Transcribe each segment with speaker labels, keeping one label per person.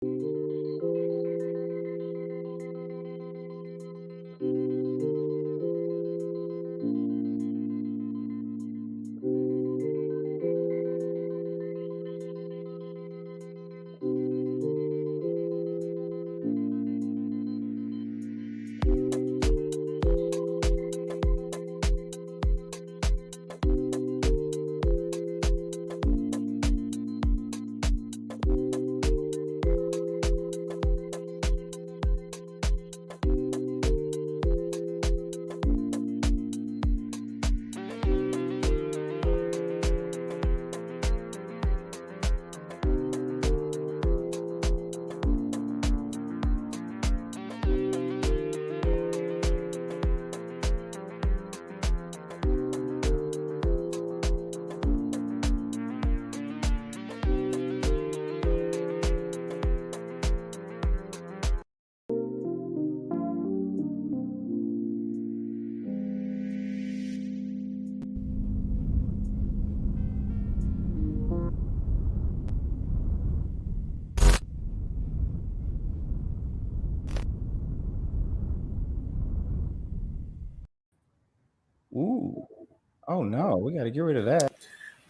Speaker 1: Ooh. Oh no, we got to get rid of that.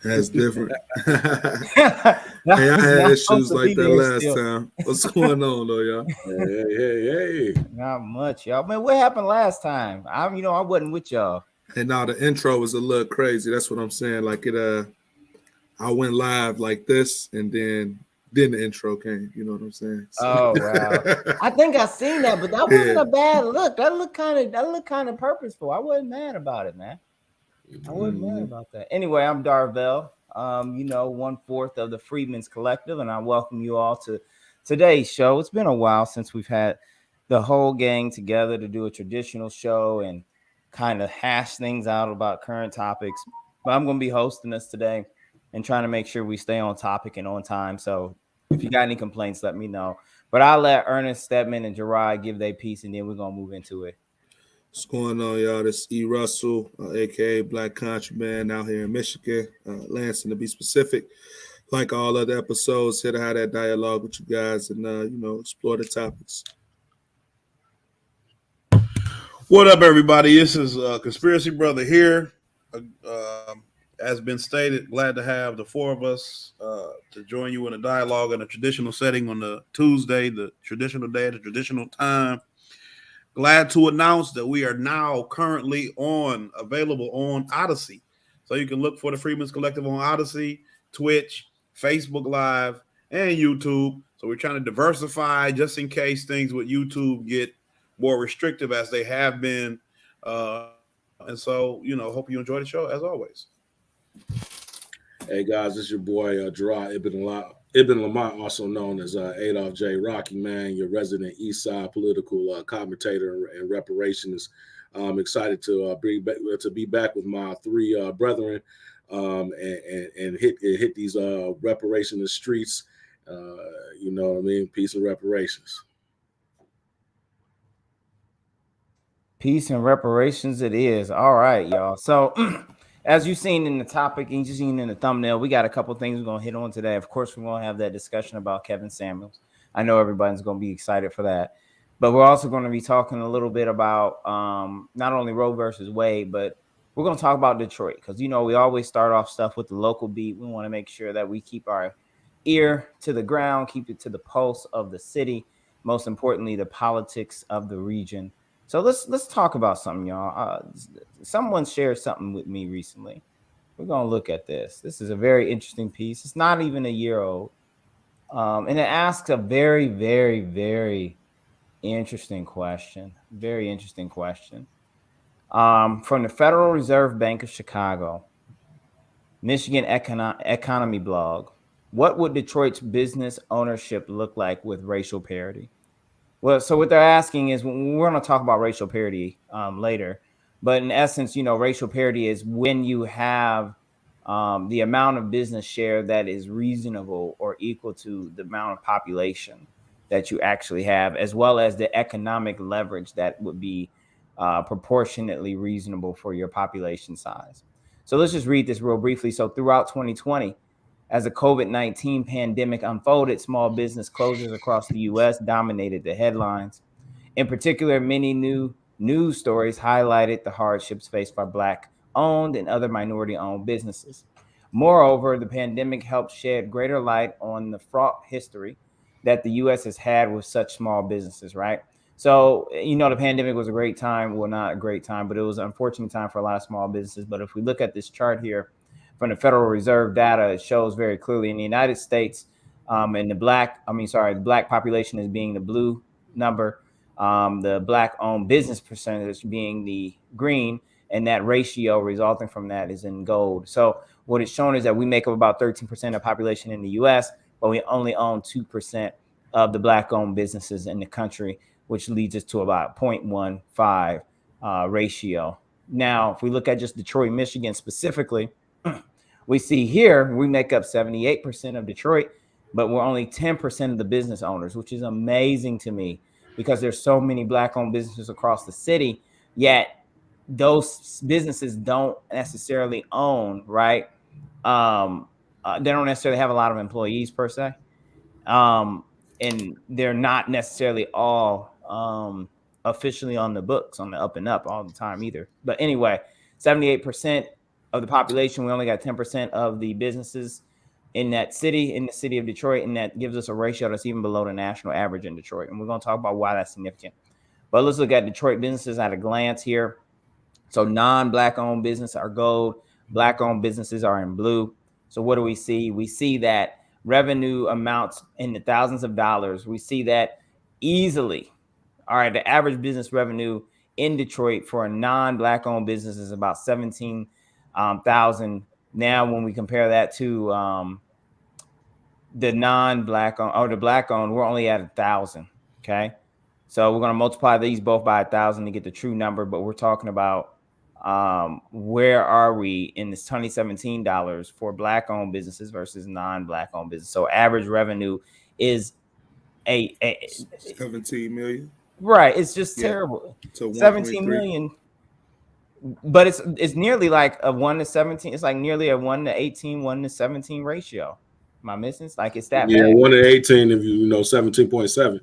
Speaker 2: That's different.
Speaker 1: That
Speaker 2: Hey, I
Speaker 1: was
Speaker 2: had
Speaker 1: not
Speaker 2: issues
Speaker 1: supposed to
Speaker 2: like
Speaker 1: be
Speaker 2: that
Speaker 1: there
Speaker 2: last
Speaker 1: still.
Speaker 2: time. What's going on, though, y'all?
Speaker 3: Hey.
Speaker 1: Not much, y'all. Man, what happened last time? I wasn't with y'all.
Speaker 2: And now the intro was a little crazy. That's what I'm saying. Like I went live like this, and then the intro came. You know what I'm saying? So.
Speaker 1: Oh wow! I think I seen that, but that wasn't a bad look. That looked kind of purposeful. I wasn't mad about it, man. I wasn't mad about that. Anyway, I'm Darvell. 1/4 of the Freedmen's Collective, and I welcome you all to today's show. It's been a while since we've had the whole gang together to do a traditional show and kind of hash things out about current topics. But I'm going to be hosting us today and trying to make sure we stay on topic and on time. So if you got any complaints, let me know. But I'll let Ernest, Stedman, and Gerard give their piece, and then we're going to move into it.
Speaker 2: What's going on, y'all? This is E. Russell, a.k.a. Black Contraband, out here in Michigan, Lansing to be specific. Like all other episodes, here to have that dialogue with you guys and, explore the topics.
Speaker 3: What up, everybody? This is Conspiracy Brother here. As been stated, glad to have the four of us to join you in a dialogue in a traditional setting on the Tuesday, the traditional day, the traditional time. Glad to announce that we are now currently available on Odyssey. So you can look for the Freedmen's Collective on Odyssey, Twitch, Facebook Live, and YouTube. So we're trying to diversify just in case things with YouTube get more restrictive as they have been. And so, hope you enjoy the show as always.
Speaker 4: Hey guys, this is your boy Gerard Ibn Lamont, also known as Adolph J. Rocky, man, your resident Eastside political commentator and reparationist. I'm excited to be back with my three brethren and hit these reparationist streets. You know what I mean? Peace and reparations.
Speaker 1: Peace and reparations it is. All right, y'all. So as you've seen in the topic and you've seen in the thumbnail, we got a couple things we're going to hit on today. Of course, we're going to have that discussion about Kevin Samuels. I know everybody's going to be excited for that. But we're also going to be talking a little bit about not only Roe versus Wade, but we're going to talk about Detroit because, we always start off stuff with the local beat. We want to make sure that we keep our ear to the ground, keep it to the pulse of the city, most importantly, the politics of the region. So let's talk about something, y'all. Someone shared something with me recently. We're going to look at this. This is a very interesting piece. It's not even a year old. And it asks a very, very, very interesting question. Very interesting question. From the Federal Reserve Bank of Chicago, Michigan Economy blog. What would Detroit's business ownership look like with racial parity? Well, so what they're asking is, we're going to talk about racial parity later, but in essence, racial parity is when you have the amount of business share that is reasonable or equal to the amount of population that you actually have, as well as the economic leverage that would be proportionately reasonable for your population size. So let's just read this real briefly. So throughout 2020, As the COVID-19 pandemic unfolded, small business closures across the U.S. dominated the headlines. In particular, many new news stories highlighted the hardships faced by Black-owned and other minority-owned businesses. Moreover, the pandemic helped shed greater light on the fraught history that the U.S. has had with such small businesses, right? So, the pandemic was a great time. Well, not a great time, but it was an unfortunate time for a lot of small businesses. But if we look at this chart here from the Federal Reserve data, it shows very clearly in the United States, and the Black population is being the blue number, the Black-owned business percentage being the green, and that ratio resulting from that is in gold. So what it's showing is that we make up about 13% of the population in the U.S., but we only own 2% of the Black-owned businesses in the country, which leads us to about 0.15 ratio. Now, if we look at just Detroit, Michigan specifically, we see here we make up 78% of Detroit, but we're only 10% of the business owners, which is amazing to me because there's so many Black-owned businesses across the city, yet those businesses don't necessarily own, right? They don't necessarily have a lot of employees per se. And they're not necessarily all officially on the books on the up and up all the time either. But anyway, 78% of the population, we only got 10% of the businesses in the city of Detroit, and that gives us a ratio that's even below the national average in Detroit. And we're going to talk about why that's significant. But let's look at Detroit businesses at a glance here. So non-Black-owned businesses are gold, Black-owned businesses are in blue. So what do we see? We see that revenue amounts in the thousands of dollars. We see that easily. All right, the average business revenue in Detroit for a non-Black-owned business is about $17,000. Now, when we compare that to the non-Black-owned or the Black-owned, we're only at 1,000. Okay, so we're going to multiply these both by 1,000 to get the true number. But we're talking about where are we in this 2017 dollars for Black-owned businesses versus non-Black-owned business. So average revenue is a
Speaker 2: 17 million.
Speaker 1: Right. It's just terrible.
Speaker 2: So
Speaker 1: 17 million. But it's nearly like a 1 to 17. It's like nearly a 1 to 18, 1 to 17 ratio. Am I missing? It's like it's that
Speaker 4: bad. 1 to 18 if you know 17.7.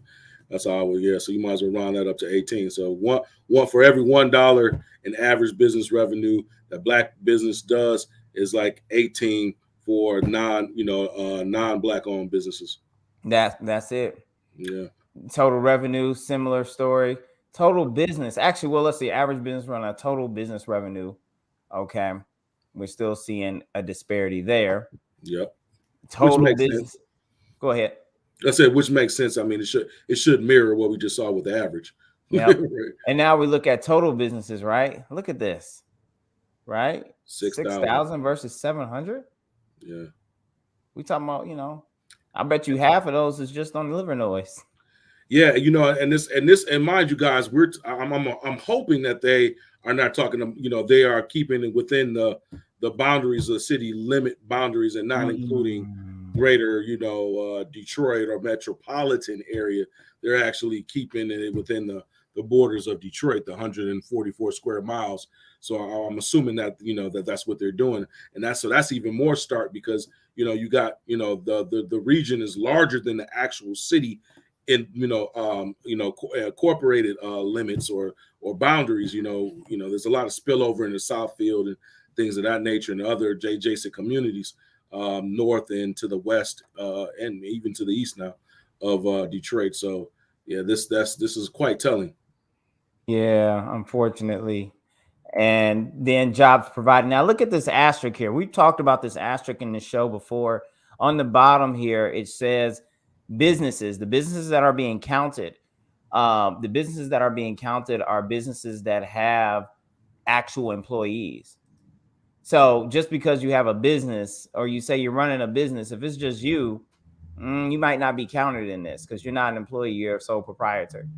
Speaker 4: That's all. Yeah. So you might as well round that up to 18. So one for every $1 in average business revenue that Black business does is like 18 for non-Black owned businesses.
Speaker 1: That's it.
Speaker 4: Yeah.
Speaker 1: Total revenue, similar story. Total business. Actually, well, let's see. Average business run a total business revenue. Okay. We're still seeing a disparity there.
Speaker 4: Yep.
Speaker 1: Total business. Sense. Go ahead.
Speaker 4: I said, which makes sense. I mean, it should mirror what we just saw with the average.
Speaker 1: Yeah. Right. And now we look at total businesses, right? Look at this, right? 6,000 versus 700.
Speaker 4: Yeah.
Speaker 1: We talking about, I bet you half of those is just on liver noise.
Speaker 4: Yeah, and mind you guys, I'm hoping that they are not talking they are keeping it within the boundaries of the city limit boundaries and not including greater, Detroit or metropolitan area. They're actually keeping it within the borders of Detroit, the 144 square miles. So I'm assuming that, that's what they're doing. And that's even more stark because, you got, the region is larger than the actual city in, incorporated limits or boundaries, there's a lot of spillover in the South Field and things of that nature and other adjacent communities north and to the west and even to the east now of Detroit. So yeah, this is quite telling.
Speaker 1: Yeah, unfortunately. And then jobs provided. Now look at this asterisk here. We've talked about this asterisk in the show before. On the bottom here, it says businesses, the businesses that are being counted. The businesses that are being counted are businesses that have actual employees. So just because you have a business or you say you're running a business, if it's just you, you might not be counted in this because you're not an employee, you're a sole proprietor,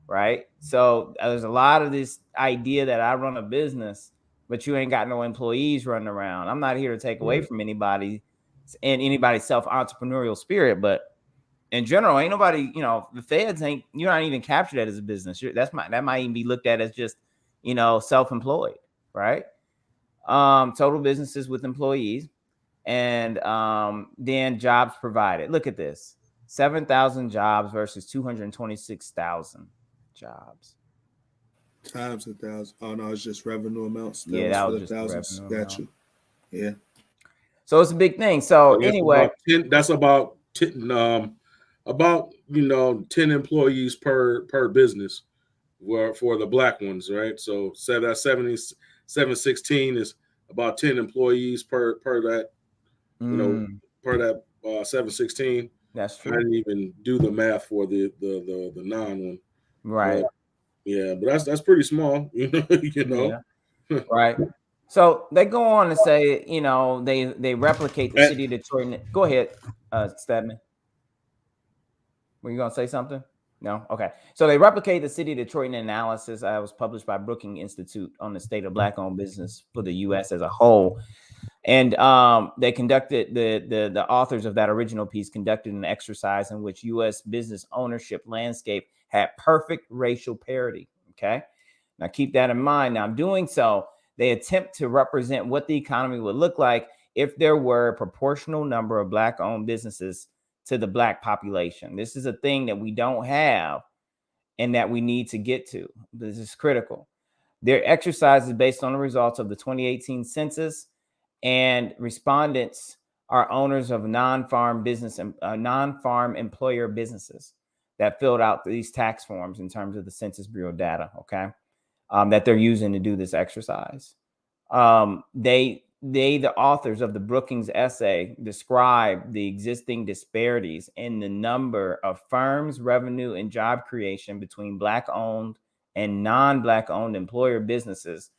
Speaker 1: right? So there's a lot of this idea that I run a business, but you ain't got no employees running around. I'm not here to take away from anybody and anybody's self-entrepreneurial spirit, but in general, ain't nobody, the feds ain't, you're not even captured that as a business. That might even be looked at as just, self-employed, right? Total businesses with employees. And then jobs provided. Look at this: 7,000 jobs versus 226,000 jobs.
Speaker 2: Times 1,000. Oh no, it's just revenue amounts. That
Speaker 1: Yeah,
Speaker 2: was
Speaker 1: that
Speaker 2: for
Speaker 1: was
Speaker 2: the
Speaker 1: just the
Speaker 2: thousands.
Speaker 1: revenue
Speaker 2: Got
Speaker 1: amount.
Speaker 2: you. Yeah.
Speaker 1: So it's a big thing. So
Speaker 4: That's
Speaker 1: anyway,
Speaker 4: about 10, that's about 10, about 10 employees per business for the black ones, right? So that 716 is about 10 employees per that, per that 716.
Speaker 1: that's
Speaker 4: I
Speaker 1: true.
Speaker 4: didn't even do the math for the non one,
Speaker 1: Right.
Speaker 4: but yeah, but that's pretty small,
Speaker 1: Yeah. Right. So they go on to say, they replicate the city of Detroit. Go ahead, Stedman. Were you going to say something? No? Okay. So they replicate the city of Detroit in an analysis that was published by Brookings Institute on the state of black-owned business for the U.S. as a whole. And they conducted, the authors of that original piece conducted an exercise in which U.S. business ownership landscape had perfect racial parity. Okay. Now keep that in mind. Now, doing so, they attempt to represent what the economy would look like if there were a proportional number of black-owned businesses to the black population. This is a thing that we don't have and that we need to get to. This is critical. Their exercise is based on the results of the 2018 census, and respondents are owners of non-farm business and non-farm employer businesses that filled out these tax forms in terms of the Census Bureau data. Okay. That they're using to do this exercise. The authors of the Brookings essay describe the existing disparities in the number of firms, revenue, and job creation between black-owned and non-black-owned employer businesses.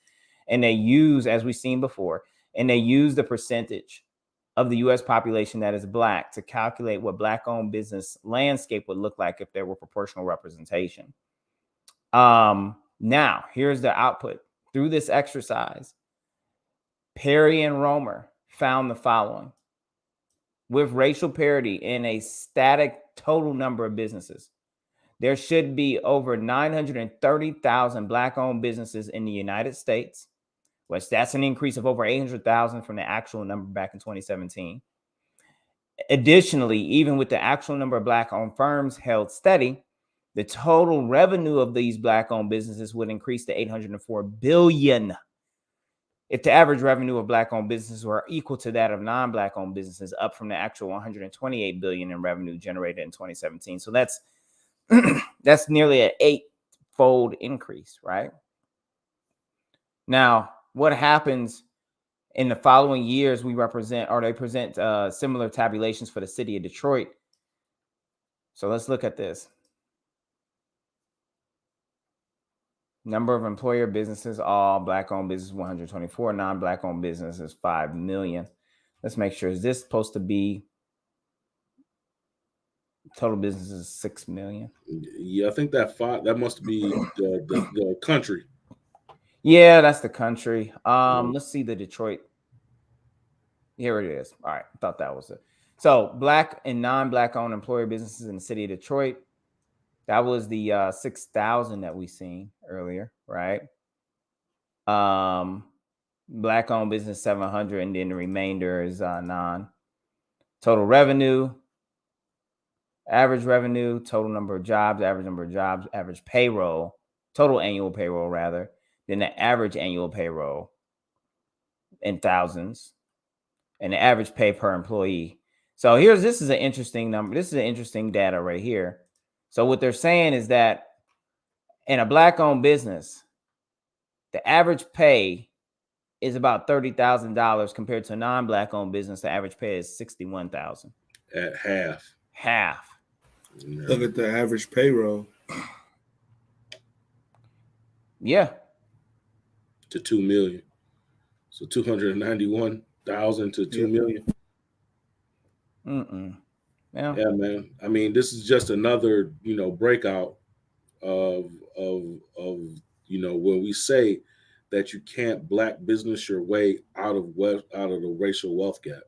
Speaker 1: And they use, as we've seen before, and they use the percentage of the U.S. population that is black to calculate what black-owned business landscape would look like if there were proportional representation. Now, here's the output. Through this exercise, Perry and Romer found the following. With racial parity in a static total number of businesses, there should be over 930,000 black-owned businesses in the United States, which that's an increase of over 800,000 from the actual number back in 2017. Additionally, even with the actual number of black-owned firms held steady, the total revenue of these black-owned businesses would increase to $804 billion if the average revenue of black-owned businesses were equal to that of non-black-owned businesses, up from the actual $128 billion in revenue generated in 2017. So that's that's nearly an 8-fold increase, right? Now, what happens in the following years? They present similar tabulations for the city of Detroit. So let's look at this. Number of employer businesses, all black-owned businesses 124, non-black-owned businesses 5 million. Let's make sure, is this supposed to be total businesses 6 million?
Speaker 4: Yeah, I think that must be the country.
Speaker 1: Yeah, that's the country. Let's see the Detroit. Here it is. All right, I thought that was it. So black and non-black-owned employer businesses in the city of Detroit. That was the 6,000 that we seen earlier, right? Black-owned business 700, and then the remainder is non. Total revenue, average revenue, total number of jobs, average payroll, total annual payroll rather, then the average annual payroll in thousands, and the average pay per employee. So this is an interesting number. This is an interesting data right here. So what they're saying is that in a black-owned business, the average pay is about $30,000 compared to a non-black-owned business. The average pay is $61,000.
Speaker 4: At half.
Speaker 1: Half.
Speaker 4: Yeah.
Speaker 2: Look at the average payroll.
Speaker 1: Yeah.
Speaker 4: To 2 million. So 291,000 to 2 million.
Speaker 1: Yeah,
Speaker 4: man. I mean, this is just another, breakout of when we say that you can't black business your way out of the racial wealth gap.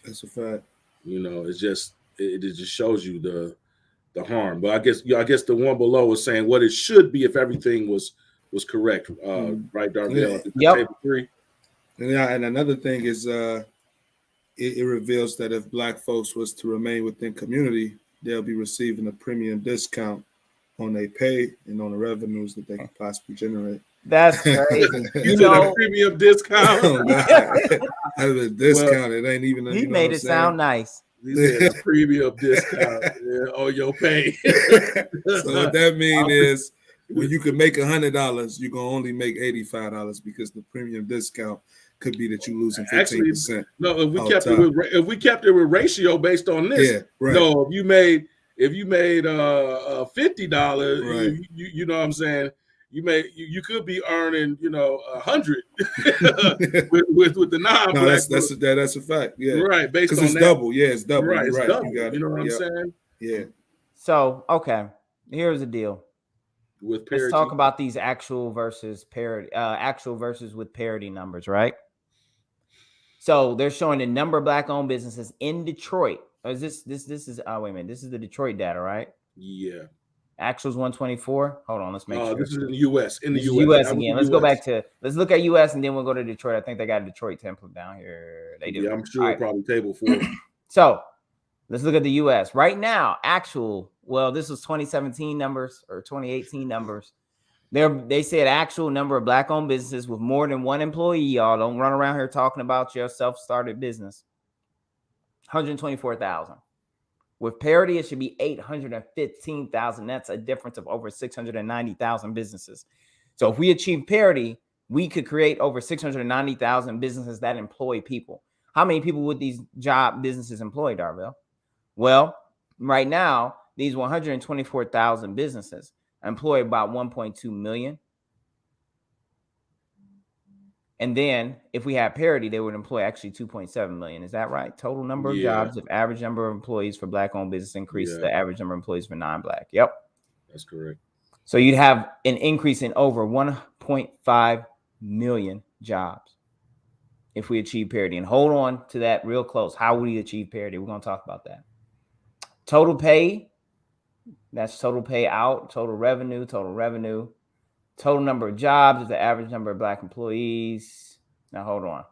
Speaker 2: That's a fact.
Speaker 4: It's just it just shows you the harm. But I guess the one below was saying what it should be if everything was correct. Right, Darvell?
Speaker 2: Yeah.
Speaker 1: Yep.
Speaker 4: Table 3.
Speaker 2: And another thing is it reveals that if Black folks was to remain within community, they'll be receiving a premium discount on their pay and on the revenues that they could possibly generate.
Speaker 1: That's crazy.
Speaker 4: You said a premium discount.
Speaker 2: Oh, God. Out of the discount, it ain't even.
Speaker 1: He made it sound nice.
Speaker 4: He said a premium discount on your pay.
Speaker 2: So what that means is, when you could make $100, you can only make $85 because the premium discount could be that you losing 15%.
Speaker 4: No, if we kept it with ratio based on this,
Speaker 2: yeah, right.
Speaker 4: No, if you made $50, right. you know what I'm saying, you could be earning 100 with the non-black.
Speaker 2: No, that's a fact. Yeah,
Speaker 4: right. Based on
Speaker 2: it's
Speaker 4: that.
Speaker 2: double. Yeah, it's double.
Speaker 4: Right, it's
Speaker 2: right.
Speaker 4: double. You know what I'm saying?
Speaker 2: Yeah.
Speaker 1: So okay, here's the deal.
Speaker 4: With parity.
Speaker 1: Let's talk about these actual versus parity, actual versus with parity numbers, right? So they're showing the number of Black-owned businesses in Detroit. Or is this is wait a minute, this is the Detroit data, right?
Speaker 4: Yeah.
Speaker 1: Actuals 124. Hold on, let's make sure.
Speaker 4: This is in the U.S.
Speaker 1: US again. Let's go back to. Let's look at U.S. and then we'll go to Detroit. I think they got a Detroit template down here. They do.
Speaker 4: Yeah, I'm sure probably table 4.
Speaker 1: So let's look at the U.S. right now. Actual. Well, this was 2017 numbers or 2018 numbers. They said actual number of Black-owned businesses with more than one employee. Y'all don't run around here talking about your self-started business. 124,000. With parity, it should be 815,000. That's a difference of over 690,000 businesses. So if we achieve parity, we could create over 690,000 businesses that employ people. How many people would these businesses employ, Darvell? Well, right now, these 124,000 businesses employ about 1.2 million. And then if we had parity, they would employ actually 2.7 million. Is that right? Total number of jobs, if average number of employees for Black-owned business increases the average number of employees for non-Black. Yep.
Speaker 4: That's correct.
Speaker 1: So you'd have an increase in over 1.5 million jobs if we achieve parity. And hold on to that real close. How would we achieve parity? We're going to talk about that. Total pay. That's total pay out, total revenue. Total number of jobs is the average number of Black employees. Now, hold on.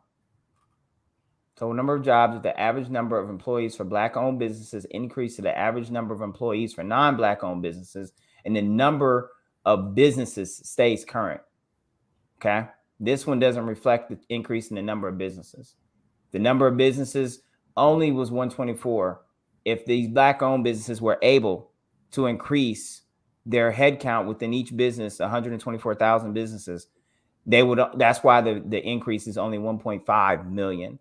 Speaker 1: Total number of jobs is the average number of employees for Black-owned businesses increase to the average number of employees for non-Black-owned businesses, and the number of businesses stays current. Okay? This one doesn't reflect the increase in the number of businesses. The number of businesses only was 124. If these Black-owned businesses were able to increase their headcount within each business, 124,000 businesses, they would. That's why the increase is only 1.5 million,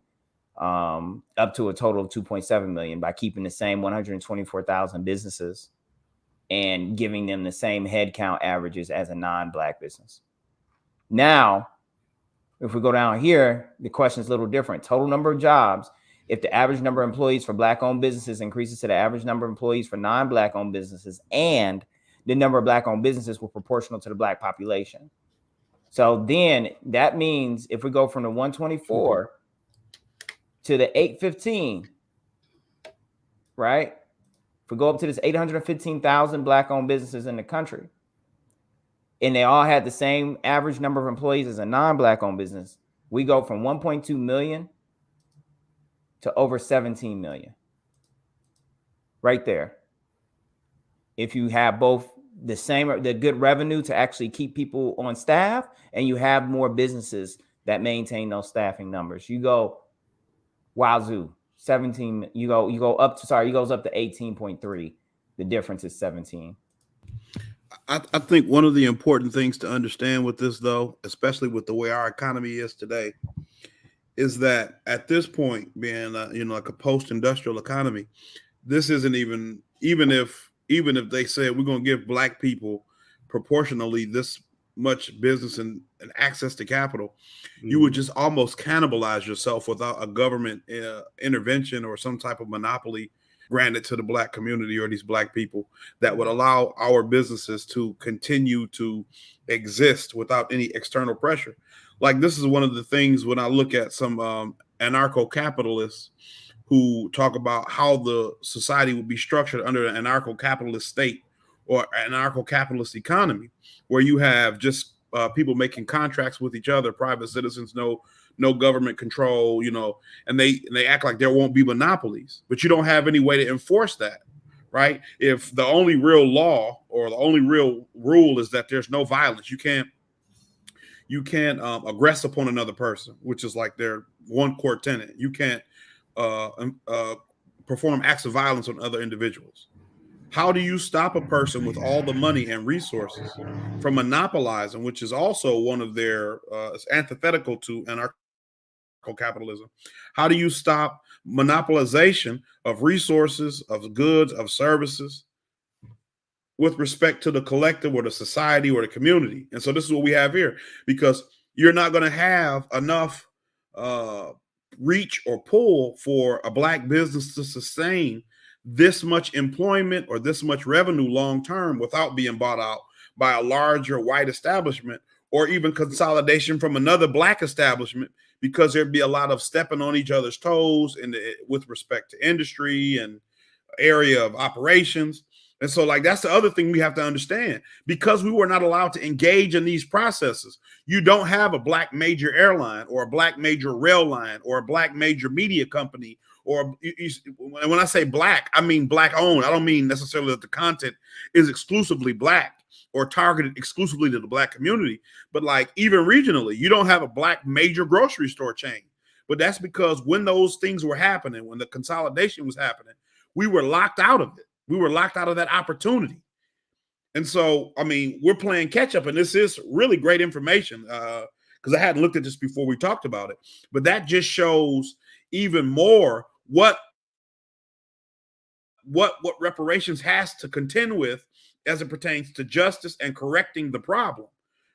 Speaker 1: up to a total of 2.7 million by keeping the same 124,000 businesses and giving them the same headcount averages as a non-Black business. Now, if we go down here, the question is a little different. Total number of jobs. If the average number of employees for Black-owned businesses increases to the average number of employees for non-Black-owned businesses, and the number of Black-owned businesses were proportional to the Black population. So then that means if we go from the 124 to the 815, right? If we go up to this 815,000 Black-owned businesses in the country, and they all had the same average number of employees as a non-Black-owned business, we go from 1.2 million to over 17 million. Right there. If you have both the good revenue to actually keep people on staff, and you have more businesses that maintain those staffing numbers, you go wazoo. 17. You goes up to 18.3. The difference is 17.
Speaker 3: I think one of the important things to understand with this, though, especially with the way our economy is today, is that at this point, being like a post-industrial economy, this isn't even if they said we're going to give Black people proportionally this much business and access to capital, you would just almost cannibalize yourself without a government intervention or some type of monopoly granted to the Black community or these Black people that would allow our businesses to continue to exist without any external pressure. Like, this is one of the things when I look at some anarcho-capitalists who talk about how the society would be structured under an anarcho-capitalist state or anarcho-capitalist economy, where you have just people making contracts with each other. Private citizens know no government control, and they act like there won't be monopolies, but you don't have any way to enforce that, right? If the only real law or the only real rule is that there's no violence, you can't aggress upon another person, which is like their one core tenet. You can't perform acts of violence on other individuals. How do you stop a person with all the money and resources from monopolizing, which is also one of their antithetical to anarcho-capitalism? How do you stop monopolization of resources, of goods, of services with respect to the collective or the society or the community? And so this is what we have here, because you're not going to have enough reach or pull for a Black business to sustain this much employment or this much revenue long term without being bought out by a larger white establishment, or even consolidation from another Black establishment, because there'd be a lot of stepping on each other's toes with respect to industry and area of operations. And so, like, that's the other thing we have to understand. Because we were not allowed to engage in these processes, you don't have a Black major airline or a Black major rail line or a Black major media company. Or when I say Black, I mean Black owned. I don't mean necessarily that the content is exclusively Black or targeted exclusively to the Black community, but like even regionally, you don't have a Black major grocery store chain. But that's because when those things were happening, when the consolidation was happening, we were locked out of it. We were locked out of that opportunity. And so, I mean, we're playing catch up, and this is really great information because I hadn't looked at this before we talked about it. But that just shows even more what reparations has to contend with as it pertains to justice and correcting the problem,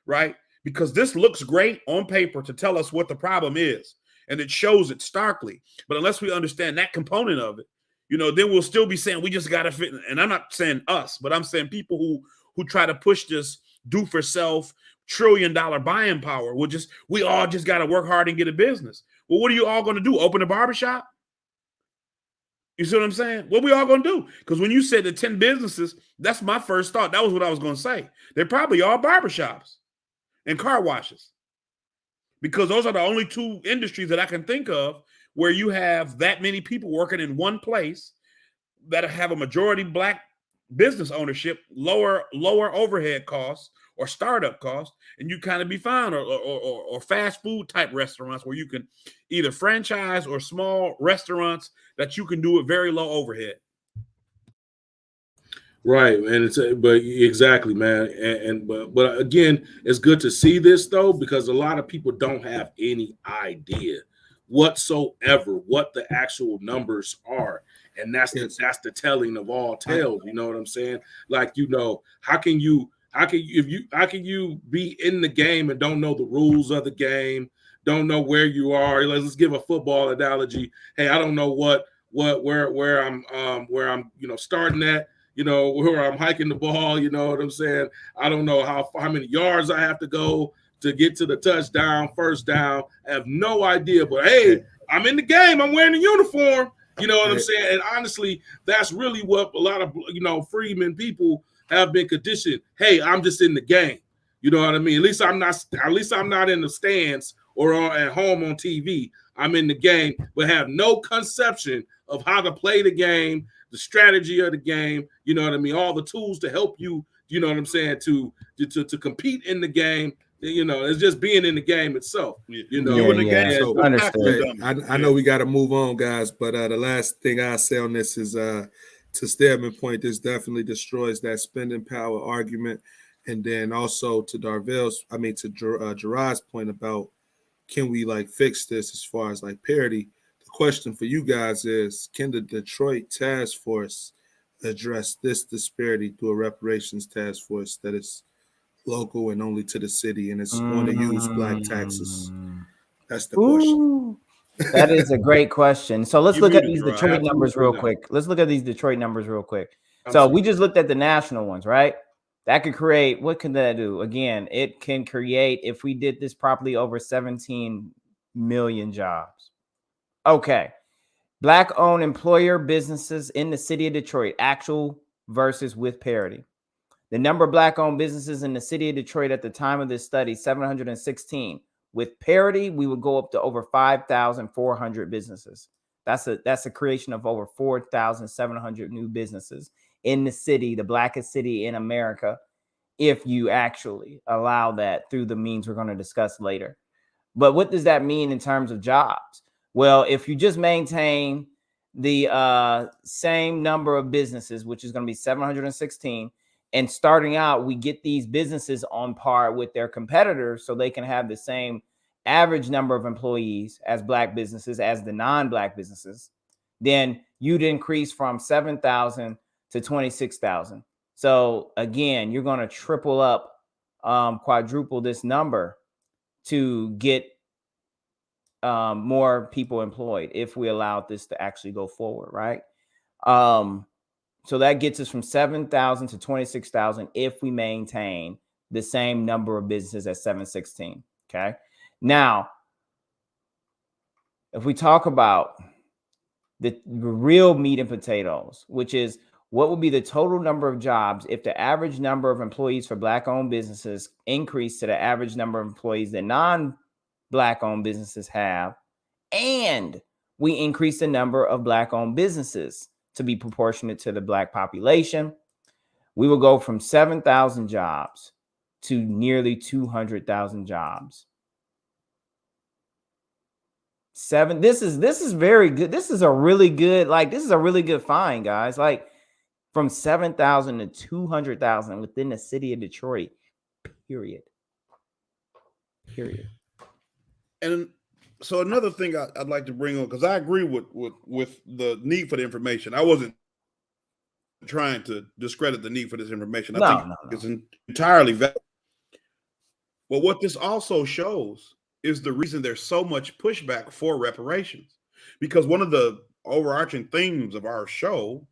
Speaker 3: right? Because this looks great on paper to tell us what the problem is, and it shows it starkly. But unless we understand that component of it, then we'll still be saying we just got to fit. And I'm not saying us, but I'm saying people who try to push this do for self $1 trillion buying power. We all just got to work hard and get a business. Well, what are you all going to do? Open a barbershop? You see what I'm saying? What we all going to do? Because when you said the 10 businesses, that's my first thought. That was what I was going to say. They're probably all barbershops and car washes, because those are the only two industries that I can think of where you have that many people working in one place that have a majority Black business ownership, lower overhead costs or startup costs, and you kind of be fine, or fast food type restaurants where you can either franchise or small restaurants that you can do at very low overhead.
Speaker 4: Right, and but exactly, man, but again, it's good to see this though, because a lot of people don't have any idea whatsoever what the actual numbers are, and that's the telling of all tales. You know what I'm saying? Like, how can you be in the game and don't know the rules of the game, don't know where you are? Let's give a football analogy. Hey, I don't know where I'm starting at, where I'm hiking the ball, you know what I'm saying? I don't know how many yards I have to go to get to the touchdown, first down. I have no idea, but hey, I'm in the game. I'm wearing the uniform. You know what I'm saying? And honestly, that's really what a lot of, freedmen people have been conditioned. Hey, I'm just in the game. You know what I mean? At least I'm not in the stands or at home on TV. I'm in the game, but have no conception of how to play the game, the strategy of the game. You know what I mean? All the tools to help you, you know what I'm saying, to compete in the game. It's just being in the game itself.
Speaker 3: You in the game.
Speaker 2: So,
Speaker 1: understood.
Speaker 2: I know we got to move on, guys, but the last thing I say on this is to Stedman's point, this definitely destroys that spending power argument. And then also to Gerard's point about, can we fix this as far as parity? The question for you guys is, can the Detroit task force address this disparity through a reparations task force that is local and only to the city, and it's going to use Black taxes? That's the question.
Speaker 1: That is a great question. So let's look at these Detroit numbers real quick. So we just looked at the national ones, right? That could create, what can that do? Again, it can create, if we did this properly, over 17 million jobs. Okay. Black-owned employer businesses in the city of Detroit, actual versus with parity. The number of Black-owned businesses in the city of Detroit at the time of this study, 716. With parity, we would go up to over 5,400 businesses. That's a creation of over 4,700 new businesses in the city, the blackest city in America, if you actually allow that through the means we're going to discuss later. But what does that mean in terms of jobs? Well, if you just maintain the same number of businesses, which is going to be 716, and starting out, we get these businesses on par with their competitors so they can have the same average number of employees as black businesses, as the non-black businesses, then you'd increase from 7,000 to 26,000. So again, you're going to triple up, quadruple this number to get more people employed if we allowed this to actually go forward, right? So that gets us from 7,000 to 26,000 if we maintain the same number of businesses at 716. Okay. Now, if we talk about the real meat and potatoes, which is what would be the total number of jobs if the average number of employees for Black-owned businesses increased to the average number of employees that non-Black-owned businesses have, and we increase the number of Black-owned businesses to be proportionate to the Black population, we will go from 7,000 jobs to nearly 200,000 jobs. This is very good. This is a really good, this is a really good find, guys. Like, from 7,000 to 200,000 within the city of Detroit, period.
Speaker 3: And so another thing I'd like to bring on, because I agree with the need for the information. I wasn't trying to discredit the need for this information. I think it's entirely valid. But what this also shows is the reason there's so much pushback for reparations. Because one of the overarching themes of our show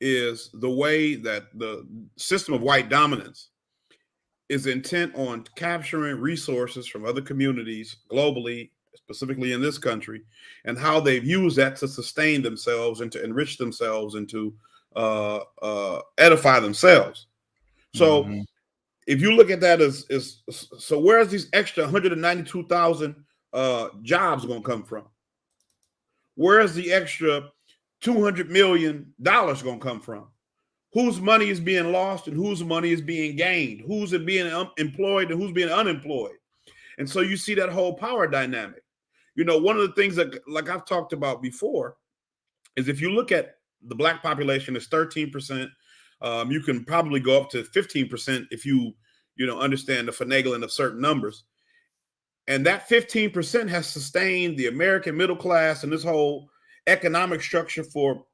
Speaker 3: is the way that the system of white dominance is intent on capturing resources from other communities globally, specifically in this country, and how they've used that to sustain themselves and to enrich themselves and to edify themselves. So if you look at that so where's these extra 192,000 jobs going to come from? Where's the extra $200 million going to come from? Whose money is being lost and whose money is being gained? Who's being employed and who's being unemployed? And so you see that whole power dynamic. You know, one of the things that, like I've talked about before, is if you look at the Black population, it's 13%. You can probably go up to 15% if you understand the finagling of certain numbers. And that 15% has sustained the American middle class and this whole economic structure for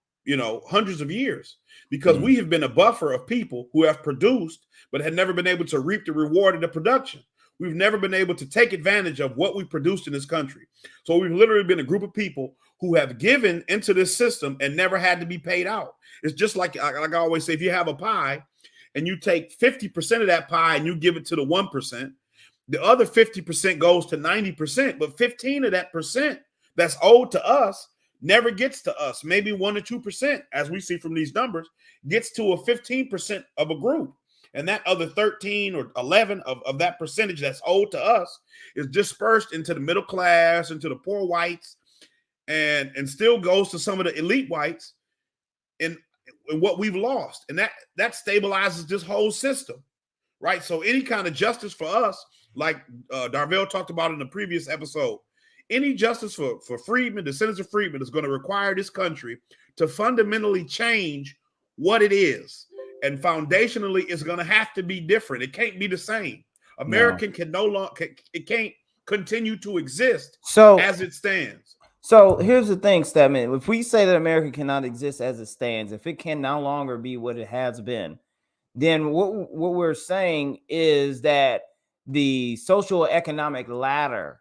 Speaker 3: hundreds of years, because we have been a buffer of people who have produced but had never been able to reap the reward of the production. We've never been able to take advantage of what we produced in this country. So we've literally been a group of people who have given into this system and never had to be paid out. It's just like I always say, if you have a pie and you take 50% of that pie and you give it to the 1%, the other 50% goes to 90%, but 15 of that percent that's owed to us never gets to us. Maybe 1 or 2%, as we see from these numbers, gets to a 15% of a group. And that other 13 or 11 of that percentage that's owed to us is dispersed into the middle class, into the poor whites, and still goes to some of the elite whites in what we've lost. And that stabilizes this whole system, right? So any kind of justice for us, like Darvell talked about in the previous episode, any justice for freedmen, descendants of freedmen, is going to require this country to fundamentally change what it is. And foundationally, it's going to have to be different. It can't be the same. American can no longer, it can't continue to exist as it stands.
Speaker 1: So here's the thing, Stedman. If we say that America cannot exist as it stands, if it can no longer be what it has been, then what we're saying is that the social economic ladder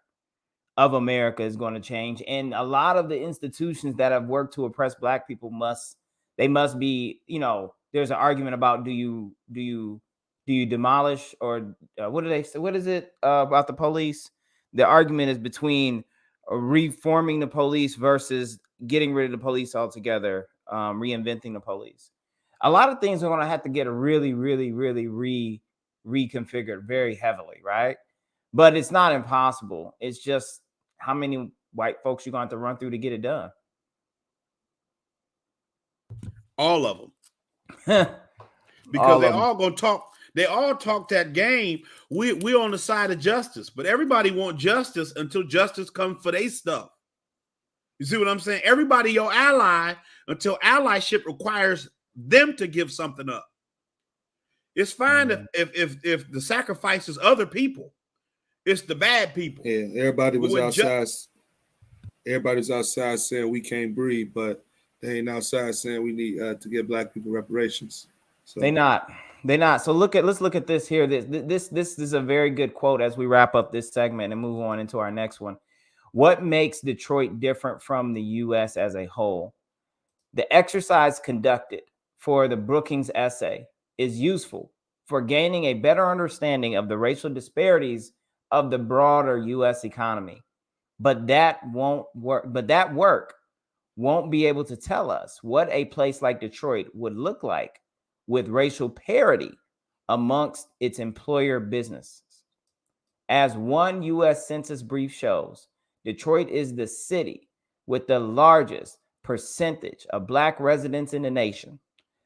Speaker 1: of America is going to change. And a lot of the institutions that have worked to oppress Black people must be, there's an argument about do you demolish or what do they say? What is it about the police? The argument is between reforming the police versus getting rid of the police altogether, reinventing the police. A lot of things are going to have to get really, really, really reconfigured very heavily, right? But it's not impossible. It's just how many white folks you're going to have to run through to get it done.
Speaker 3: All of them. Because
Speaker 1: All
Speaker 3: they
Speaker 1: of 'em.
Speaker 3: all gonna talk. They all talk that game. We're on the side of justice, but everybody want justice until justice comes for their stuff. You see what I'm saying? Everybody your ally until allyship requires them to give something up. It's fine if the sacrifice is other people. It's the bad people.
Speaker 2: Yeah, everybody was
Speaker 3: But when
Speaker 2: outside. Everybody's outside saying we can't breathe, but they ain't outside saying we need to give black people reparations. So
Speaker 1: They're not. So let's look at this here. This is a very good quote as we wrap up this segment and move on into our next one. What makes Detroit different from the U.S. as a whole? The exercise conducted for the Brookings essay is useful for gaining a better understanding of the racial disparities of the broader U.S. economy. But that won't work. But that work won't be able to tell us what a place like Detroit would look like with racial parity amongst its employer businesses. As one U.S. Census brief shows, Detroit is the city with the largest percentage of black residents in the nation.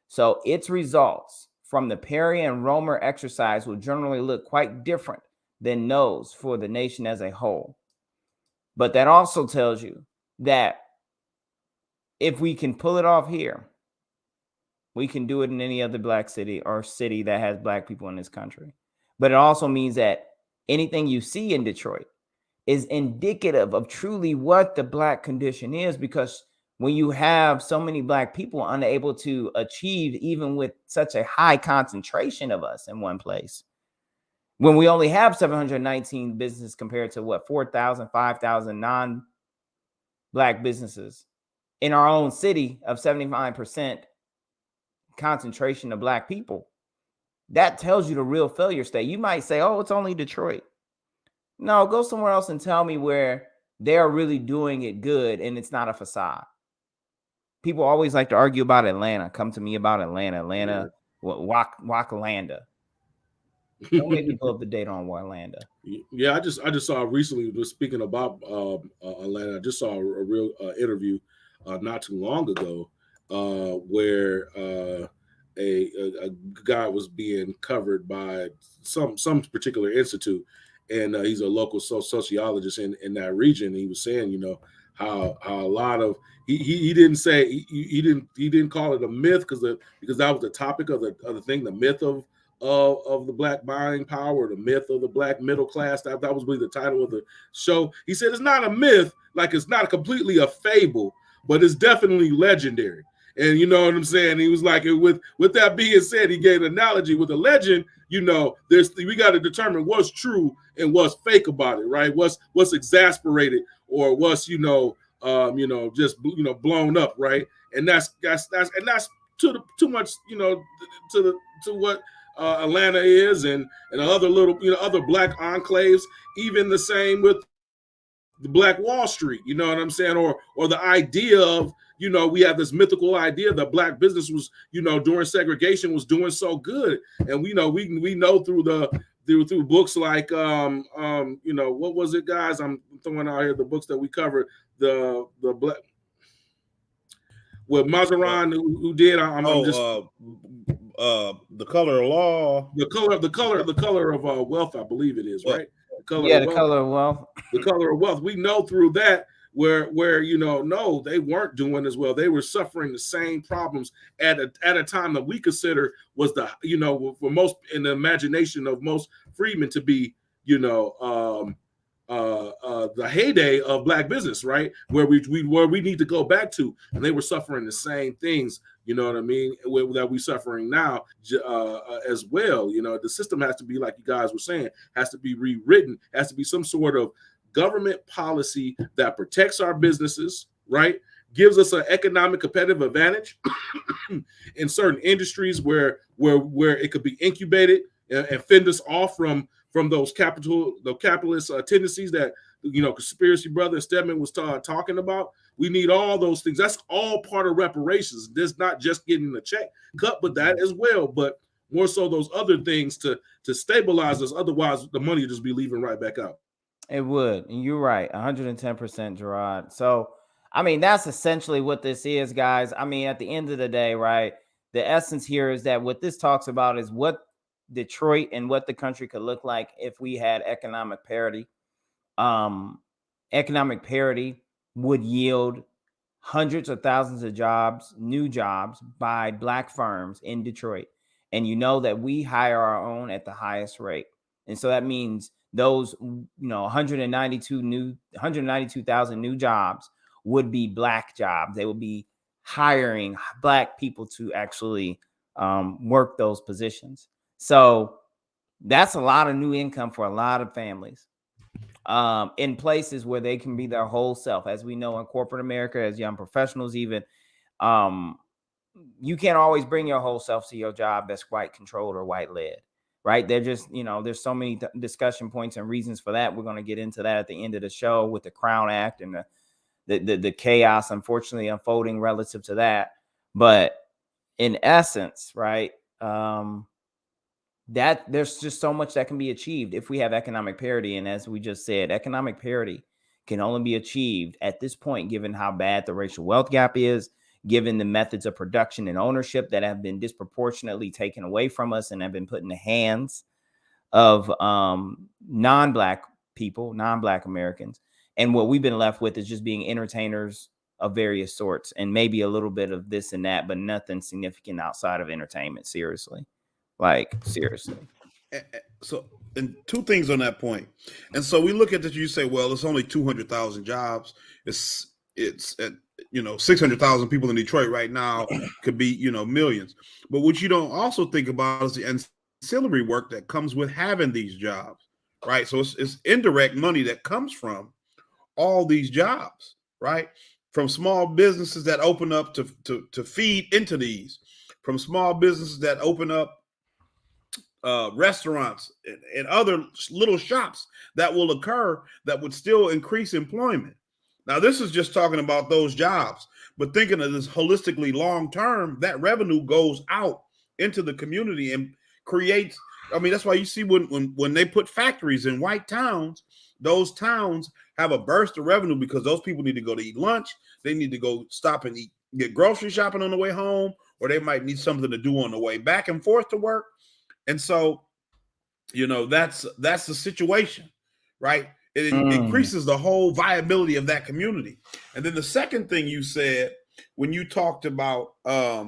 Speaker 1: So its results from the Perry and Romer exercise will generally look quite different than those for the nation as a whole. But that also tells you that if we can pull it off here, we can do it in any other black city or city that has black people in this country. But it also means that anything you see in Detroit is indicative of truly what the black condition is, because when you have so many black people unable to achieve even with such a high concentration of us in one place, when we only have 719 businesses compared to what, 4,000, 5,000 non-black businesses in our own city of 75% concentration of black people, that tells you the real failure state. You might say, oh, it's only Detroit. No, go somewhere else and tell me where they're really doing it good and it's not a facade. People always like to argue about Atlanta. Come to me about Atlanta, Wakalanda. Don't make me pull up the date on Warlanda.
Speaker 4: Yeah, I just saw recently, just speaking about Atlanta, I just saw a real interview not too long ago where a guy was being covered by some particular institute, and he's a local sociologist in that region. He was saying, you know, how a lot of he didn't say he didn't call it a myth because that was the topic of the thing, the myth of the black buying power, the myth of the black middle class. That was really the title of the show. He said it's not a myth, like it's not completely a fable, but it's definitely legendary. And you know what I'm saying? He was like, with that being said, he gave an analogy with a legend. You know, we got to determine what's true and what's fake about it, right? What's exasperated or what's just blown up, right? And that's too much, to what Atlanta is and other little other black enclaves. Even the same with the Black Wall Street, you know what I'm saying? Or the idea of, we have this mythical idea that black business was, during segregation was doing so good. And we know through books like what was it, guys? I'm throwing out here the books that we covered, the black with Mazarin who did
Speaker 3: the color of law,
Speaker 4: the color of wealth, I believe it is, right?
Speaker 1: The color of wealth.
Speaker 4: The color of wealth. We know through that where no, they weren't doing as well. They were suffering the same problems at a time that we consider was the for most in the imagination of most freedmen to be the heyday of black business, right? Where we need to go back to, and they were suffering the same things. You know what I mean? That we're suffering now as well. The system has to be, like you guys were saying, has to be rewritten. Has to be some sort of government policy that protects our businesses, right? Gives us an economic competitive advantage in certain industries where it could be incubated and fend us off from those capitalist tendencies that conspiracy brother Stedman was talking about. We need all those things. That's all part of reparations. This not just getting the check cut, but that as well. But more so those other things to stabilize us. Otherwise, the money will just be leaving right back out.
Speaker 1: It would. And you're right. 110%, Gerard. So, I mean, that's essentially what this is, guys. I mean, at the end of the day, right? The essence here is that what this talks about is what Detroit and what the country could look like if we had economic parity. Economic parity would yield hundreds of thousands of jobs, new jobs by Black firms in Detroit. And you know that we hire our own at the highest rate. And so that means those, 192,000 new jobs would be Black jobs. They would be hiring Black people to actually work those positions. So that's a lot of new income for a lot of families. In places where they can be their whole self. As we know in corporate America, as young professionals, even you can't always bring your whole self to your job that's white controlled or white led, right? They're just, there's so many discussion points and reasons for that. We're going to get into that at the end of the show with the Crown Act and the chaos, unfortunately, unfolding relative to that. But in essence, right, that there's just so much that can be achieved if we have economic parity. And as we just said, economic parity can only be achieved at this point, given how bad the racial wealth gap is, given the methods of production and ownership that have been disproportionately taken away from us and have been put in the hands of non-Black people, non-Black Americans. And what we've been left with is just being entertainers of various sorts and maybe a little bit of this and that, but nothing significant outside of entertainment. Seriously.
Speaker 3: So, and two things on that point. And so we look at this, you say, well, it's only 200,000 jobs. It's 600,000 people in Detroit right now, could be, millions. But what you don't also think about is the ancillary work that comes with having these jobs, right? So it's indirect money that comes from all these jobs, right? From small businesses that open up to feed into these, from small businesses that open up restaurants and other little shops that will occur that would still increase employment. Now, this is just talking about those jobs, but thinking of this holistically long term, that revenue goes out into the community and creates. I mean, that's why you see when they put factories in white towns, those towns have a burst of revenue because those people need to go to eat lunch. They need to go stop and get grocery shopping on the way home, or they might need something to do on the way back and forth to work. And so, that's the situation, right? It increases the whole viability of that community. And then the second thing you said when you talked about, I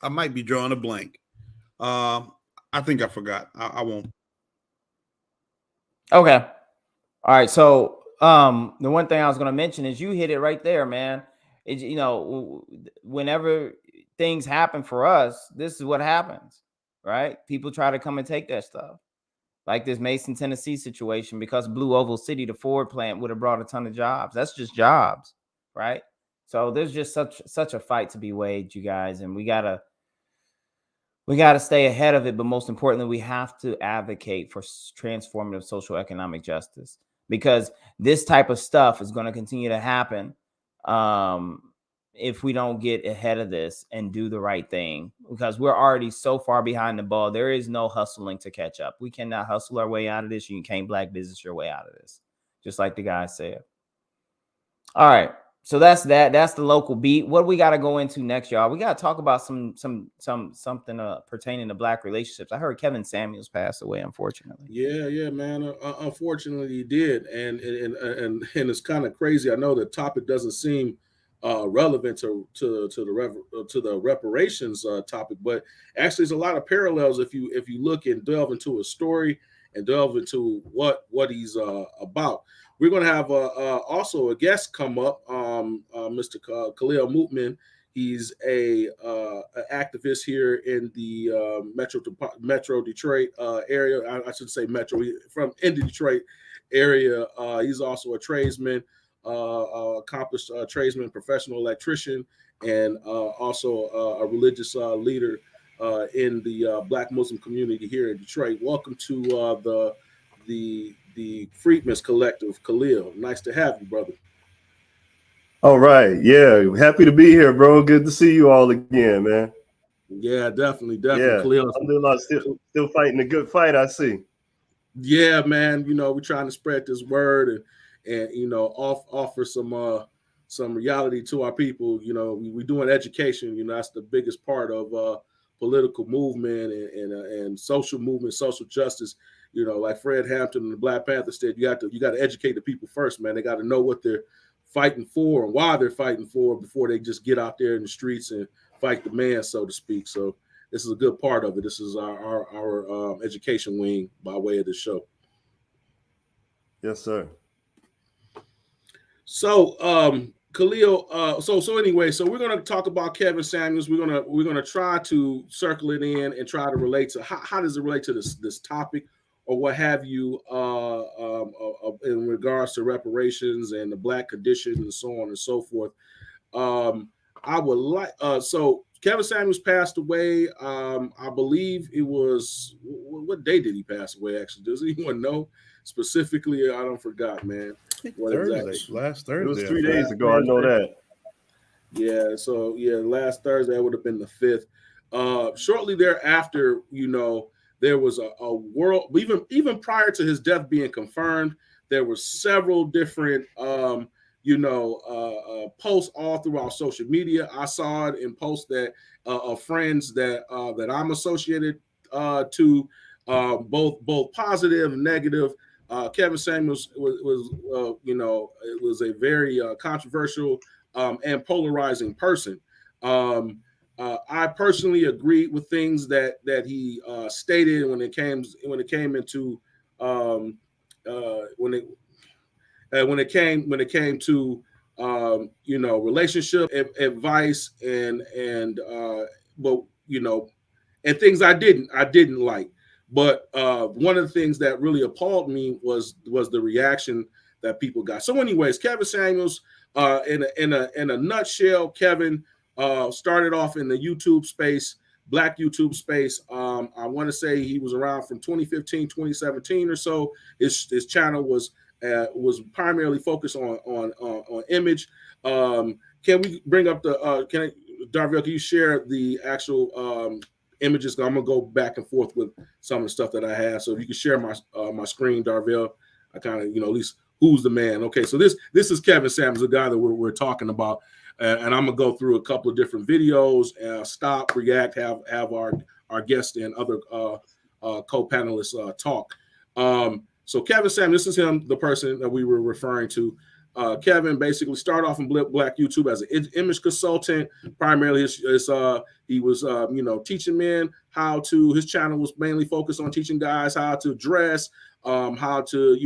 Speaker 3: might be drawing a blank. I think I forgot. I won't.
Speaker 1: Okay. All right. So the one thing I was going to mention is you hit it right there, man. It's, whenever things happen for us, this is what happens. Right? People try to come and take that stuff. Like this Mason, Tennessee situation, because Blue Oval City, the Ford plant, would have brought a ton of jobs. That's just jobs, right? So there's just such a fight to be waged, you guys, and we gotta stay ahead of it. But most importantly, we have to advocate for transformative social economic justice, because this type of stuff is going to continue to happen if we don't get ahead of this and do the right thing, because we're already so far behind the ball. There is no hustling to catch up. We cannot hustle our way out of this. You can't Black business your way out of this, just like the guy said. All right. So that's that. That's the local beat. What we got to go into next, y'all? We got to talk about something pertaining to Black relationships. I heard Kevin Samuels passed away, unfortunately.
Speaker 4: Yeah, man. Unfortunately, he did, and it's kind of crazy. I know the topic doesn't seem relevant to the reparations topic, but actually, there's a lot of parallels if you look and delve into his story and delve into what he's about. We're going to have also a guest come up, Mr. Khalil Mootman. He's a activist here in the Metro Detroit area. I should say Metro. From in the Detroit area. He's also a tradesman, accomplished tradesman, professional electrician, and also a religious leader in the Black Muslim community here in Detroit. Welcome to the Freedmen's Collective, Khalil. Nice to have you, brother.
Speaker 5: All right. Yeah. Happy to be here, bro. Good to see you all again, man.
Speaker 4: Yeah, definitely,
Speaker 5: Yeah,
Speaker 4: Khalil.
Speaker 5: alhamdulillah, still fighting a good fight, I see.
Speaker 4: Yeah, man. We're trying to spread this word and offer some reality to our people. We're doing education. That's the biggest part of political movement and social movement, social justice. Like Fred Hampton and the Black Panther said, you got to educate the people first, man. They got to know what they're fighting for and why they're fighting for before they just get out there in the streets and fight the man, so to speak. So this is a good part of it. This is our education wing by way of the show.
Speaker 5: Yes, sir.
Speaker 4: So, Khalil, so anyway, so we're gonna talk about Kevin Samuels. We're gonna try to circle it in and try to relate to how does it relate to this topic or what have you in regards to reparations and the Black condition and so on and so forth. I would like so Kevin Samuels passed away. I believe it was what day did he pass away? Actually, does anyone know specifically? I don't forgot, man. What
Speaker 3: Thursday,
Speaker 4: exactly?
Speaker 3: last Thursday.
Speaker 5: It was 3 days ago. I know that.
Speaker 4: Yeah. So last Thursday would have been the 5th. Shortly thereafter, there was a world. Even prior to his death being confirmed, there were several different posts all throughout social media. I saw it in posts that of friends that I'm associated to, both positive and negative. Kevin Samuels was it was a very controversial and polarizing person. I personally agreed with things that he stated when it came into when it came to relationship advice and things I didn't like. But one of the things that really appalled me was the reaction that people got. So, anyways, Kevin Samuels, in a nutshell, Kevin started off in the YouTube space, Black YouTube space. I want to say he was around from 2015, 2017 or so. His channel was primarily focused on image. Can we bring up Darville, can you share the actual images? I'm gonna go back and forth with some of the stuff that I have. So if you can share my screen, Darville, I kind of at least who's the man. Okay, so this is Kevin Samuels, the guy that we're talking about, and I'm gonna go through a couple of different videos, stop, react, have our guests and other co-panelists talk. So Kevin Samuels, this is him, the person that we were referring to. Kevin basically started off in Black YouTube as an image consultant. Primarily, he was teaching men how to. His channel was mainly focused on teaching guys how to dress, how to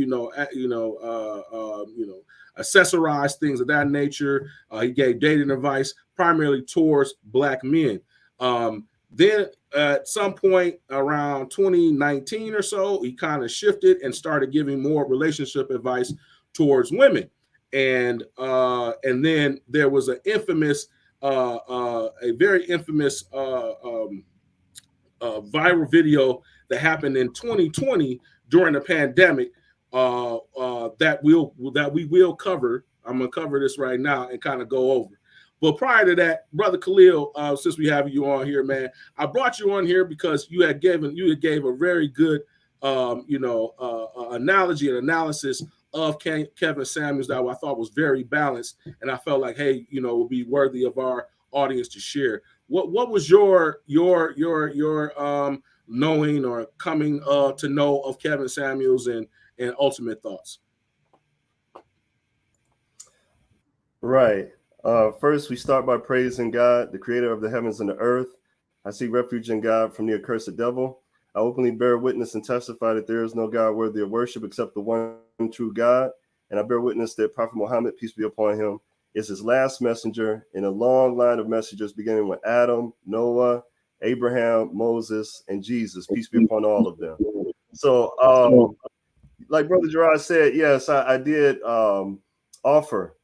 Speaker 4: accessorize, things of that nature. He gave dating advice primarily towards Black men. Then at some point around 2019 or so, he kind of shifted and started giving more relationship advice towards women. And then there was a very infamous viral video that happened in 2020 during the pandemic that we will cover. I'm gonna cover this right now and kind of go over. But prior to that, Brother Khalil, since we have you on here, man, I brought you on here because you gave a very good analogy and analysis of Kevin Samuels that I thought was very balanced, and I felt like, hey, it would be worthy of our audience to share. What was your knowing or coming to know of Kevin Samuels and ultimate thoughts?
Speaker 5: Right. First, we start by praising God, the creator of the heavens and the earth. I seek refuge in God from the accursed devil. I openly bear witness and testify that there is no God worthy of worship except the one true God. And I bear witness that Prophet Muhammad, peace be upon him, is his last messenger in a long line of messengers beginning with Adam, Noah, Abraham, Moses, and Jesus. Peace be upon all of them. So, like Brother Gerard said, yes, I did offer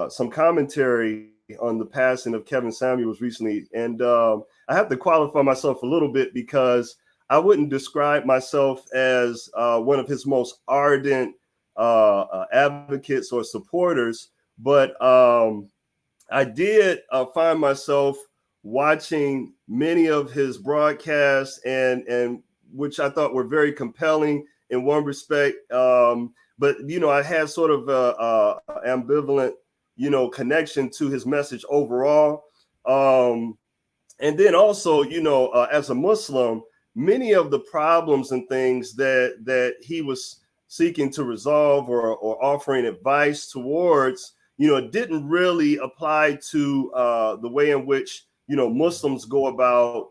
Speaker 5: some commentary on the passing of Kevin Samuels recently. And I have to qualify myself a little bit because I wouldn't describe myself as one of his most ardent advocates or supporters, but I did find myself watching many of his broadcasts, and which I thought were very compelling in one respect. But I had sort of a ambivalent, connection to his message overall. And then also, as a Muslim, many of the problems and things that he was seeking to resolve or offering advice towards, didn't really apply to the way in which, Muslims go about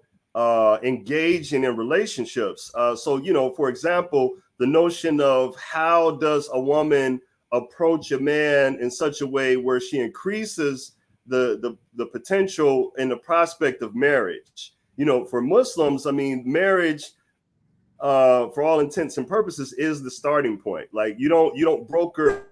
Speaker 5: engaging in relationships. So, for example, the notion of how does a woman approach a man in such a way where she increases the potential and the prospect of marriage. For Muslims, I mean, marriage, for all intents and purposes, is the starting point. Like you don't broker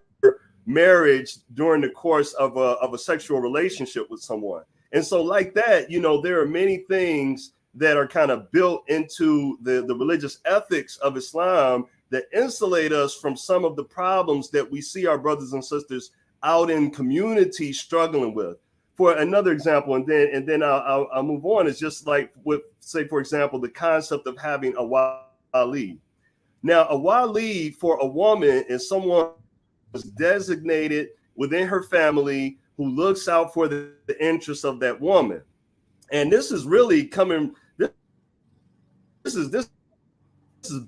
Speaker 5: marriage during the course of a sexual relationship with someone. And so like that, there are many things that are kind of built into the religious ethics of Islam that insulate us from some of the problems that we see our brothers and sisters out in community struggling with. For another example, and then I'll move on, is just like with, say, for example, the concept of having a wali. Now, a wali for a woman is someone who's designated within her family who looks out for the interests of that woman. And this is really coming, this is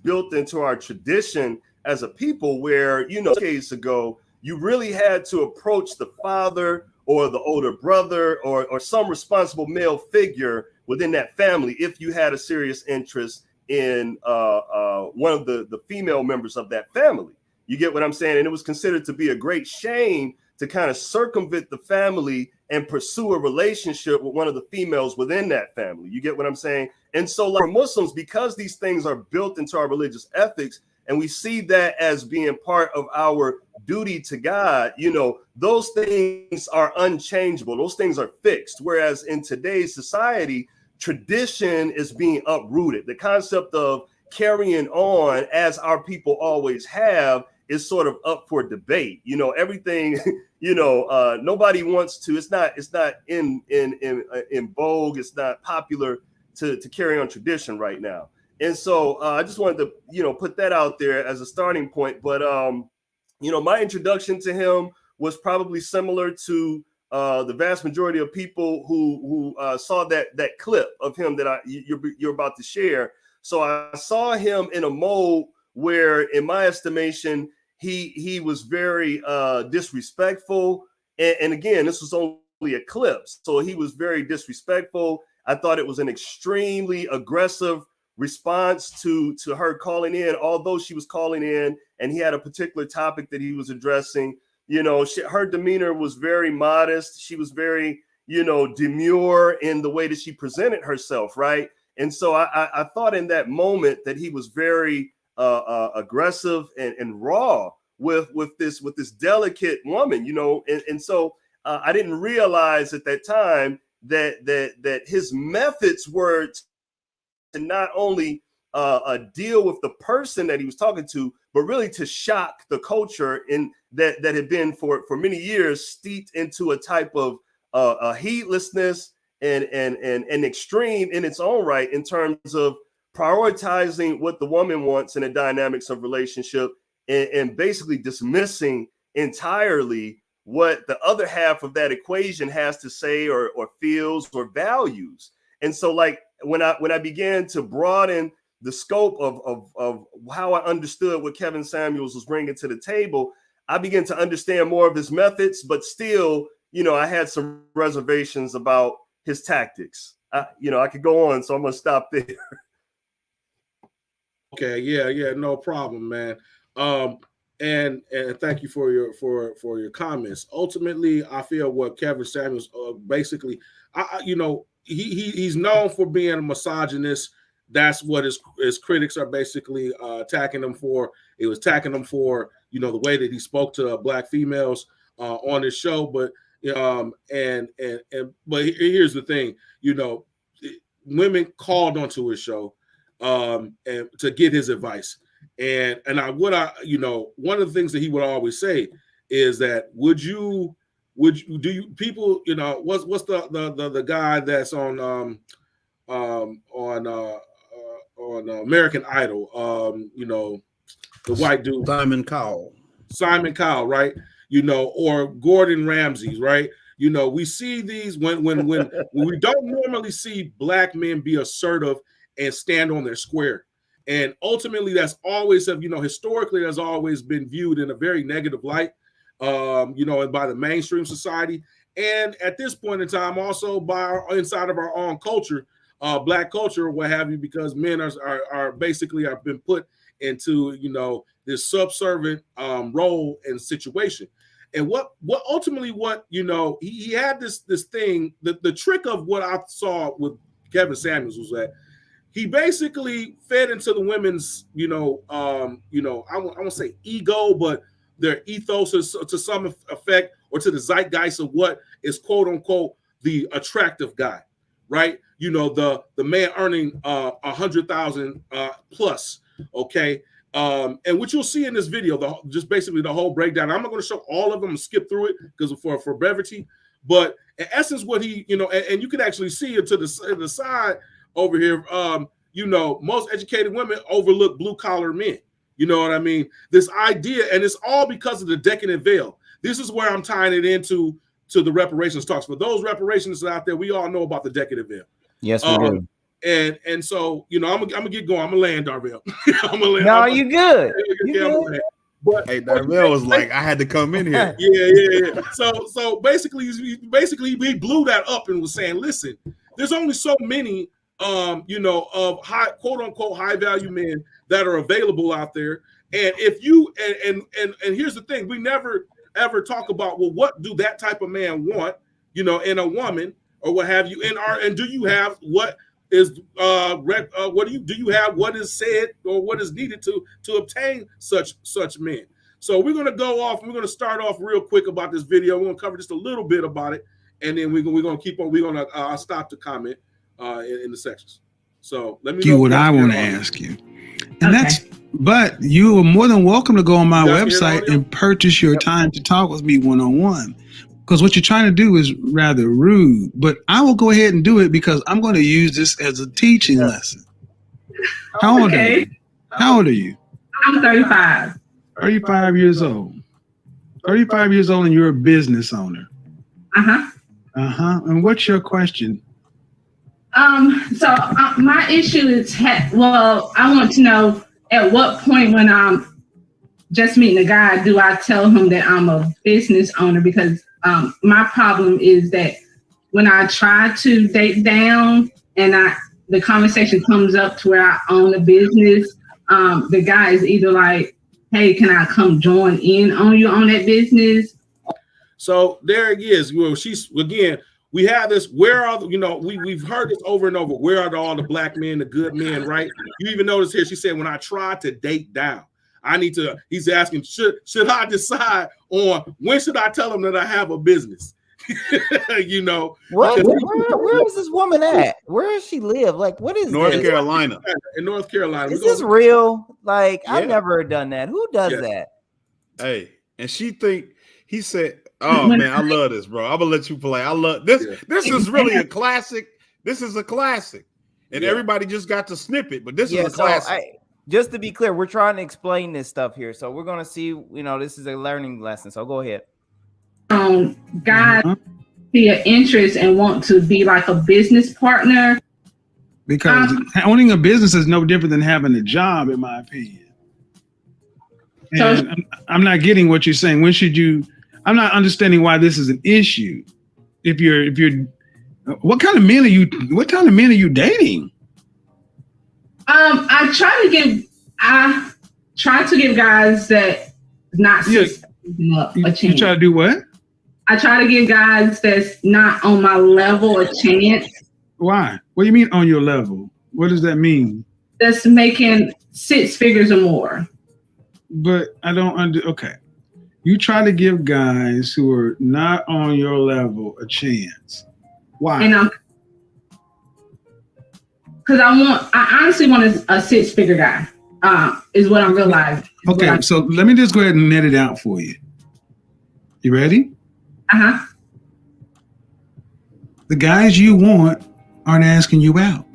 Speaker 5: built into our tradition as a people where, decades ago, you really had to approach the father or the older brother or some responsible male figure within that family if you had a serious interest in one of the female members of that family. You get what I'm saying? And it was considered to be a great shame to kind of circumvent the family and pursue a relationship with one of the females within that family. You get what I'm saying? And so like for Muslims, because these things are built into our religious ethics, and we see that as being part of our duty to God, those things are unchangeable. Those things are fixed. Whereas in today's society, tradition is being uprooted. The concept of carrying on as our people always have is sort of up for debate. Everything, nobody wants to, it's not in vogue. It's not popular to carry on tradition right now. And so I just wanted to, put that out there as a starting point. But, my introduction to him was probably similar to the vast majority of people who saw that clip of him that you're about to share. So I saw him in a mode where, in my estimation, he was very disrespectful. And again, this was only a clip. So he was very disrespectful. I thought it was an extremely aggressive response to her calling in, although she was calling in and he had a particular topic that he was addressing. Her demeanor was very modest. She was very, demure in the way that she presented herself, right? And so I thought in that moment that he was very aggressive and raw with this delicate woman, and so I didn't realize at that time that his methods were to not only deal with the person that he was talking to, but really to shock the culture in that had been for many years steeped into a type of heedlessness and extreme in its own right in terms of prioritizing what the woman wants in the dynamics of relationship and basically dismissing entirely what the other half of that equation has to say or feels or values. And so like when I began to broaden the scope of how I understood what Kevin Samuels was bringing to the table, I began to understand more of his methods, but still, I had some reservations about his tactics. I could go on, so I'm going to stop there.
Speaker 4: Okay, yeah, no problem, man. And thank you for your comments. Ultimately, I feel what Kevin Samuels basically, he's known for being a misogynist. That's what his critics are basically attacking him for. It was attacking him for the way that he spoke to black females on his show. But but here's the thing, women called onto his show and to get his advice. And one of the things that he would always say is that would you do you people, what's the guy that's on American Idol, the white dude, Simon Cowell, right? Or Gordon Ramsay's, right? We see these when we don't normally see black men be assertive and stand on their square. And ultimately, that's always, historically, has always been viewed in a very negative light, and by the mainstream society. And at this point in time, also by inside of our own culture, black culture, or what have you, because men are basically have been put into, this subservient role and situation. And what ultimately, he had this thing, the trick of what I saw with Kevin Samuels was that he basically fed into the women's, I won't say ego, but their ethos to some effect, or to the zeitgeist of what is quote unquote the attractive guy, right? The man earning 100,000 plus, okay. And what you'll see in this video, just basically the whole breakdown. I'm not going to show all of them and skip through it because for brevity. But in essence, what he, and you can actually see it to the side over here. Most educated women overlook blue collar men. You know what I mean? This idea, and it's all because of the decadent veil. This is where I'm tying it into the reparations talks. For those reparationists out there, we all know about the decadent veil.
Speaker 1: Yes, we do.
Speaker 4: And so, I'm gonna get going. I'm gonna land, Darvell.
Speaker 1: No, you good.
Speaker 3: But hey, Darvell was like, I had to come in here.
Speaker 4: Yeah. So basically he blew that up and was saying, listen, there's only so many of high, quote unquote, high value men that are available out there. And if you and here's the thing, we never ever talk about, well, what do that type of man want, in a woman or what have you, and do you have what is do you have what is said or what is needed to obtain such men? So we're going to go off, and we're going to start off real quick about this video. We're going to cover just a little bit about it, and then we're going to keep on. We're going to stop the comment in the sections. So let me know
Speaker 6: what I want to ask you, and but you are more than welcome to go on my website and purchase your time to talk with me one-on-one. Because what you're trying to do is rather rude, but I will go ahead and do it because I'm going to use this as a teaching lesson. How old are you? How old are you?
Speaker 7: I'm 35.
Speaker 6: 35 years old. 35 years old, and you're a business owner. And what's your question?
Speaker 7: So my issue is, I want to know at what point when I'm just meeting a guy, do I tell him that I'm a business owner? Because my problem is that when I try to date down and the conversation comes up to where I own a business, the guy is either like, hey, can I come join in on you on that business?
Speaker 4: So there it is. Well, we have this, where are we've heard this over and over. Where are all the black men, the good men, right? You even notice here, she said, when I try to date down, he's asking, should I decide on when should I tell him that I have a business?
Speaker 1: What? Where is this woman at? Where does she live? Like, what is
Speaker 3: North Carolina?
Speaker 4: In North Carolina.
Speaker 1: Is this real? Like, I've never done that. Who does that?
Speaker 3: Hey, and he said, oh man, I love this, bro. I'm gonna let you play. I love this. Yeah. This is really a classic. This is a classic. And everybody just got to snip it, but this is a classic.
Speaker 1: Just to be clear, we're trying to explain this stuff here. So we're going to see, this is a learning lesson. So go ahead.
Speaker 7: God see an interest and want to be like a business partner.
Speaker 6: Because owning a business is no different than having a job, in my opinion. And I'm not getting what you're saying. I'm not understanding why this is an issue. What kind of men are you dating?
Speaker 7: I try to give guys that not a chance.
Speaker 6: You try to do what?
Speaker 7: I try to give guys that's not on my level a chance.
Speaker 6: Why? What do you mean on your level? What does that mean?
Speaker 7: That's making 6 figures or more.
Speaker 6: But I don't okay. You try to give guys who are not on your level a chance. Why?
Speaker 7: And because I honestly want a 6-figure guy, is what I'm realizing.
Speaker 6: Okay, so let me just go ahead and net it out for you. You ready?
Speaker 7: Uh-huh.
Speaker 6: The guys you want aren't asking you out.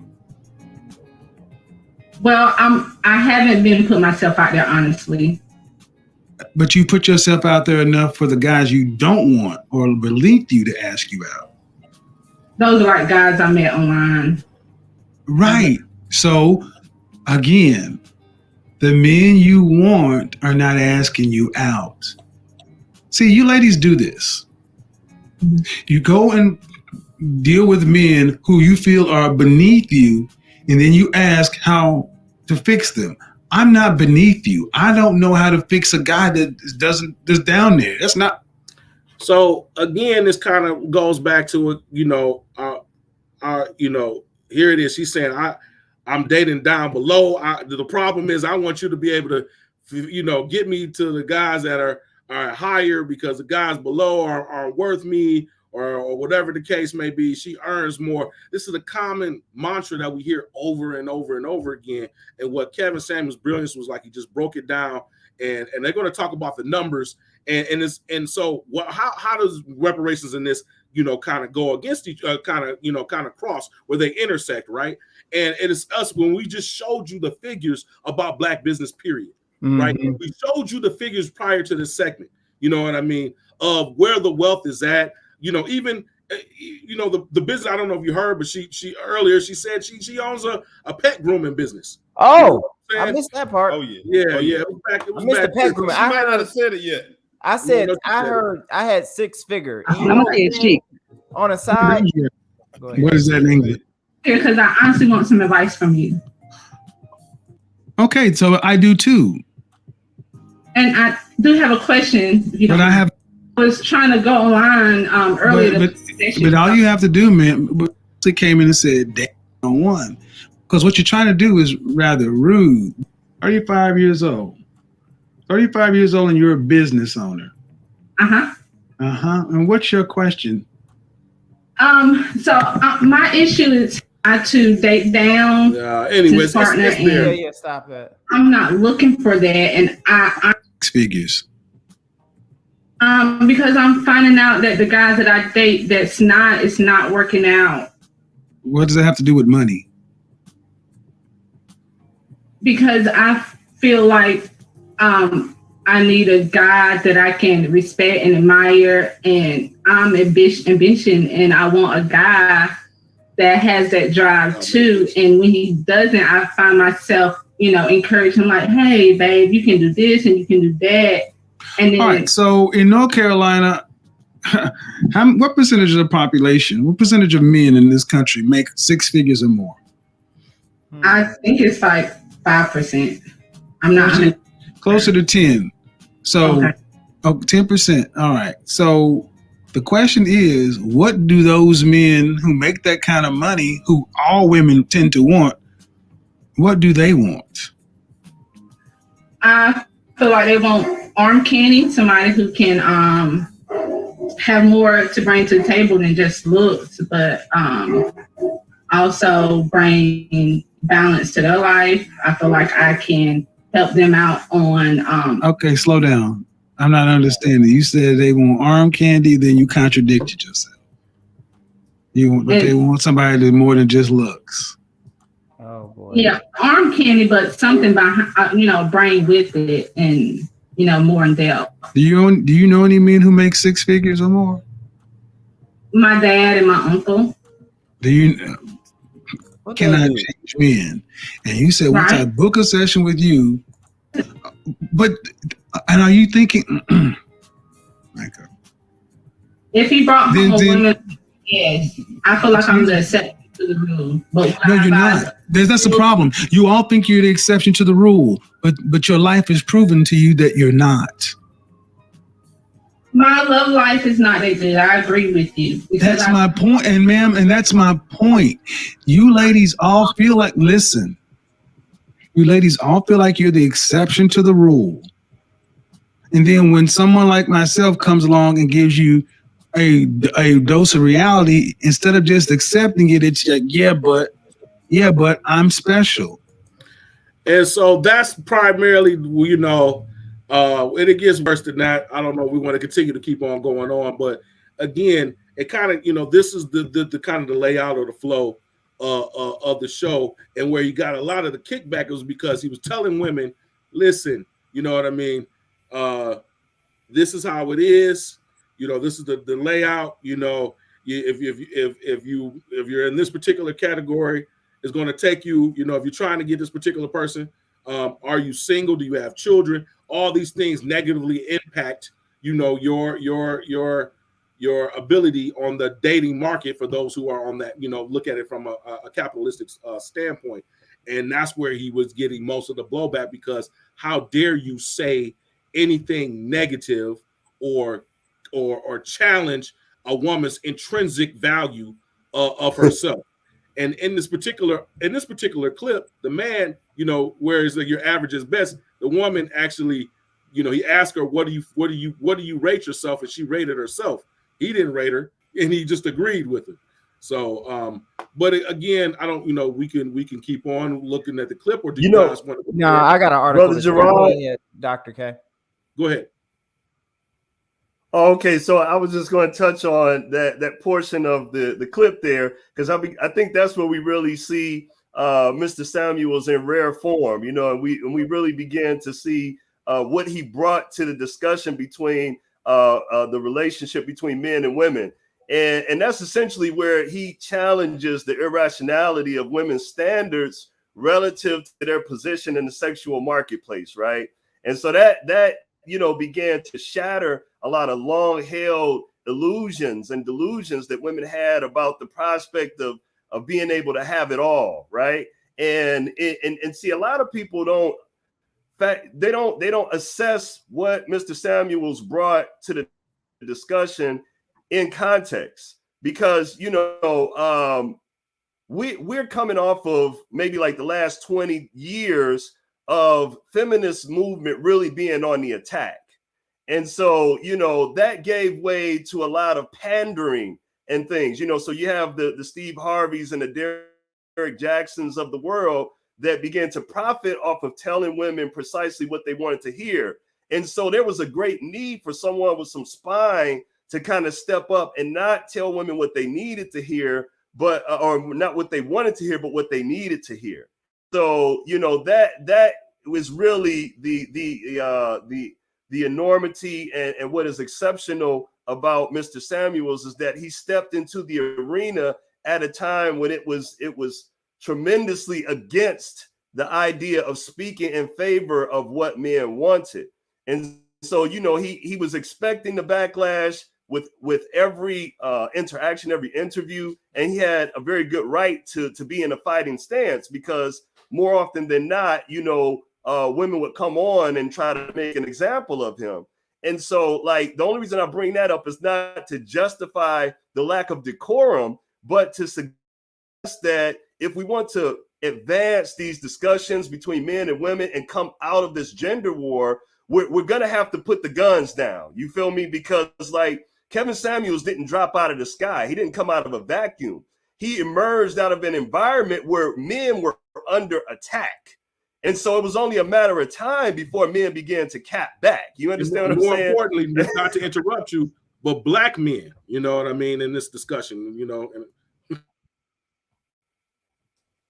Speaker 7: Well, I haven't been putting myself out there, honestly.
Speaker 6: But you put yourself out there enough for the guys you don't want or beneath you to ask you out.
Speaker 7: Those are like guys I met online.
Speaker 6: Right. So again, the men you want are not asking you out. See, you ladies do this. You go and deal with men who you feel are beneath you, and then you ask how to fix them. I'm not beneath you. I don't know how to fix a guy that's down there. That's not.
Speaker 4: So again, this kind of goes back to here it is. She's saying I'm dating down below. The problem is I want you to be able to, get me to the guys that are higher, because the guys below are worth me, or whatever the case may be. She earns more. This is a common mantra that we hear over and over and over again. And what Kevin Samuel's brilliance was like, he just broke it down, and they're going to talk about the numbers. And so how does reparations in this, kind of go against each, kind of cross where they intersect, right? And it is us when we just showed you the figures about Black business, period, right? We showed you the figures prior to this segment, you know what I mean, of where the wealth is at. Even the business. I don't know if you heard, but she earlier she said she owns a pet grooming business.
Speaker 1: Oh, I missed that part.
Speaker 3: Oh yeah.
Speaker 4: It was back. It was
Speaker 1: I missed
Speaker 4: back
Speaker 1: the pet grooming.
Speaker 3: She might not have said it yet.
Speaker 1: I said
Speaker 4: No,
Speaker 1: I heard I had 6 figure.
Speaker 7: I'm gonna say it's cheap.
Speaker 1: On the side.
Speaker 6: What is that in English?
Speaker 7: Because I honestly want some advice from you.
Speaker 6: Okay, so I do too.
Speaker 7: And I do have a question.
Speaker 6: But I
Speaker 7: was trying to go online earlier.
Speaker 6: But all you have to do, man, it came in and said, "Damn, on one," because what you're trying to do is rather rude. 35 years old. 35 years old, and you're a business owner. And what's your question?
Speaker 7: So my issue is to date down.
Speaker 4: Anyways,
Speaker 7: partner.
Speaker 1: Stop it.
Speaker 7: I'm not looking for that, and I
Speaker 6: 6 figures.
Speaker 7: Because I'm finding out that the guys that I date, it's not working out.
Speaker 6: What does that have to do with money?
Speaker 7: Because I feel like I need a guy that I can respect and admire, and I'm ambition, and I want a guy that has that drive too. And when he doesn't, I find myself, encouraging him, like, "Hey, babe, you can do this and you can do that." And then,
Speaker 6: all right. So in North Carolina, what percentage of the population, what percentage of men in this country make 6 figures or more?
Speaker 7: I think it's like 5%. I'm not
Speaker 6: closer to 10. So
Speaker 7: okay.
Speaker 6: 10%. All right. So the question is, what do those men who make that kind of money, who all women tend to want, what do they want?
Speaker 7: I feel like they want arm candy, somebody who can have more to bring to the table than just looks, but also bring balance to their life. I feel like I can help them out on
Speaker 6: Okay, slow down. I'm not understanding. You said they want arm candy, then you contradicted yourself. They want somebody that more than just looks.
Speaker 1: Oh boy.
Speaker 7: Yeah, arm candy, but something behind, bring with it, and more in depth.
Speaker 6: Do you know any men who make 6 figures or more?
Speaker 7: My dad and my uncle.
Speaker 6: Do you cannot change men? And you said, once I book a session with you, and are you thinking,
Speaker 7: if he brought home a woman, yes, I feel like I'm the exception to the rule. But
Speaker 6: no, you're not. That's the problem. You all think you're the exception to the rule, but your life has proven to you that you're not.
Speaker 7: My love life is not that good. I agree with you.
Speaker 6: That's my point, and ma'am, and that's my point. You ladies all feel like, listen, you ladies all feel like you're the exception to the rule. And then when someone like myself comes along and gives you a dose of reality, instead of just accepting it, it's like, yeah, but I'm special.
Speaker 4: And so that's primarily, and it gets worse than that. I don't know. We want to continue to keep on going on, but again, it kind of, you know, this is the kind of the layout or the flow of the show, and where you got a lot of the kickback was because he was telling women, listen, you know what I mean? This is how it is. You know, this is the layout. You know, if you're in this particular category, it's going to take you. You know, if you're trying to get this particular person, are you single? Do you have children? All these things negatively impact, you know, your ability on the dating market for those who are on that. You know, look at it from a capitalistic standpoint, and that's where he was getting most of the blowback, because how dare you say anything negative or challenge a woman's intrinsic value of herself. And in this particular clip, the man, you know, whereas your average is best, the woman actually, you know, he asked her, what do you rate yourself? And she rated herself. He didn't rate her, and he just agreed with her. So, but again, I don't, you know, we can keep on looking at the clip, or do you guys want to?
Speaker 1: No, I got an article.
Speaker 5: Brother Gerard,
Speaker 1: go ahead, Dr. K.
Speaker 4: Go ahead.
Speaker 5: Oh, okay, so I was just going to touch on that portion of the clip there, because I think that's where we really see Mr. Samuels in rare form, you know, and we really began to see what he brought to the discussion between the relationship between men and women, and that's essentially where he challenges the irrationality of women's standards relative to their position in the sexual marketplace, right? And so that you know began to shatter a lot of long-held illusions and delusions that women had about the prospect of being able to have it all, right? And see, a lot of people don't assess what Mr. Samuels brought to the discussion in context, because you know we're coming off of maybe like the last 20 years of feminist movement really being on the attack. And so, you know, that gave way to a lot of pandering and things, you know, so you have the Steve Harveys and the Derek Jacksons of the world that began to profit off of telling women precisely what they wanted to hear. And so there was a great need for someone with some spine to kind of step up and not tell women what they needed to hear, but or not what they wanted to hear, but what they needed to hear. So, you know, that was really the enormity and what is exceptional about Mr. Samuels is that he stepped into the arena at a time when it was tremendously against the idea of speaking in favor of what men wanted. And so, you know, he was expecting the backlash with every interaction, every interview, and he had a very good right to be in a fighting stance, because more often than not, you know, women would come on and try to make an example of him. And so, like, the only reason I bring that up is not to justify the lack of decorum, but to suggest that if we want to advance these discussions between men and women and come out of this gender war, we're going to have to put the guns down. You feel me? Because, like, Kevin Samuels didn't drop out of the sky. He didn't come out of a vacuum. He emerged out of an environment where men were under attack. And so it was only a matter of time before men began to cap back. You understand what I'm saying? More
Speaker 4: importantly, not to interrupt you, but black men, you know what I mean, in this discussion, you know.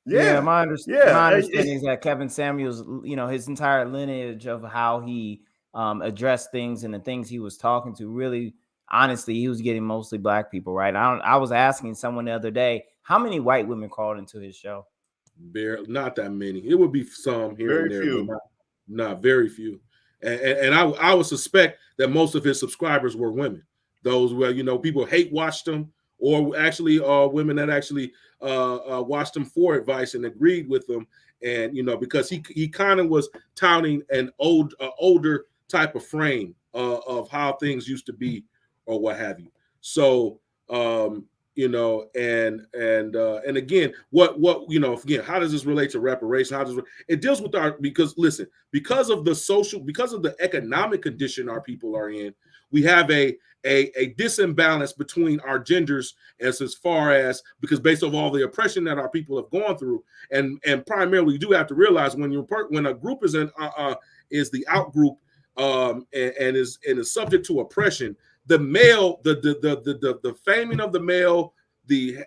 Speaker 1: Yeah, my understanding is that Kevin Samuels, you know, his entire lineage of how he addressed things and the things he was talking to, really, honestly, he was getting mostly black people, right? I was asking someone the other day, how many white women called into his show?
Speaker 4: Not that many. It would be some here
Speaker 5: very
Speaker 4: and there,
Speaker 5: few.
Speaker 4: but not very few. And I would suspect that most of his subscribers were women. Those where, you know, people hate watched him, or actually women that actually watched him for advice and agreed with him. And, you know, because he kind of was touting an older type of frame of how things used to be or what have you. So, you know, and again, what you know, again, how does this relate to reparation? How does it deals with because of the economic condition our people are in, we have a disimbalance between our genders as far as, because based on all the oppression that our people have gone through, and primarily you do have to realize when a group is the out group and is subject to oppression, the male, the faming of the male, the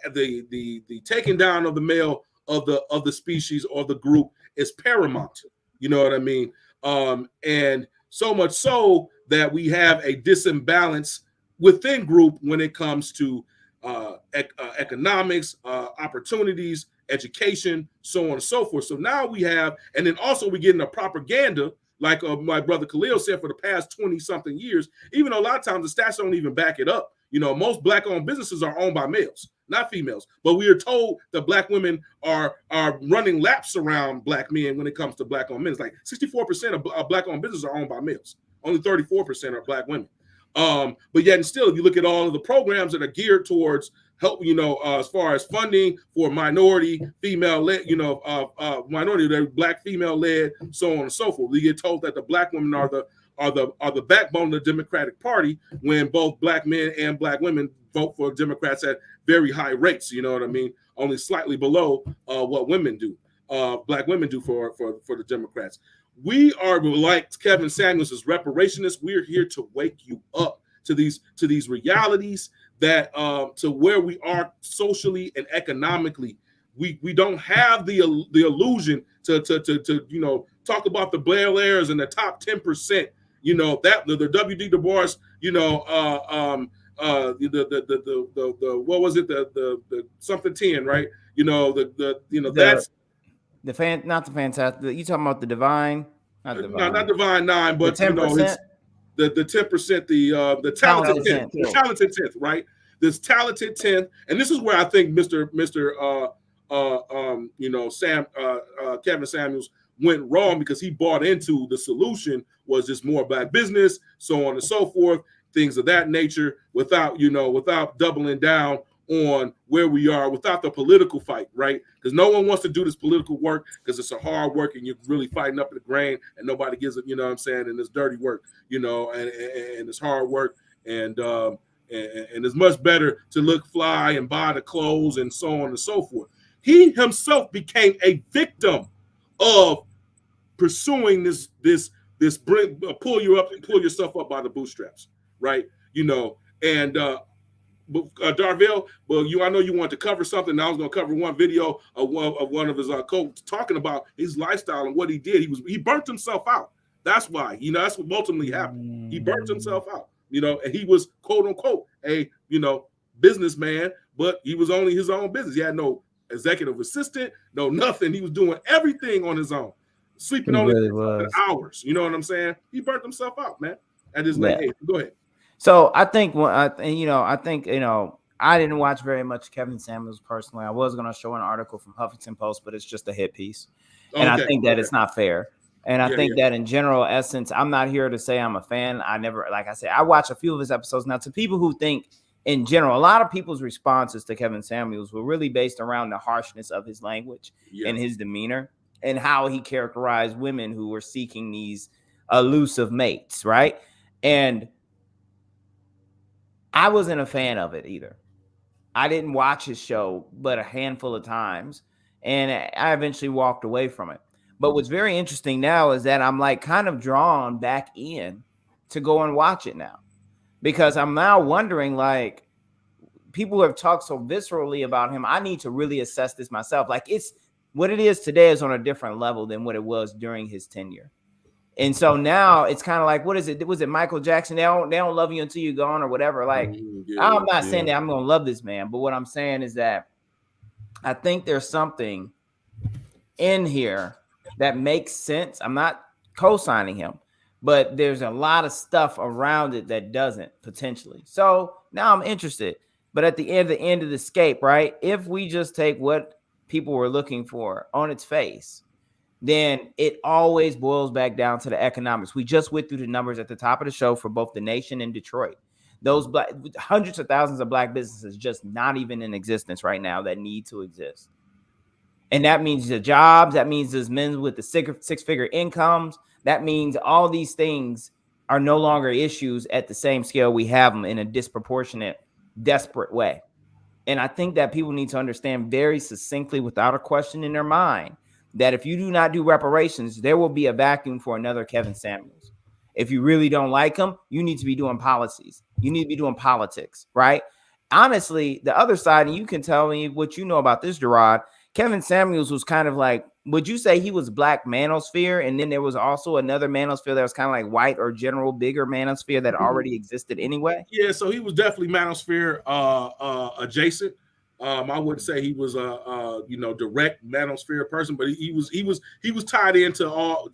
Speaker 4: taking down of the male of the species or the group is paramount. You know what I mean? And so much so that we have a disimbalance within group when it comes to economics, opportunities, education, so on and so forth. So now we have, and then also we're getting a propaganda, like my brother Khalil said, for the past 20-something years, even though a lot of times the stats don't even back it up. You know, most Black-owned businesses are owned by males, not females. But we are told that Black women are running laps around Black men when it comes to Black-owned men. It's like 64% of Black-owned businesses are owned by males. Only 34% are Black women. But yet and still, if you look at all of the programs that are geared towards help, as far as funding for minority, female-led, minority, Black female-led, so on and so forth, we get told that the Black women are the backbone of the Democratic Party, when both Black men and Black women vote for Democrats at very high rates. You know what I mean? Only slightly below what women do. Black women do for the Democrats. We are, like Kevin Samuels is reparationists. We're here to wake you up to these realities that to where we are socially and economically. We don't have the illusion to talk about the Blair-Lairs and the top 10%. That the W.D. Du Bois. The what was it, the something 10, right? That's
Speaker 1: not the fantastic. You talking about the divine? Not
Speaker 4: divine 9, but
Speaker 1: the 10%.
Speaker 4: The 10%, the talented 10th, the talented 10th, right? This talented 10th, and this is where I think Kevin Samuels went wrong, because he bought into the solution was just more Black business, so on and so forth, things of that nature, without doubling down on where we are, without the political fight, right? Because no one wants to do this political work, because it's a hard work and you're really fighting up the grain, and nobody gives it, what I'm saying, and it's dirty work, and it's hard work, and it's much better to look fly and buy the clothes and so on and so forth. He himself became a victim of pursuing this pull yourself up by the bootstraps, right? And Darvell, I know you want to cover something. I was going to cover one video of one of his coaches talking about his lifestyle and what he did. He burnt himself out. That's why, that's what ultimately happened. He burnt himself out, and he was, quote unquote, a businessman, but he was only his own business. He had no executive assistant, no nothing. He was doing everything on his own, sleeping only hours. You know what I'm saying? He burnt himself out, man, at his late age. Go ahead.
Speaker 1: So I think I didn't watch very much Kevin Samuels personally. I was going to show an article from Huffington Post, but it's just a hit piece, and I think that it's not fair. And I think that in general essence, I'm not here to say I'm a fan. Like I said, I watch a few of his episodes. Now, to people who think in general, a lot of people's responses to Kevin Samuels were really based around the harshness of his language and his demeanor, and how he characterized women who were seeking these elusive mates, right? And I wasn't a fan of it either. I didn't watch his show but a handful of times, and I eventually walked away from it. But what's very interesting now is that I'm like kind of drawn back in to go and watch it now, because I'm now wondering, like, people who have talked so viscerally about him, I need to really assess this myself. Like, it's what it is today is on a different level than what it was during his tenure. And so now it's kind of like, what is it? Was it Michael Jackson? They don't love you until you're gone, or whatever. Like, I'm not saying that I'm going to love this man, but what I'm saying is that I think there's something in here that makes sense. I'm not co-signing him, but there's a lot of stuff around it that doesn't, potentially. So now I'm interested. But at the end of the scape, right? If we just take what people were looking for on its face, then it always boils back down to the economics. We just went through the numbers at the top of the show for both the nation and Detroit. Those hundreds of thousands of Black businesses just not even in existence right now that need to exist. And that means the jobs, that means there's men with the six-figure incomes. That means all these things are no longer issues at the same scale we have them in a disproportionate, desperate way. And I think that people need to understand very succinctly, without a question in their mind, that if you do not do reparations, there will be a vacuum for another Kevin Samuels. If you really don't like him, you need to be doing policies. You need to be doing politics, right? Honestly, the other side, and you can tell me what you know about this, Gerard. Kevin Samuels was kind of like, would you say he was black manosphere? And then there was also another manosphere that was kind of like white or general bigger manosphere that already existed anyway?
Speaker 4: Yeah, so he was definitely manosphere adjacent. I wouldn't say he was a direct manosphere person, but he was tied into all of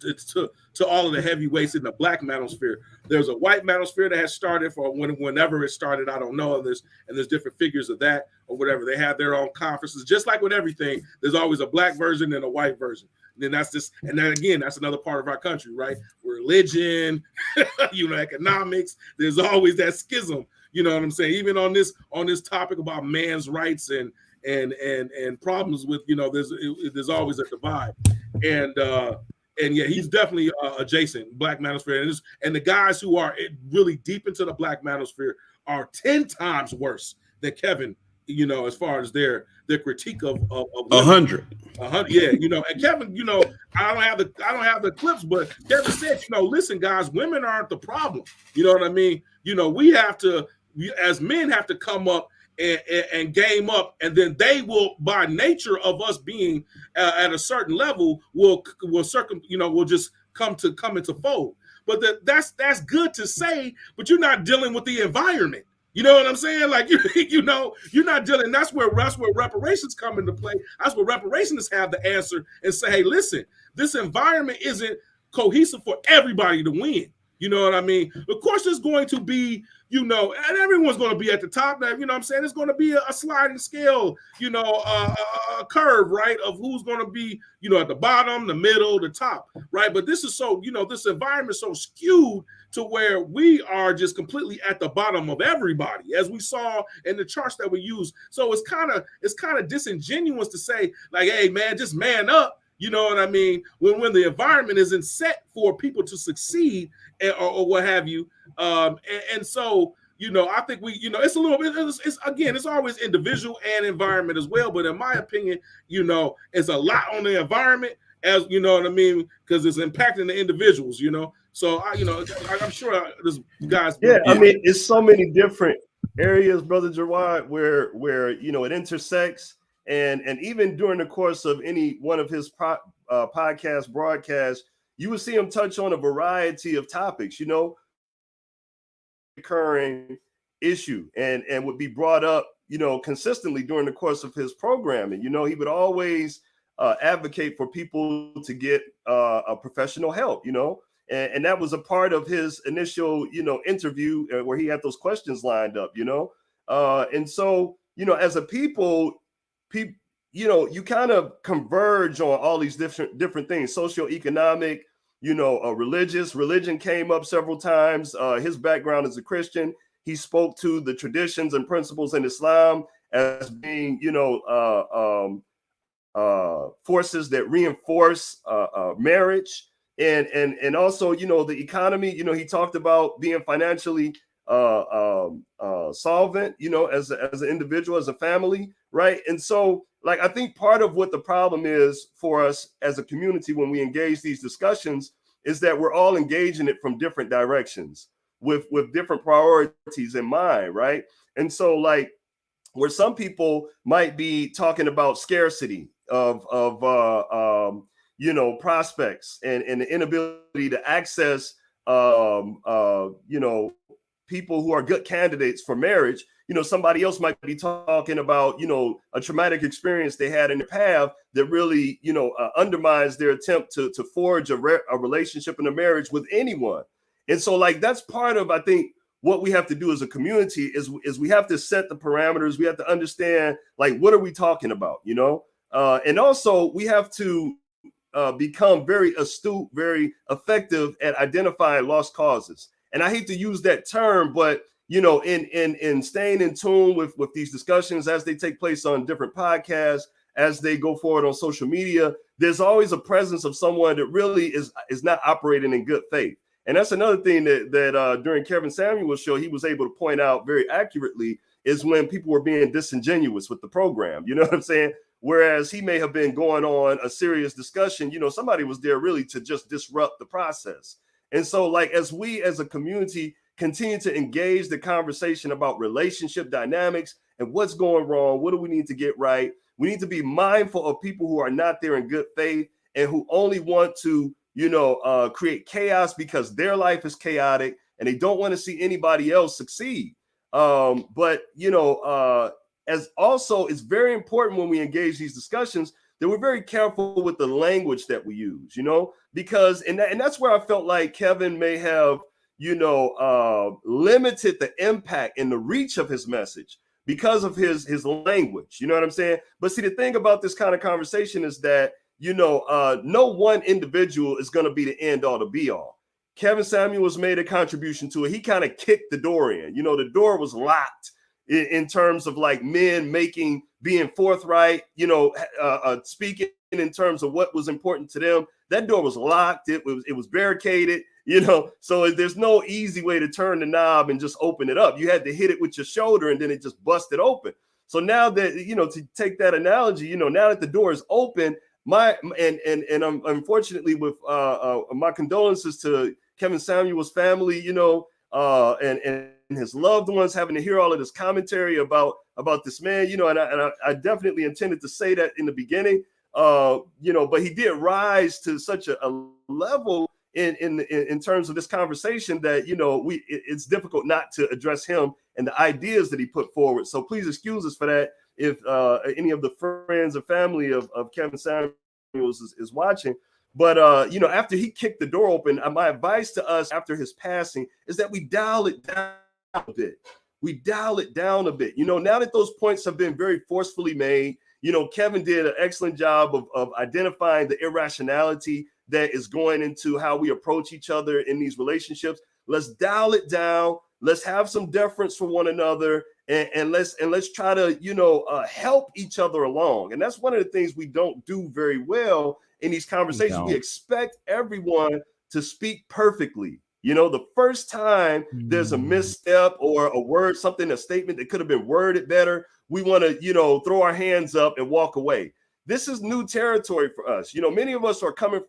Speaker 4: the heavyweights in the black manosphere. There's a white manosphere that has started for whenever it started. I don't know. And there's different figures of that or whatever. They have their own conferences, just like with everything. There's always a black version and a white version. And then and then again, that's another part of our country, right? Religion, economics. There's always that schism. You know what I'm saying? Even on this topic about man's rights and problems with, there's always a divide. And yeah, he's definitely adjacent black manosphere. And the guys who are really deep into the black manosphere are 10 times worse than Kevin, as far as their critique of
Speaker 3: 100.
Speaker 4: Yeah, and Kevin, I don't have the clips, but Kevin said, listen, guys, women aren't the problem. You know what I mean? We as men have to come up and game up, and then they will, by nature of us being at a certain level, will just come into fold. But that's good to say, but you're not dealing with the environment. You know what I'm saying? Like, you're not dealing. That's where reparations come into play. That's where reparationists have the answer and say, hey, listen, this environment isn't cohesive for everybody to win. You know what I mean? Of course, there's going to be, and everyone's going to be at the top. Now, I'm saying? It's going to be a sliding scale, a curve, right, of who's going to be, at the bottom, the middle, the top, right? But this is so, this environment is so skewed to where we are just completely at the bottom of everybody, as we saw in the charts that we use. So it's kind of disingenuous to say, like, hey, man, just man up. You know what I mean? When the environment isn't set for people to succeed or what have you. And so, I think it's a little bit, it's always individual and environment as well. But in my opinion, it's a lot on the environment, as you know what I mean, because it's impacting the individuals, So I'm sure this guys.
Speaker 5: Yeah, I mean, it's so many different areas, Brother Gerard, where it intersects. And even during the course of any one of his podcast broadcasts, you would see him touch on a variety of topics, recurring issue and would be brought up, consistently during the course of his programming. He would always advocate for people to get a professional help, and that was a part of his initial, interview where he had those questions lined up, and so, as a people, you kind of converge on all these different things, socioeconomic, religion came up several times. His background as a Christian, he spoke to the traditions and principles in Islam as being, forces that reinforce marriage, and also, the economy. He talked about being financially solvent, as an individual, as a family, right? And so, like, I think part of what the problem is for us as a community when we engage these discussions is that we're all engaging it from different directions with different priorities in mind, right? And so, like, where some people might be talking about scarcity of prospects and the inability to access people who are good candidates for marriage, somebody else might be talking about, a traumatic experience they had in the past that really, undermines their attempt to forge a relationship and a marriage with anyone. And so, like, that's part of, I think, what we have to do as a community is we have to set the parameters. We have to understand, like, what are we talking about, and also we have to become very astute, very effective at identifying lost causes. And I hate to use that term, but in staying in tune with these discussions as they take place on different podcasts, as they go forward on social media, there's always a presence of someone that really is not operating in good faith. And that's another thing that during Kevin Samuel's show, he was able to point out very accurately, is when people were being disingenuous with the program. You know what I'm saying? Whereas he may have been going on a serious discussion, somebody was there really to just disrupt the process. And so, like, as we as a community continue to engage the conversation about relationship dynamics and what's going wrong, what do we need to get right? We need to be mindful of people who are not there in good faith and who only want to, create chaos because their life is chaotic and they don't want to see anybody else succeed. But as also, it's very important when we engage these discussions that we're very careful with the language that we use, because and that's where I felt like Kevin may have, limited the impact and the reach of his message because of his language. You know what I'm saying? But see, the thing about this kind of conversation is that, no one individual is going to be the end all to be all. Kevin Samuels made a contribution to it. He kind of kicked the door in. The door was locked in terms of like men being forthright, speaking in terms of what was important to them. That door was locked. It was barricaded, so there's no easy way to turn the knob and just open it up. You had to hit it with your shoulder and then it just busted open. So now that, to take that analogy, now that the door is open, I'm unfortunately with my condolences to Kevin Samuel's family, and his loved ones having to hear all of this commentary about this man, and I definitely intended to say that in the beginning, but he did rise to such a level in terms of this conversation that, it's difficult not to address him and the ideas that he put forward. So please excuse us for that if any of the friends or family of Kevin Samuels is watching. But, after he kicked the door open, my advice to us after his passing is that we dial it down a bit. Now that those points have been very forcefully made, Kevin did an excellent job of identifying the irrationality that is going into how we approach each other in these relationships. Let's dial it down. Let's have some deference for one another, and let's try to, help each other along. And that's one of the things we don't do very well in these conversations. We expect everyone to speak perfectly. The first time there's a misstep or a word, a statement that could have been worded better, we want to, throw our hands up and walk away. This is new territory for us. Many of us are coming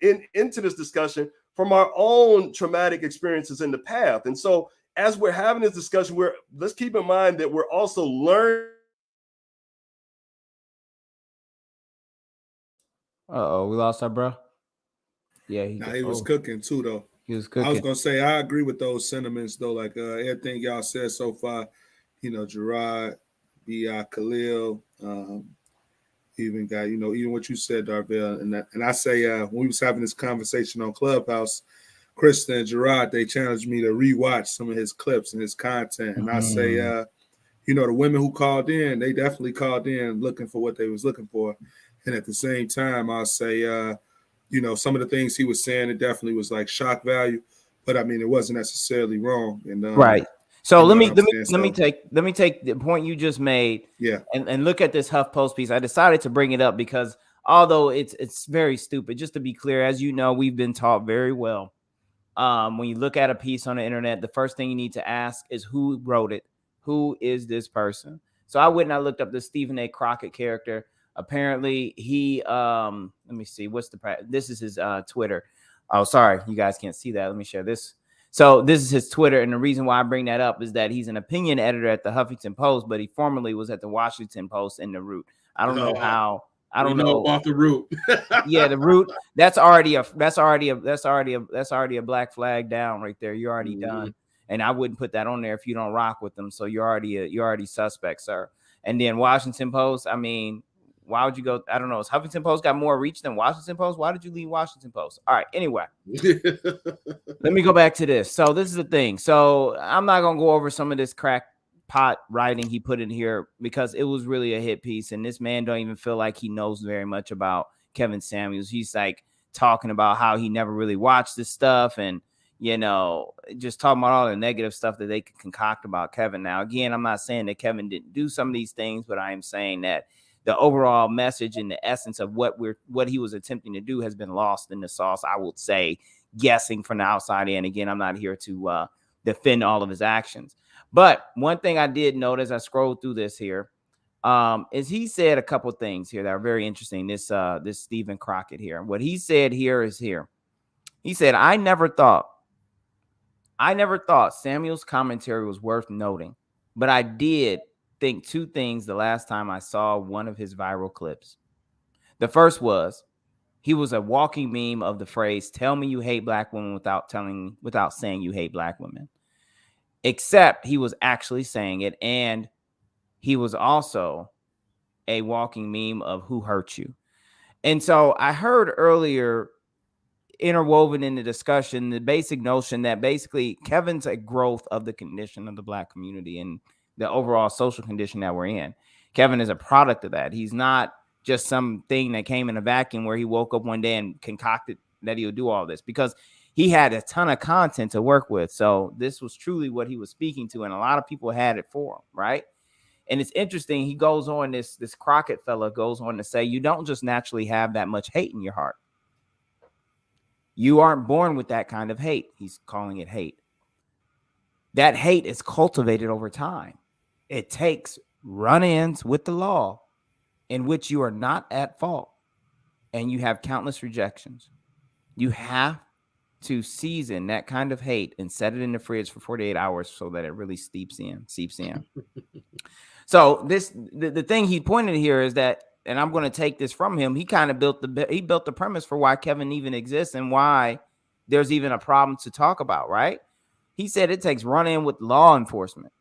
Speaker 5: into this discussion from our own traumatic experiences in the past. And so as we're having this discussion, let's keep in mind that we're also learning.
Speaker 1: We lost our bro. Yeah,
Speaker 2: he was cooking too, though.
Speaker 1: He was cooking.
Speaker 2: I was gonna say I agree with those sentiments, though. Like everything y'all said so far, Gerard, B.I. Khalil, even got even what you said, Darvell, and I say when we was having this conversation on Clubhouse, Krista and Gerard, they challenged me to rewatch some of his clips and his content, and I say the women who called in, they definitely called in looking for what they was looking for, and at the same time, I'll say some of the things he was saying, it definitely was like shock value, but I mean, it wasn't necessarily wrong. And
Speaker 1: right. So let me take the point you just made, and look at this HuffPost piece. I decided to bring it up because although it's very stupid, just to be clear, as you know, we've been taught very well. When you look at a piece on the internet, the first thing you need to ask is who wrote it. Who is this person? So I went and I looked up the Stephen A. Crockett character. Apparently he let me see, this is his Twitter. Oh, sorry, you guys can't see that. Let me share this. So this is his Twitter, and the reason why I bring that up is that he's an opinion editor at the Huffington Post, but he formerly was at the Washington Post in the Root. I don't know how. I don't know
Speaker 4: off the Root.
Speaker 1: Yeah, the Root. That's already a black flag down right there. You're already done, and I wouldn't put that on there if you don't rock with them. So you're already suspect, sir. And then Washington Post. I mean, why would you go? I don't know. Has Huffington Post got more reach than Washington Post? Why did you leave Washington Post? All right. Anyway, let me go back to this. So this is the thing. So I'm not going to go over some of this crackpot writing he put in here because it was really a hit piece. And this man don't even feel like he knows very much about Kevin Samuels. He's like talking about how he never really watched this stuff and, just talking about all the negative stuff that they could concoct about Kevin. Now, again, I'm not saying that Kevin didn't do some of these things, but I am saying that the overall message and the essence of what he was attempting to do has been lost in the sauce, I would say, guessing from the outside in. Again, I'm not here to defend all of his actions. But one thing I did note as I scrolled through this here is he said a couple things here that are very interesting. This Stephen Crockett here. What he said here is here. He said, I never thought Samuel's commentary was worth noting, but I did think two things the last time I saw one of his viral clips. The first was he was a walking meme of the phrase, tell me you hate black women without saying you hate black women. Except he was actually saying it, and he was also a walking meme of who hurt you. And so I heard earlier, interwoven in the discussion, the basic notion that basically Kevin's a growth of the condition of the black community and the overall social condition that we're in. Kevin is a product of that. He's not just something that came in a vacuum where he woke up one day and concocted that he would do all this, because he had a ton of content to work with. So this was truly what he was speaking to, and a lot of people had it for him, right? And it's interesting. He goes on, this Crockett fella goes on to say, you don't just naturally have that much hate in your heart. You aren't born with that kind of hate. He's calling it hate. That hate is cultivated over time. It takes run-ins with the law in which you are not at fault and you have countless rejections. You have to season that kind of hate and set it in the fridge for 48 hours so that it really seeps in. So the thing he pointed here is that, and I'm going to take this from him, he kind of built the premise for why Kevin even exists and why there's even a problem to talk about, right? He said it takes run-in with law enforcement.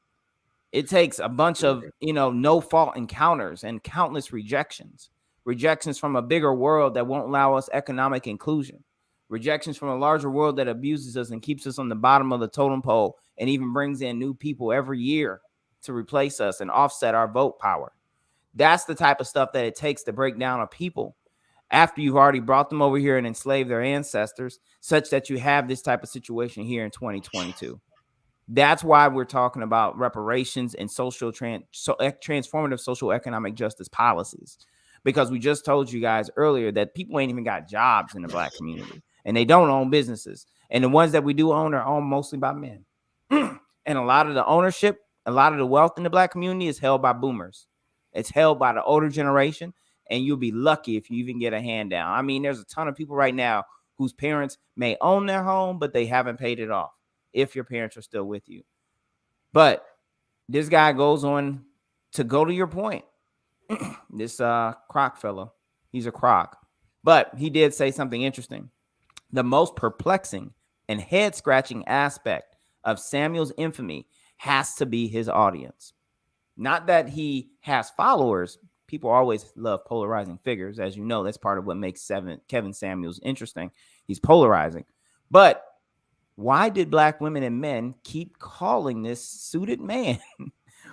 Speaker 1: It takes a bunch of, no-fault encounters and countless rejections from a bigger world that won't allow us economic inclusion, rejections from a larger world that abuses us and keeps us on the bottom of the totem pole and even brings in new people every year to replace us and offset our vote power. That's the type of stuff that it takes to break down a people after you've already brought them over here and enslaved their ancestors, such that you have this type of situation here in 2022. That's why we're talking about reparations and transformative social economic justice policies, because we just told you guys earlier that people ain't even got jobs in the black community, and they don't own businesses. And the ones that we do own are owned mostly by men. And a lot of the ownership, a lot of the wealth in the black community is held by boomers. It's held by the older generation, and you'll be lucky if you even get a handout. I mean, there's a ton of people right now whose parents may own their home, but they haven't paid it off, if your parents are still with you. But this guy goes on to go to your point. This Croc fellow, he's a croc. But he did say something interesting. The most perplexing and head-scratching aspect of Samuel's infamy has to be his audience. Not that he has followers. People always love polarizing figures. As you know, that's part of what makes Kevin Samuels interesting. He's polarizing. But why did black women and men keep calling this suited man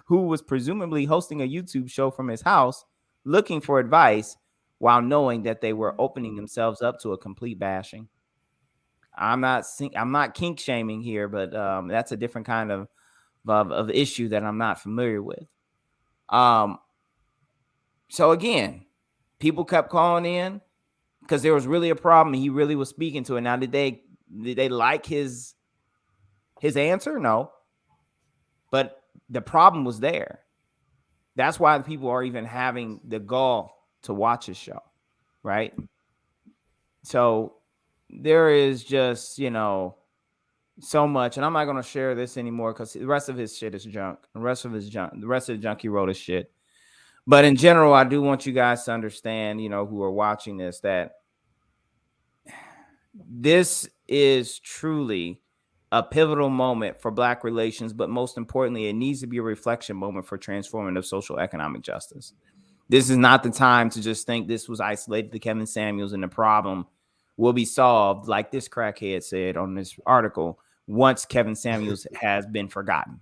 Speaker 1: who was presumably hosting a YouTube show from his house, looking for advice while knowing that they were opening themselves up to a complete bashing? I'm not kink shaming here, but that's a different kind of issue that I'm not familiar with. So again, people kept calling in because there was really a problem. He really was speaking to it. Now, did they like his answer? No. But the problem was there. That's why people are even having the gall to watch his show, right? So there is just, so much, and I'm not going to share this anymore because the rest of his shit is junk. The rest of the junk he wrote is shit. But in general, I do want you guys to understand, who are watching this, that this is truly a pivotal moment for black relations, but most importantly, it needs to be a reflection moment for transformative social economic justice. This is not the time to just think this was isolated to Kevin Samuels and the problem will be solved, like this crackhead said on this article, once Kevin Samuels has been forgotten.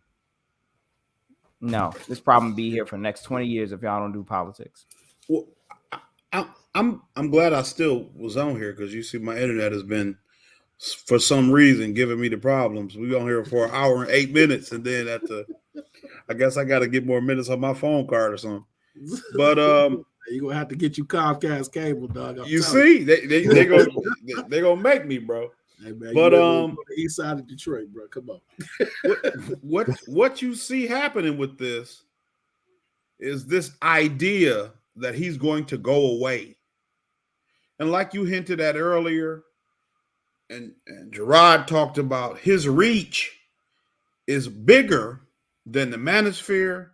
Speaker 1: No, this problem will be here for the next 20 years if y'all don't do politics.
Speaker 3: Well, I'm glad I still was on here, because you see my internet has been, for some reason, giving me the problems. We on here for an hour and 8 minutes, and then I guess I got to get more minutes on my phone card or something. But
Speaker 8: you're gonna have to get you Comcast cable, dog.
Speaker 3: You see, they gonna make me, bro.
Speaker 8: Hey, man,
Speaker 3: but
Speaker 8: the east side of Detroit, bro. Come on.
Speaker 3: what you see happening with this is this idea that he's going to go away. And like you hinted at earlier, and Gerard talked about his reach is bigger than the manosphere,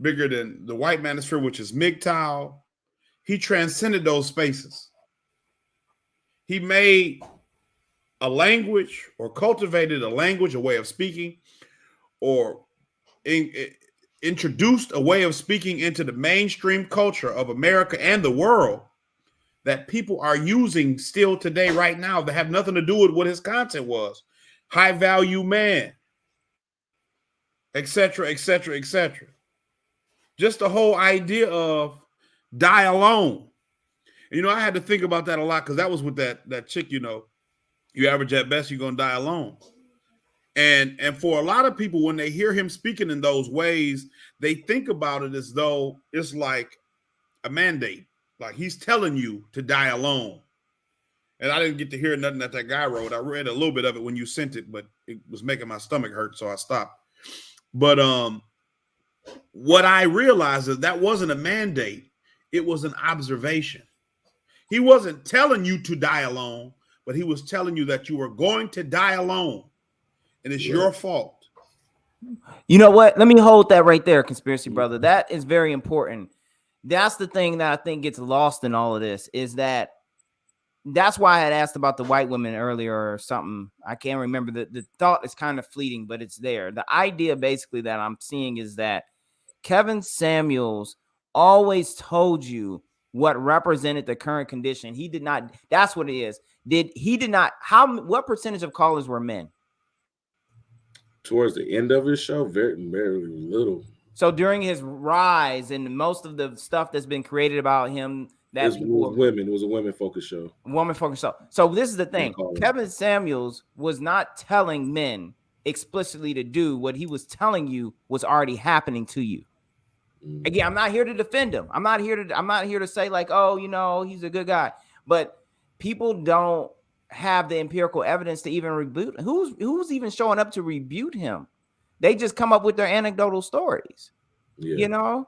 Speaker 3: bigger than the white manosphere, which is MGTOW. He transcended those spaces. He made a language or cultivated a language, a way of speaking, or introduced a way of speaking into the mainstream culture of America and the world that people are using still today, right now, that have nothing to do with what his content was. High value man, etc., etc., etc. Just the whole idea of die alone. You know, I had to think about that a lot because that was with that chick, you know, you average at best, you're gonna die alone. And for a lot of people, when they hear him speaking in those ways, they think about it as though it's like a mandate. Like he's telling you to die alone. And I didn't get to hear nothing that guy wrote. I read a little bit of it when you sent it, but it was making my stomach hurt, so I stopped. But what I realized is that wasn't a mandate. It was an observation. He wasn't telling you to die alone, but he was telling you that you were going to die alone. And it's your fault.
Speaker 1: You know what? Let me hold that right there, conspiracy brother. That is very important. That's the thing that I think gets lost in all of this is that's why I had asked about the white women earlier or something. I can't remember. The thought is kind of fleeting, but it's there. The idea basically that I'm seeing is that Kevin Samuels always told you what represented the current condition. He did not. That's what it is. What percentage of callers were men?
Speaker 4: Towards the end of his show, very, very little.
Speaker 1: So during his rise and most of the stuff that's been created about him, that
Speaker 4: it was women. It was a women-focused show.
Speaker 1: Woman-focused show. So this is the thing. Kevin Samuels was not telling men explicitly to do what he was telling you was already happening to you. Again, I'm not here to defend him. I'm not here to say like, oh, you know, he's a good guy. But people don't have the empirical evidence to even rebuke. Who's even showing up to rebuke him? They just come up with their anecdotal stories, you know?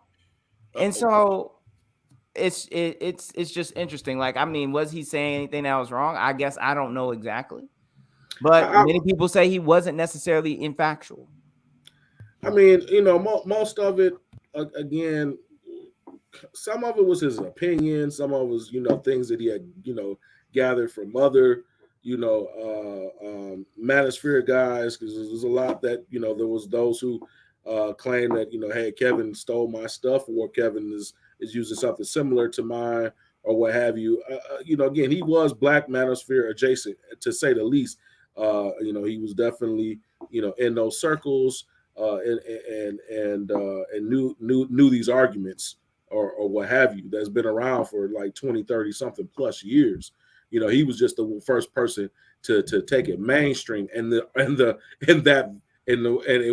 Speaker 1: And so it's just interesting. Like, I mean, was he saying anything that was wrong? I guess I don't know exactly. But many people say he wasn't necessarily infactual.
Speaker 4: I mean, you know, most of it, again, some of it was his opinion. Some of it was, you know, things that he had, you know, gathered from other, you know, manosphere guys, because there's a lot that, you know, there was those who claim that, you know, hey, Kevin stole my stuff, or Kevin is using something similar to mine, or what have you. You know, again, he was Black manosphere adjacent, to say the least. You know, he was definitely, you know, in those circles, and knew these arguments, or what have you, that's been around for like 20, 30 something plus years. You know, he was just the first person to take it mainstream, and it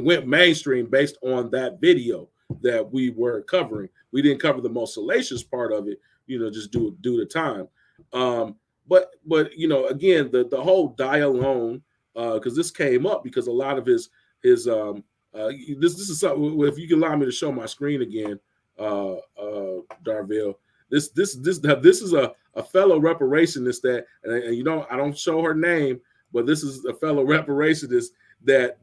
Speaker 4: went mainstream based on that video that we were covering. We didn't cover the most salacious part of it, you know, just due to time. But you know, again, the whole die alone, because this came up because a lot of his this is something. If you can allow me to show my screen again, Darville. This is a fellow reparationist that, and you know, I don't show her name, but this is a fellow reparationist that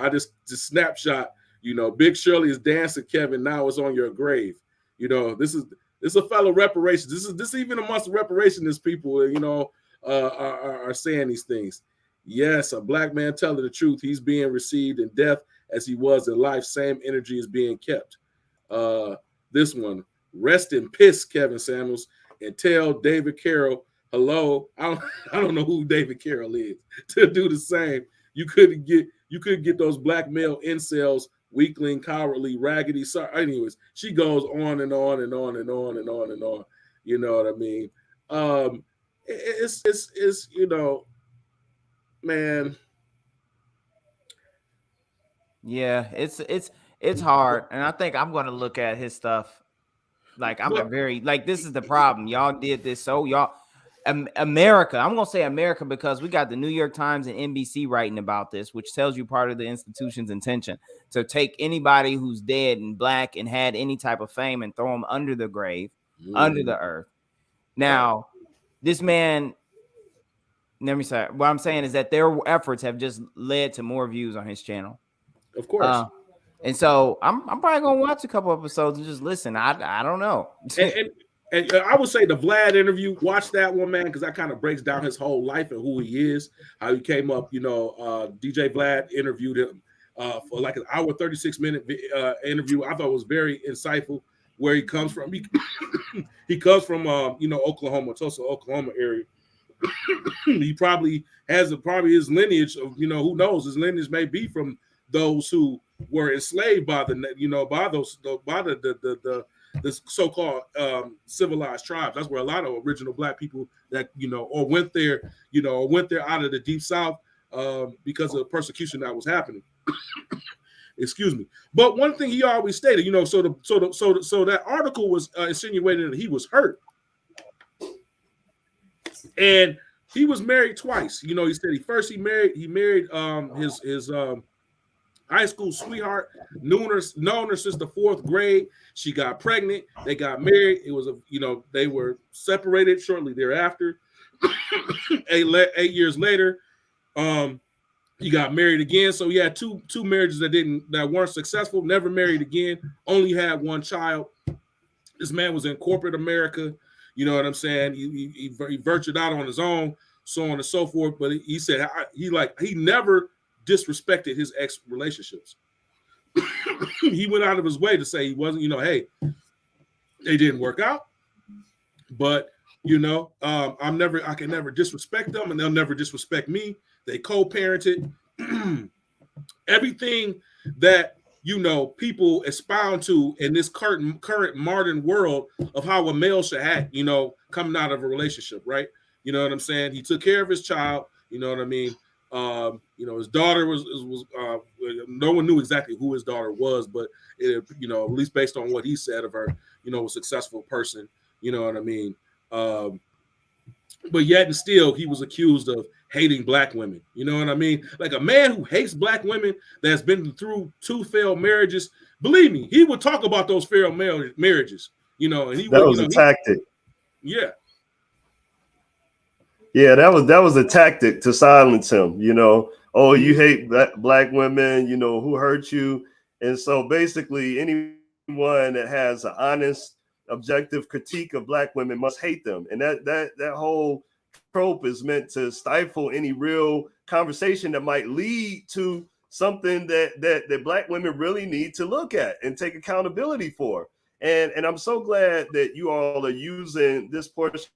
Speaker 4: I just snapshot. You know, Big Shirley is dancing, Kevin. Now it's on your grave. You know, this is a fellow reparations. This even amongst the reparationist people, you know, are saying these things. Yes, a Black man telling the truth. He's being received in death as he was in life. Same energy is being kept. This one, rest in piss, Kevin Samuels, and tell David Carroll hello. I don't know who David Carroll is to do the same. You couldn't get those black male incels, weakling, cowardly, raggedy. Sorry. Anyways, she goes on and on and on and on and on and on. You know what I mean? It's you know, man.
Speaker 1: Yeah, it's hard, and I think I'm going to look at his stuff. Like, this is the problem. Y'all did this, so y'all, America. I'm going to say America because we got the New York Times and NBC writing about this, which tells you part of the institution's intention to take anybody who's dead and Black and had any type of fame and throw them under the grave, under the earth. Now, this man Let me say what I'm saying is that their efforts have just led to more views on his channel.
Speaker 4: Of course.
Speaker 1: And so I'm probably gonna watch a couple episodes and just listen. I don't know.
Speaker 4: And I would say the Vlad interview, watch that one, man, because that kind of breaks down his whole life and who he is, how he came up. DJ Vlad interviewed him for like an hour, 36-minute interview. I thought it was very insightful where he comes from. He comes from, Oklahoma, Tulsa, Oklahoma area. He probably has his lineage of, who knows, his lineage may be from those who were enslaved by the so-called civilized tribes. That's where a lot of original Black people that or went there out of the deep South because of persecution that was happening. Excuse me. But one thing he always stated, so that article was insinuating that he was hurt, and he was married twice. He said he married his high school sweetheart, known her since the 4th grade. She got pregnant. They got married. It was they were separated shortly thereafter. 8 years later, he got married again. So he had two marriages that weren't successful. Never married again. Only had one child. This man was in corporate America. You know what I'm saying? He ventured out on his own, so on and so forth. But he said he never disrespected his ex relationships. He went out of his way to say he wasn't, hey, they didn't work out, but I can never disrespect them, and they'll never disrespect me. They co-parented. Everything that people expound to in this current modern world of how a male should act, coming out of a relationship, right? You know what I'm saying? He took care of his child. You know what I mean? His daughter was no one knew exactly who his daughter was, but at least based on what he said of her, a successful person, you know what I mean? But yet and still he was accused of hating Black women. You know what I mean? Like a man who hates Black women that's been through 2 failed marriages, believe me, he would talk about those failed marriages, and
Speaker 5: that was a tactic.
Speaker 4: Yeah.
Speaker 5: Yeah, that was a tactic to silence him. Oh, you hate Black women, who hurt you. And so basically anyone that has an honest, objective critique of Black women must hate them. And that whole trope is meant to stifle any real conversation that might lead to something that Black women really need to look at and take accountability for. And I'm so glad that you all are using this portion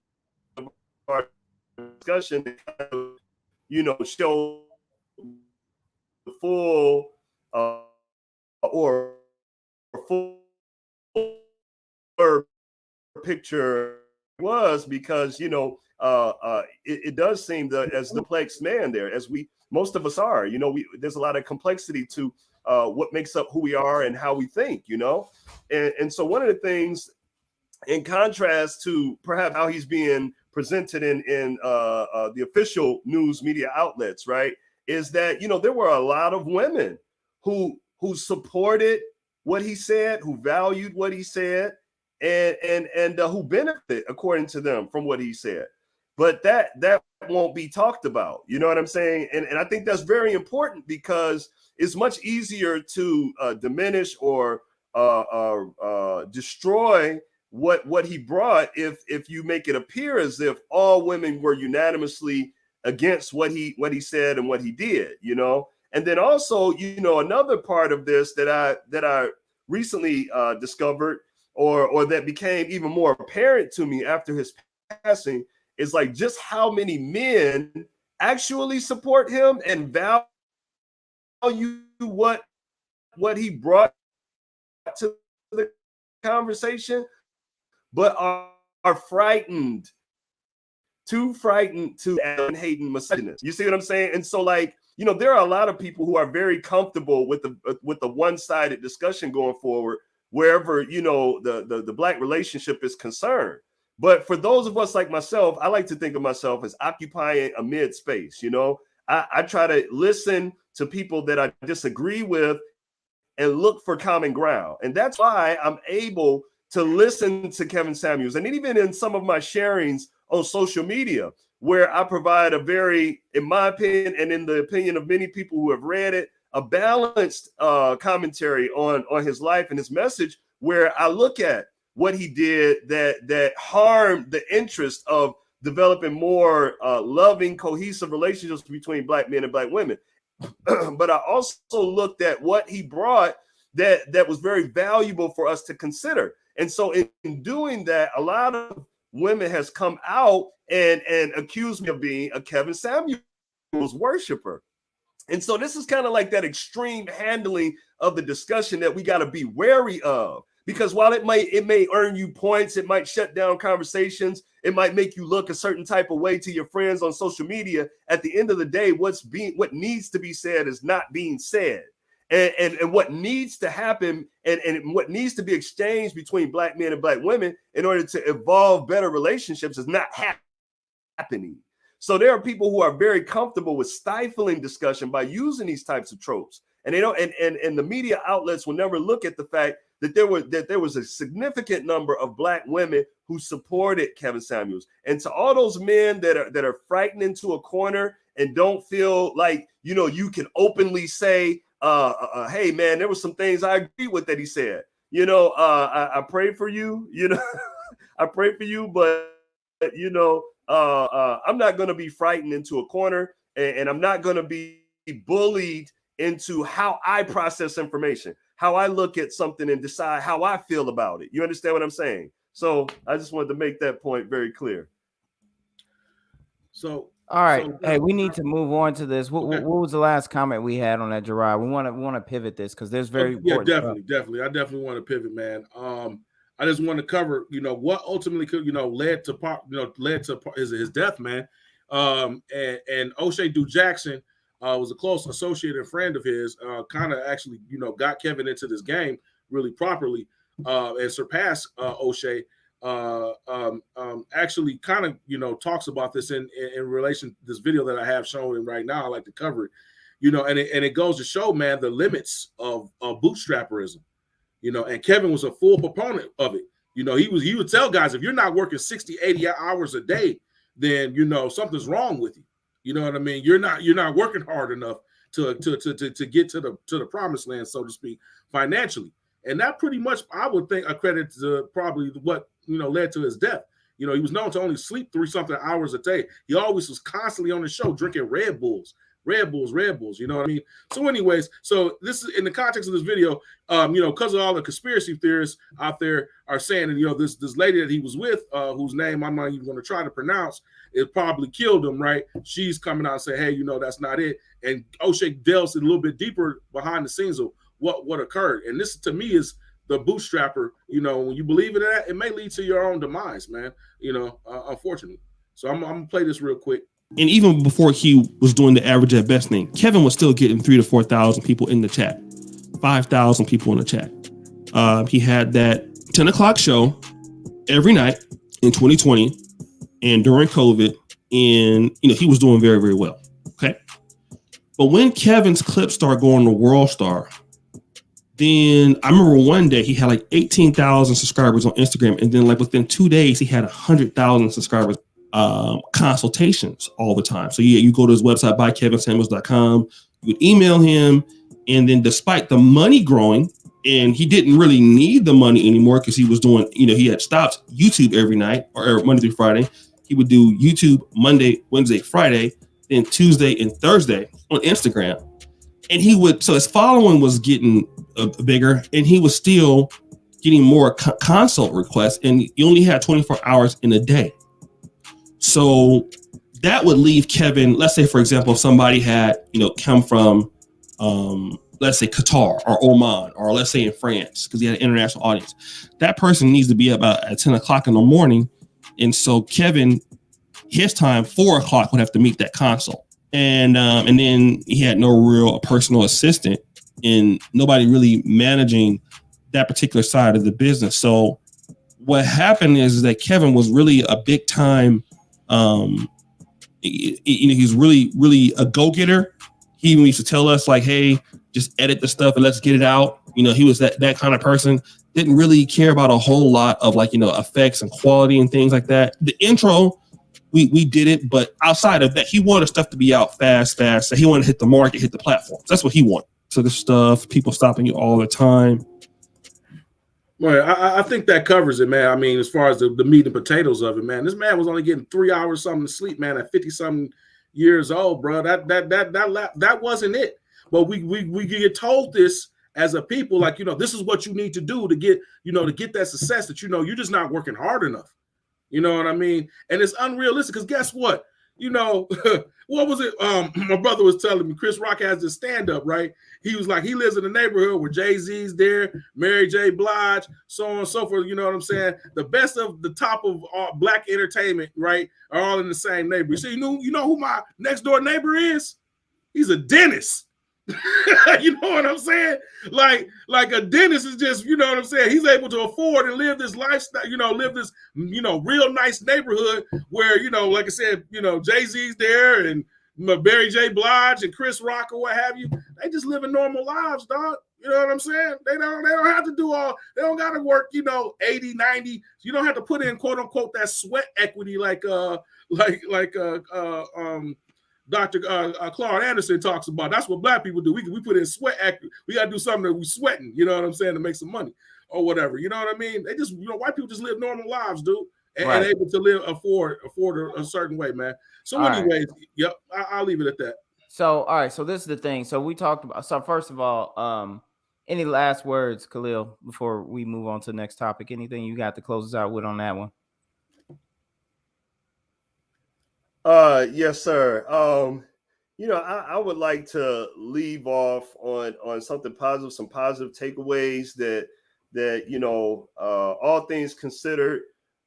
Speaker 5: of our discussion to show the full or full picture was, because it does seem that as the complex man there, as most of us are, there's a lot of complexity to what makes up who we are and how we think, and so one of the things, in contrast to perhaps how he's being presented in the official news media outlets, right, is that there were a lot of women who supported what he said, who valued what he said, and who benefit according to them from what he said. But that won't be talked about. You know what I'm saying? And I think that's very important, because it's much easier to diminish or destroy what he brought if you make it appear as if all women were unanimously against what he said and what he did, And then also, another part of this that I recently discovered, or that became even more apparent to me after his passing, is like just how many men actually support him and value what he brought to the conversation, but are too frightened to hating misogynists. You see what I'm saying? And so, there are a lot of people who are very comfortable with the one-sided discussion going forward, wherever the Black relationship is concerned. But for those of us like myself, I like to think of myself as occupying a mid space. I try to listen to people that I disagree with and look for common ground. And that's why I'm able to listen to Kevin Samuels. And even in some of my sharings on social media, where I provide a very, in my opinion, and in the opinion of many people who have read it, a balanced commentary on his life and his message, where I look at what he did that harmed the interest of developing more loving, cohesive relationships between Black men and Black women. But I also looked at what he brought that was very valuable for us to consider. And so in doing that, a lot of women has come out and accused me of being a Kevin Samuels worshiper. And so this is kind of like that extreme handling of the discussion that we got to be wary of, because while it may earn you points, it might shut down conversations, it might make you look a certain type of way to your friends on social media. At the end of the day, what needs to be said is not being said. And what needs to happen and what needs to be exchanged between Black men and Black women in order to evolve better relationships is not happening. So there are people who are very comfortable with stifling discussion by using these types of tropes. And they don't, and the media outlets will never look at the fact that there was a significant number of Black women who supported Kevin Samuels. And to all those men that are frightened into a corner and don't feel like, you can openly say, hey man, there were some things I agree with that he said. I pray for you, I pray for you, but I'm not going to be frightened into a corner, and I'm not going to be bullied into how I process information, how I look at something and decide how I feel about it. You understand what I'm saying? So I just wanted to make that point very clear.
Speaker 3: So,
Speaker 1: all right. Hey, we need to move on to this. What was the last comment we had on that, Gerard? We want to pivot this because there's very important
Speaker 3: definitely. I definitely want to pivot, man. I just want to cover, what ultimately could, led to his death, man. And O'Shea Du Jackson was a close associate and friend of his, kind of actually, got Kevin into this game really properly, and surpassed O'Shea. Actually kind of, talks about this in relation to this video that I have shown right now. I like to cover it, and it goes to show, man, the limits of bootstrapperism. And Kevin was a full proponent of it. He would tell guys, if you're not working 60, 80 hours a day, then, something's wrong with you. You know what I mean? You're not working hard enough to get to the promised land, so to speak, financially. And that pretty much, I would think, a credit to probably what, led to his death. He was known to only sleep 3-something hours a day. He always was constantly on the show drinking Red Bulls. You know what I mean? So anyways, so this is in the context of this video, because of all the conspiracy theorists out there are saying that, this lady that he was with, whose name I'm not even going to try to pronounce, it probably killed him, right? She's coming out and saying, hey, that's not it. And O'Shea delves a little bit deeper behind the scenes of what occurred. And this, to me, is the bootstrapper. When you believe in that, it may lead to your own demise, man, unfortunately. So I'm going to play this real quick.
Speaker 9: And even before he was doing the average at best thing, Kevin was still getting 3,000 to 4,000 people in the chat, 5,000 people in the chat. He had that 10 o'clock show every night in 2020 and during COVID. And, he was doing very, very well. Okay. But when Kevin's clips started going to World Star, then I remember one day he had like 18,000 subscribers on Instagram. And then like within 2 days, he had 100,000 subscribers. Consultations all the time. So you go to his website, buykevinsamuels.com, you would email him. And then despite the money growing, and he didn't really need the money anymore because he was doing, he had stopped YouTube every night or Monday through Friday. He would do YouTube Monday, Wednesday, Friday, then Tuesday and Thursday on Instagram. And so his following was getting bigger, and he was still getting more consult requests, and he only had 24 hours in a day. So that would leave Kevin, let's say, for example, if somebody had, come from, let's say Qatar or Oman, or let's say in France, because he had an international audience, that person needs to be about at 10 o'clock in the morning. And so Kevin, his time, 4 o'clock would have to meet that consult. And then he had no real personal assistant and nobody really managing that particular side of the business. So what happened is that Kevin was really a big time, he's really, really a go-getter. He even used to tell us like, hey, just edit the stuff and let's get it out. He was that kind of person. Didn't really care about a whole lot of effects and quality and things like that. The intro we did it. But outside of that, he wanted stuff to be out fast. So he wanted to hit the market, hit the platforms. That's what he wanted. So this stuff, people stopping you all the time.
Speaker 4: Well, I think that covers it, man. I mean, as far as the meat and potatoes of it, man, this man was only getting 3 hours something to sleep, man, at 50-something years old, bro. That wasn't it. But we get told this as a people, like, this is what you need to do to get, to get that success that, you're just not working hard enough. You know what I mean? And it's unrealistic because guess what? What was it? My brother was telling me, Chris Rock has this stand-up, right? He was like, he lives in a neighborhood where Jay-Z's there, Mary J. Blige, so on and so forth. You know what I'm saying? The best of the top of all black entertainment, right, are all in the same neighborhood. So you know who my next door neighbor is? He's a dentist. You know what I'm saying? Like a dentist is just, you know what I'm saying? He's able to afford and live this lifestyle, live this, real nice neighborhood where, like I said, Jay-Z's there and Mary J. Blige and Chris Rock or what have you. They just living normal lives, dog. You know what I'm saying? They don't have to do they don't got to work, 80, 90. You don't have to put in quote unquote that sweat equity like Dr. Claude Anderson talks about. That's what black people do. We put in sweat equity. We got to do something that we sweating, you know what I'm saying, to make some money or whatever. You know what I mean? They just, white people just live normal lives, dude, and able to afford a certain way, man. So anyways, yep, I'll leave it at that.
Speaker 1: So, all right. So this is the thing. So we talked about, so first of all, any last words, Khalil, before we move on to the next topic? Anything you got to close us out with on that one?
Speaker 5: Yes, sir. I would like to leave off on something positive, some positive takeaways that all things considered,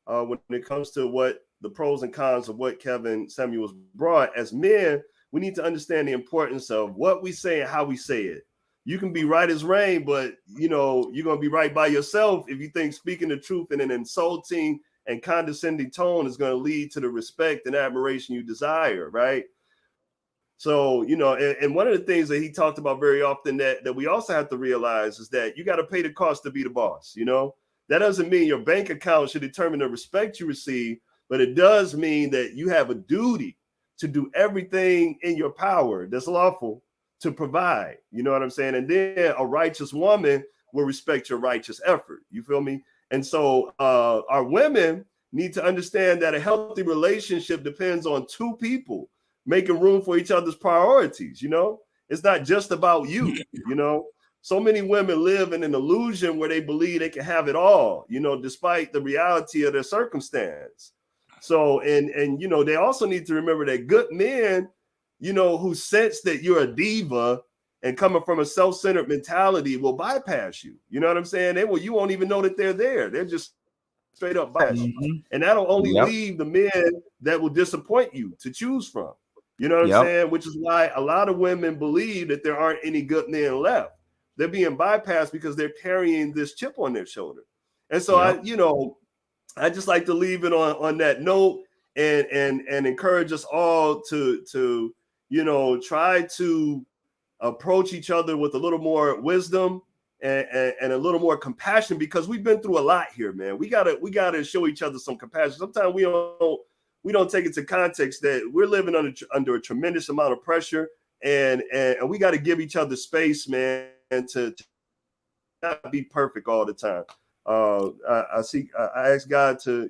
Speaker 5: when it comes to what the pros and cons of what Kevin Samuels brought. As men, we need to understand the importance of what we say and how we say it. You can be right as rain, but you're going to be right by yourself if you think speaking the truth in an insulting and condescending tone is going to lead to the respect and admiration you desire, right? So, and one of the things that he talked about very often that we also have to realize is that you got to pay the cost to be the boss. That doesn't mean your bank account should determine the respect you receive, but it does mean that you have a duty to do everything in your power that's lawful to provide. You know what I'm saying? And then a righteous woman will respect your righteous effort. You feel me? And so our women need to understand that a healthy relationship depends on two people making room for each other's priorities. It's not just about you. So many women live in an illusion where they believe they can have it all, despite the reality of their circumstance. So, and they also need to remember that good men, who sense that you're a diva and coming from a self-centered mentality will bypass you. You know what I'm saying? You won't even know that they're there. They're just straight up bypass you. And that'll only leave the men that will disappoint you to choose from. You know what I'm saying? Which is why a lot of women believe that there aren't any good men left. They're being bypassed because they're carrying this chip on their shoulder. And so I just like to leave it on that note and encourage us all to try to approach each other with a little more wisdom and a little more compassion, because we've been through a lot here, man. We gotta show each other some compassion. Sometimes we don't take it to context that we're living under a tremendous amount of pressure, and we got to give each other space, man, to not be perfect all the time. I asked God to,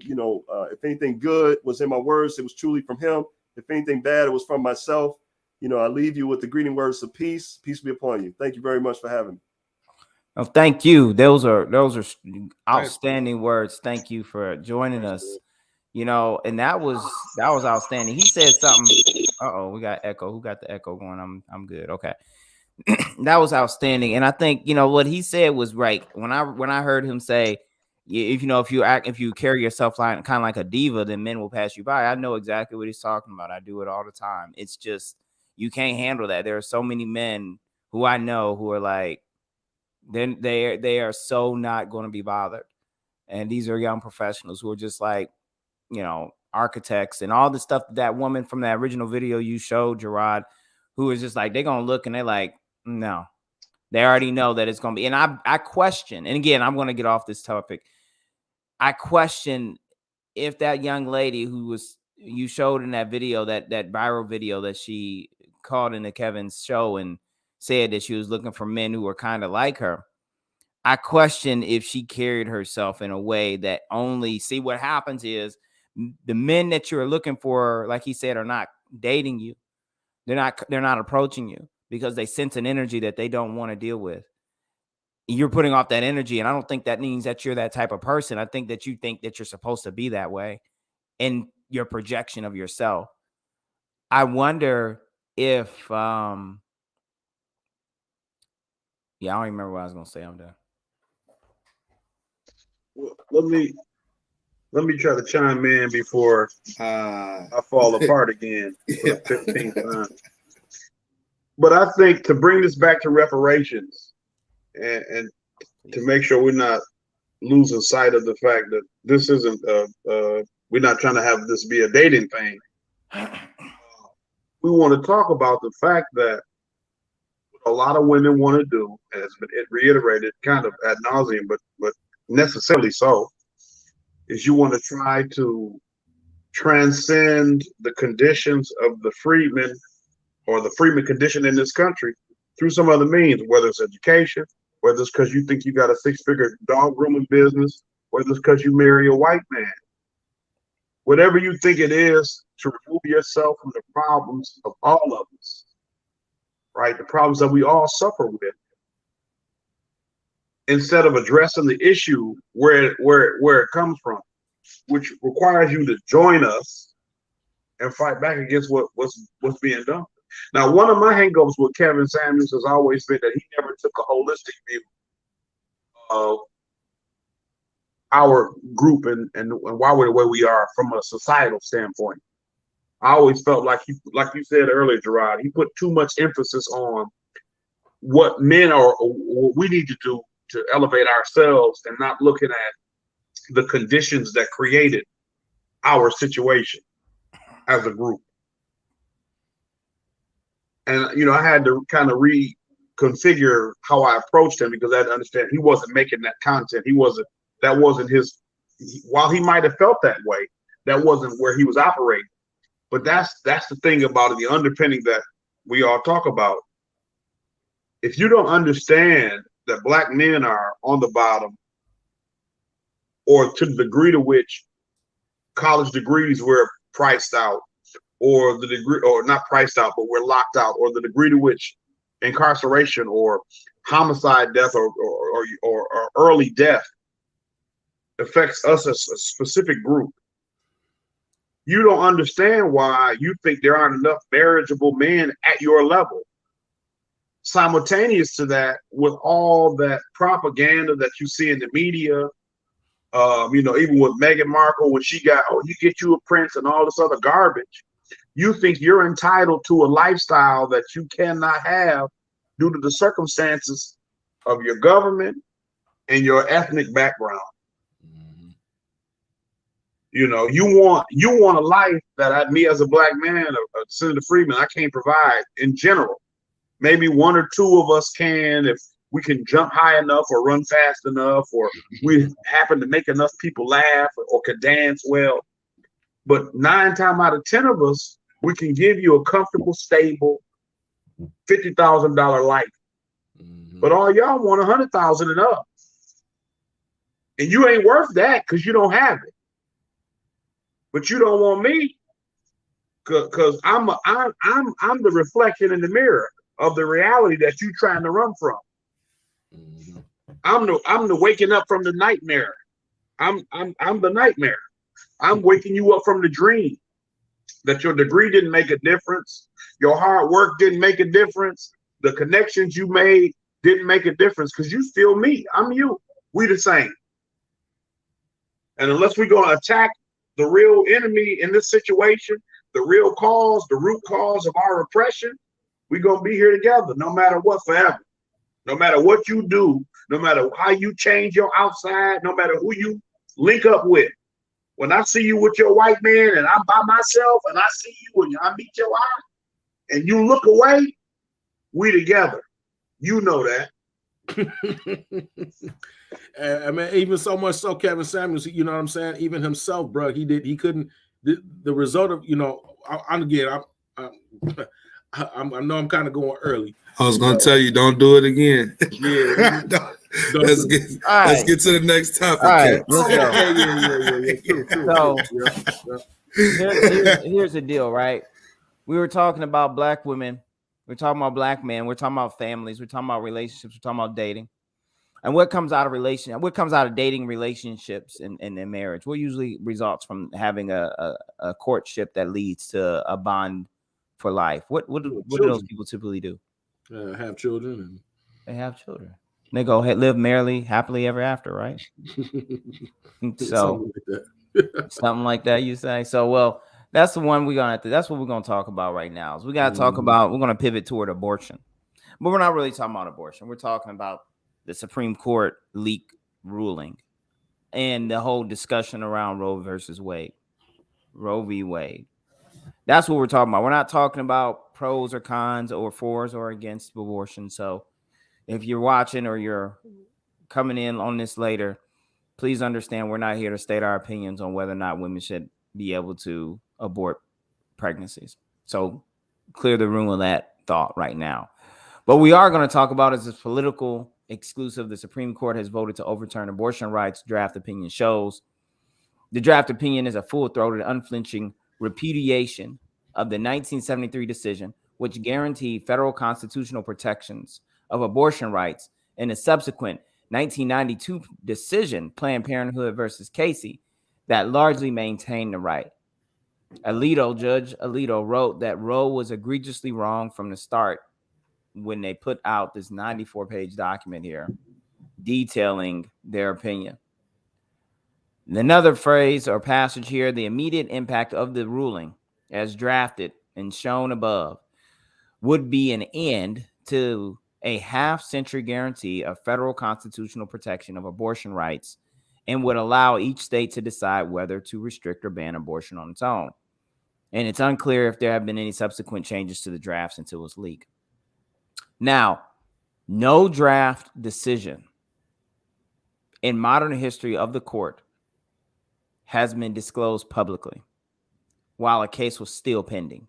Speaker 5: if anything good was in my words, it was truly from him. If anything bad, it was from myself. I leave you with the greeting words of peace. Peace be upon you. Thank you very much for having me.
Speaker 1: Oh, thank you. Those are outstanding words. Thank you for joining us. And that was outstanding. He said something. We got echo. Who got the echo going? I'm good. Okay. That was outstanding. And I think, what he said was right. When I heard him say, if you carry yourself kind of like a diva, then men will pass you by. I know exactly what he's talking about. I do it all the time. It's just, you can't handle that. There are so many men who I know who are like, they are so not going to be bothered. And these are young professionals who are just like, architects and all the stuff that woman from that original video you showed, Gerard, who is just like, they're going to look and they're like, no, they already know that it's going to be. And I question, and again, I'm going to get off this topic. I question if that young lady who was you showed in that video, that viral video that she called into Kevin's show and said that she was looking for men who were kind of like her. I question if she carried herself in a way that only, see, what happens is the men that you're looking for, like he said, are not dating you. They're not approaching you because they sense an energy that they don't want to deal with. You're putting off that energy. And I don't think that means that you're that type of person. I think that you think that you're supposed to be that way in your projection of yourself. I wonder if, yeah, I don't remember what I was going to say. I'm done.
Speaker 3: Well, let me try to chime in before I fall apart again for the 15th time. But I think to bring this back to reparations and to make sure we're not losing sight of the fact that this isn't we're not trying to have this be a dating thing. We want to talk about the fact that a lot of women want to do, and it's been reiterated kind of ad nauseum, but necessarily so, is you want to try to transcend the conditions of the freedmen or the freedman condition in this country through some other means, whether it's education, whether it's because you think you got a 6-figure dog grooming business, whether it's because you marry a white man. Whatever you think it is to remove yourself from the problems of all of us, right? The problems that we all suffer with. Instead of addressing the issue where it comes from, which requires you to join us and fight back against what's being done. Now, one of my hangups with Kevin Samuels has always been that he never took a holistic view of our group and why we're the way we are from a societal standpoint. I always felt like like you said earlier, Gerard, he put too much emphasis on what men are, or what we need to do to elevate ourselves, and not looking at the conditions that created our situation as a group. And I had to kind of reconfigure how I approached him, because I had to understand he wasn't making that content. That wasn't his. While he might have felt that way, that wasn't where he was operating. But that's the thing about it, the underpinning that we all talk about. If you don't understand that Black men are on the bottom, or to the degree to which college degrees were priced out, or the degree, or not priced out, but we're locked out, or the degree to which incarceration or homicide death or early death affects us as a specific group, you don't understand why you think there aren't enough marriageable men at your level. Simultaneous to that, with all that propaganda that you see in the media, even with Meghan Markle, when she got, you get you a prince and all this other garbage, you think you're entitled to a lifestyle that you cannot have due to the circumstances of your government and your ethnic background. You want a life that me as a Black man, a Senator Freeman, I can't provide in general. Maybe one or two of us can, if we can jump high enough or run fast enough, or we happen to make enough people laugh or can dance well. But 9 times out of 10 of us, we can give you a comfortable, stable, $50,000 life. But all y'all want $100,000 and up. And you ain't worth that because you don't have it. But you don't want me because I'm the reflection in the mirror of the reality that you're trying to run from. I'm the waking up from the nightmare. I'm the nightmare. I'm waking you up from the dream that your degree didn't make a difference, your hard work didn't make a difference, the connections you made didn't make a difference, because you still me. I'm you. We the same. And unless we're going to attack the real enemy in this situation, the real cause, the root cause of our oppression, we're going to be here together no matter what, forever. No matter what you do, no matter how you change your outside, no matter who you link up with. When I see you with your white man and I'm by myself and I see you and I meet your eye and you look away, we together. You know that.
Speaker 8: I mean, even so much so, Kevin Samuels, you know what I'm saying? Even himself, bro, he couldn't
Speaker 4: the result of, I know I'm kind of going early.
Speaker 2: I was gonna tell you, don't do it again.
Speaker 4: Yeah.
Speaker 2: let's get to the next topic.
Speaker 1: All right, let's go.
Speaker 4: Yeah. True.
Speaker 1: So
Speaker 4: Yeah.
Speaker 1: here's the deal, right? We were talking about black women, we're talking about black men, we're talking about families, we're talking about relationships, we're talking about dating. And what comes out of dating, relationships, and marriage? What usually results from having a courtship that leads to a bond for life? What do those people typically do?
Speaker 4: Have children, and
Speaker 1: they have children. They go live merrily, happily ever after, right? So something like that, you say. So, well, that's the one that's what we're gonna talk about right now. Is we gotta talk about, we're gonna pivot toward abortion, but we're not really talking about abortion. We're talking about the Supreme Court leak ruling and the whole discussion around Roe v. Wade. That's what we're talking about. We're not talking about pros or cons or fors or against abortion. So if you're watching or you're coming in on this later, please understand we're not here to state our opinions on whether or not women should be able to abort pregnancies. So clear the room of that thought right now. What we are going to talk about is this political exclusive. The Supreme Court has voted to overturn abortion rights. Draft opinion shows. The draft opinion is a full-throated, unflinching repudiation of the 1973 decision, which guaranteed federal constitutional protections of abortion rights, and a subsequent 1992 decision, Planned Parenthood versus Casey, that largely maintained the right. Judge Alito wrote that Roe was egregiously wrong from the start when they put out this 94-page document here detailing their opinion. Another phrase or passage here, the immediate impact of the ruling as drafted and shown above would be an end to a half-century guarantee of federal constitutional protection of abortion rights and would allow each state to decide whether to restrict or ban abortion on its own. And it's unclear if there have been any subsequent changes to the draft since it was leaked. Now, no draft decision in modern history of the court has been disclosed publicly while a case was still pending.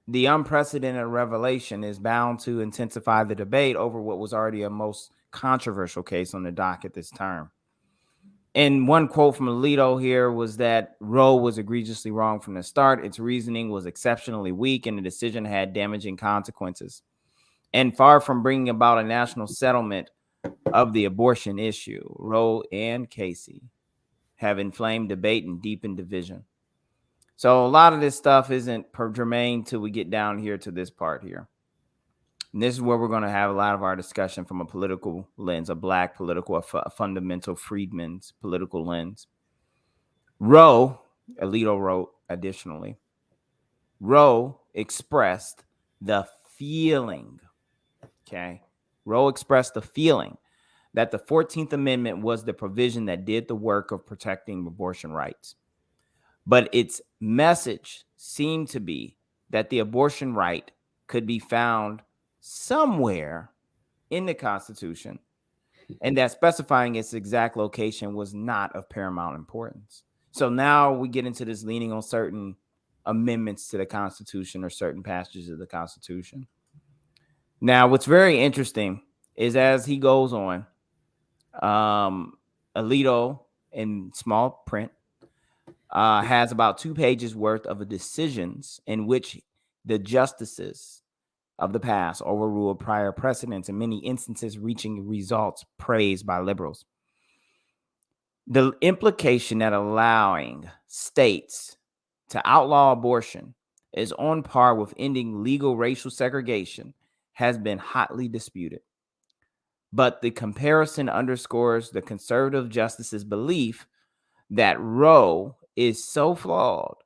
Speaker 1: The unprecedented revelation is bound to intensify the debate over what was already a most controversial case on the docket this term. And one quote from Alito here was that Roe was egregiously wrong from the start. Its reasoning was exceptionally weak, and the decision had damaging consequences. And far from bringing about a national settlement of the abortion issue, Roe and Casey have inflamed debate and deepened division. So a lot of this stuff isn't germane till we get down here to this part here. And this is where we're going to have a lot of our discussion from a political lens, a black political, a fundamental freedman's political lens. Roe, Alito wrote additionally, Roe expressed the feeling, okay? Roe expressed the feeling that the 14th Amendment was the provision that did the work of protecting abortion rights. But its message seemed to be that the abortion right could be found somewhere in the Constitution, and that specifying its exact location was not of paramount importance. So now we get into this leaning on certain amendments to the Constitution or certain passages of the Constitution. Now, what's very interesting is as he goes on, Alito in small print has about 2 pages worth of decisions in which the justices of the past overruled prior precedents, in many instances reaching results praised by liberals. The implication that allowing states to outlaw abortion is on par with ending legal racial segregation has been hotly disputed. But the comparison underscores the conservative justices' belief that Roe is so flawed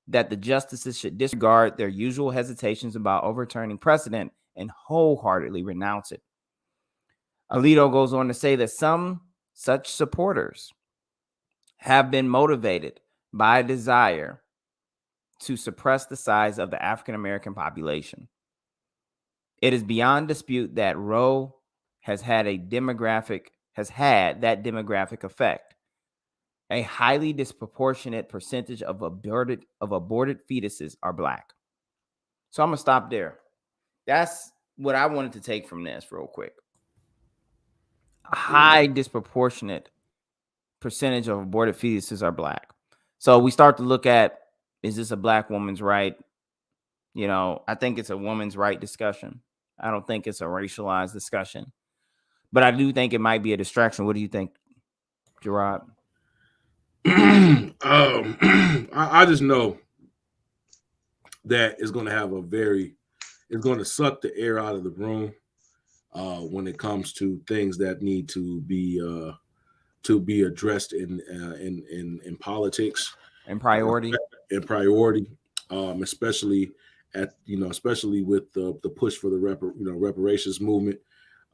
Speaker 1: that the justices should disregard their usual hesitations about overturning precedent and wholeheartedly renounce it. Alito goes on to say that some such supporters have been motivated by a desire to suppress the size of the African American population. It is beyond dispute that Roe has had that demographic effect. a highly disproportionate percentage of aborted fetuses are Black. So I'm gonna stop there. That's what I wanted to take from this real quick. A high disproportionate percentage of aborted fetuses are Black. So we start to look at, is this a Black woman's right? You know, I think it's a woman's right discussion. I don't think it's a racialized discussion, but I do think it might be a distraction. What do you think, Gerard?
Speaker 4: I just know that it's going to have it's going to suck the air out of the room when it comes to things that need to be addressed in politics
Speaker 1: and priority.
Speaker 4: Especially especially with the push for the reparations movement.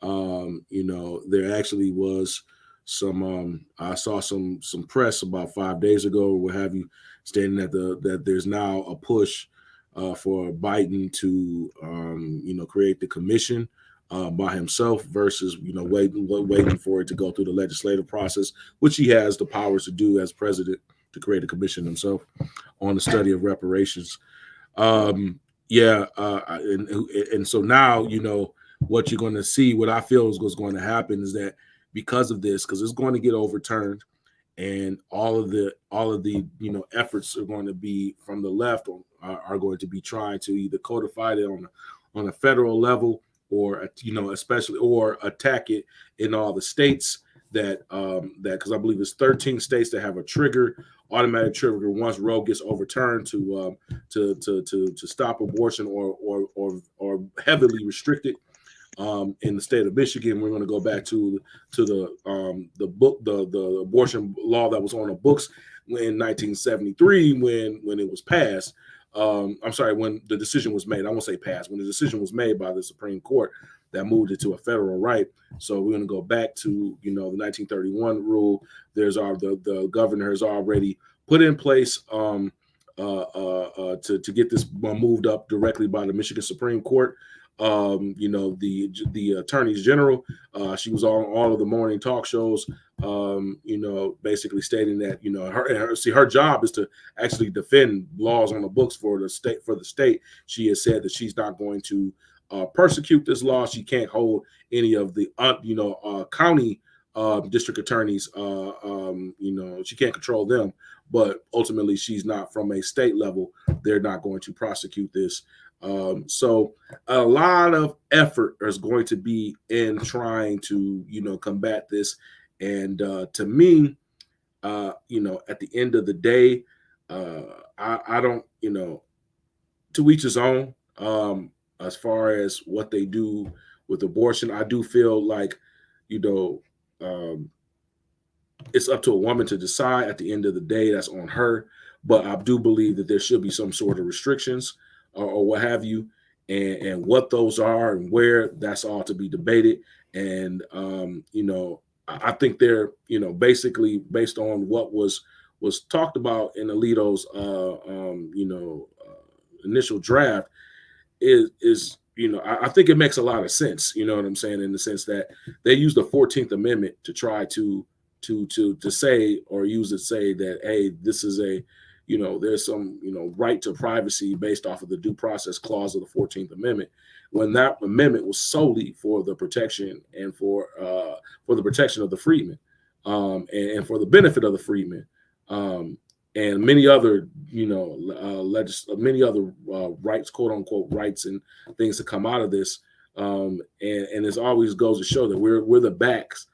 Speaker 4: There actually was some I saw some press about 5 days ago or what have you, stating that there's now a push for Biden to create the commission by himself versus waiting for it to go through the legislative process, which he has the powers to do as president, to create a commission himself on the study of reparations. And so now what you're going to see, what I feel is what's going to happen is that because of this, because it's going to get overturned, and all of the efforts are going to be from the left are going to be trying to either codify it on a federal level, or especially, or attack it in all the states that because I believe it's 13 states that have a automatic trigger once Roe gets overturned to stop abortion or heavily restrict it. In the state of Michigan, we're going to go back to the abortion law that was on the books in 1973 when it was passed. I'm sorry, when the decision was made. I won't say passed. When the decision was made by the Supreme Court that moved it to a federal right. So we're going to go back to the 1931 rule. The governor has already put in place to get this moved up directly by the Michigan Supreme Court. The attorneys general, she was on all of the morning talk shows, basically stating that her job is to actually defend laws on the books for the state. She has said that she's not going to persecute this law. She can't hold any of the county district attorneys. She can't control them, but ultimately she's not, from a state level, they're not going to prosecute this. So a lot of effort is going to be in trying to, combat this. And to me, at the end of the day, I don't, to each his own. As far as what they do with abortion, I do feel like, it's up to a woman to decide. At the end of the day, that's on her. But I do believe that there should be some sort of restrictions or what have you, and what those are and where, that's all to be debated. And I think they're basically based on what was talked about in Alito's initial draft is I think it makes a lot of sense. You know what I'm saying, in the sense that they use the 14th Amendment to try to say, or use it, say that, hey, this is a there's some right to privacy based off of the due process clause of the 14th Amendment, when that amendment was solely for the protection and for the protection of the freedmen, and for the benefit of the freedmen, and many other many other rights, quote unquote rights, and things to come out of this. And it always goes to show that we're the backs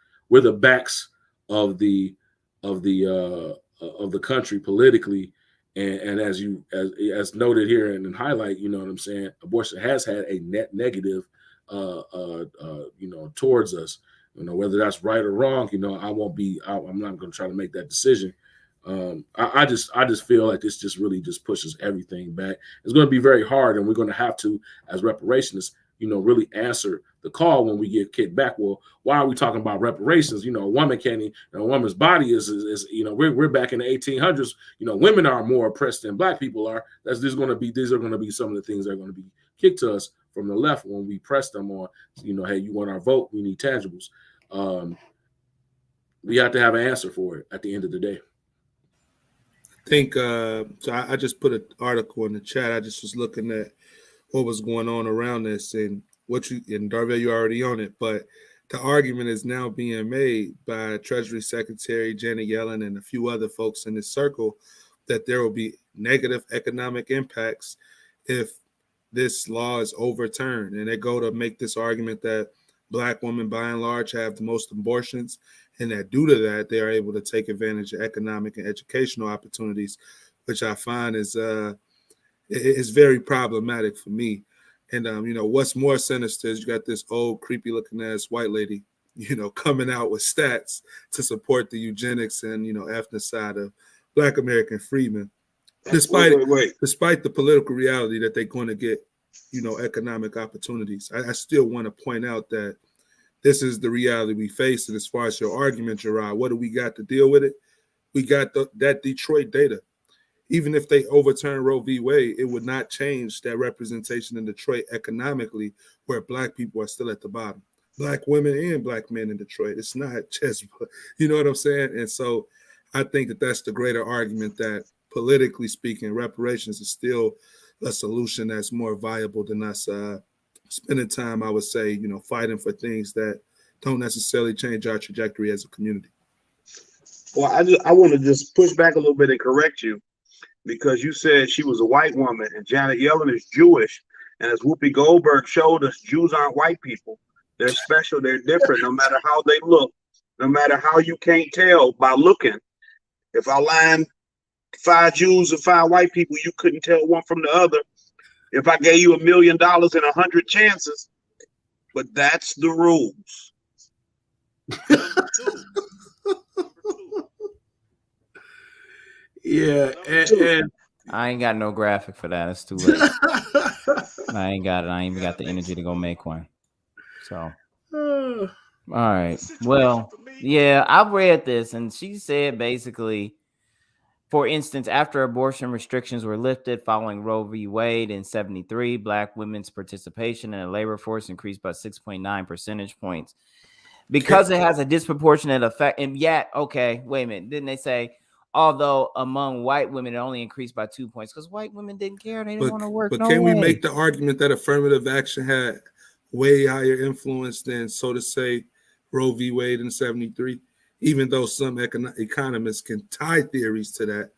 Speaker 4: of the country politically. And as noted here and highlight, you know what I'm saying, abortion has had a net negative, towards us. Whether that's right or wrong, I'm not going to try to make that decision. I just feel like this just really just pushes everything back. It's going to be very hard, and we're going to have to, as reparationists, really answer the call when we get kicked back. Well, why are we talking about reparations? A woman can't, a woman's body is we're back in the 1800s. Women are more oppressed than Black people are. These are going to be some of the things that are going to be kicked to us from the left when we press them on, hey, you want our vote? We need tangibles. We have to have an answer for it at the end of the day.
Speaker 2: think so. I just put an article in the chat. I just was looking at what was going on around this and what you and Darvell, you already on it, but the argument is now being made by Treasury Secretary Janet Yellen and a few other folks in this circle that there will be negative economic impacts if this law is overturned. And they go to make this argument that Black women, by and large, have the most abortions, and that due to that, they are able to take advantage of economic and educational opportunities, which I find is very problematic for me. And what's more sinister is you got this old, creepy looking ass white lady, coming out with stats to support the eugenics and ethnocide of Black American freedmen, despite the political reality that they're going to get, economic opportunities. I still want to point out that this is the reality we face. And as far as your argument, Gerard, what do we got to deal with it? We got that Detroit data. Even if they overturn Roe v. Wade, it would not change that representation in Detroit economically, where Black people are still at the bottom. Black women and Black men in Detroit. It's not just, you know what I'm saying? And so I think that that's the greater argument, that politically speaking, reparations is still a solution that's more viable than us spending time, I would say, fighting for things that don't necessarily change our trajectory as a community.
Speaker 3: Well, I want to just push back a little bit and correct you, because you said she was a white woman and Janet Yellen is Jewish. And as Whoopi Goldberg showed us, Jews aren't white people. They're special. They're different, no matter how they look, no matter how you can't tell by looking. If I lined 5 Jews and 5 white people, you couldn't tell one from the other. If I gave you $1 million and 100 chances, but that's the rules.
Speaker 8: Yeah, and
Speaker 1: I ain't got no graphic for that. It's too late. I ain't got it. I ain't even got the energy to go make one. So, all right. Well, yeah, I read this, and she said basically, for instance, after abortion restrictions were lifted following Roe v. Wade in 1973, Black women's participation in the labor force increased by 6.9 percentage points because it has a disproportionate effect. And yet, okay, wait a minute. Didn't they say, although among white women, it only increased by 2 points because white women didn't care. They didn't want to work.
Speaker 2: But
Speaker 1: no
Speaker 2: can
Speaker 1: way.
Speaker 2: we make the argument that affirmative action had way higher influence than, so to say, Roe v. Wade in 1973? Even though some economists can tie theories to that,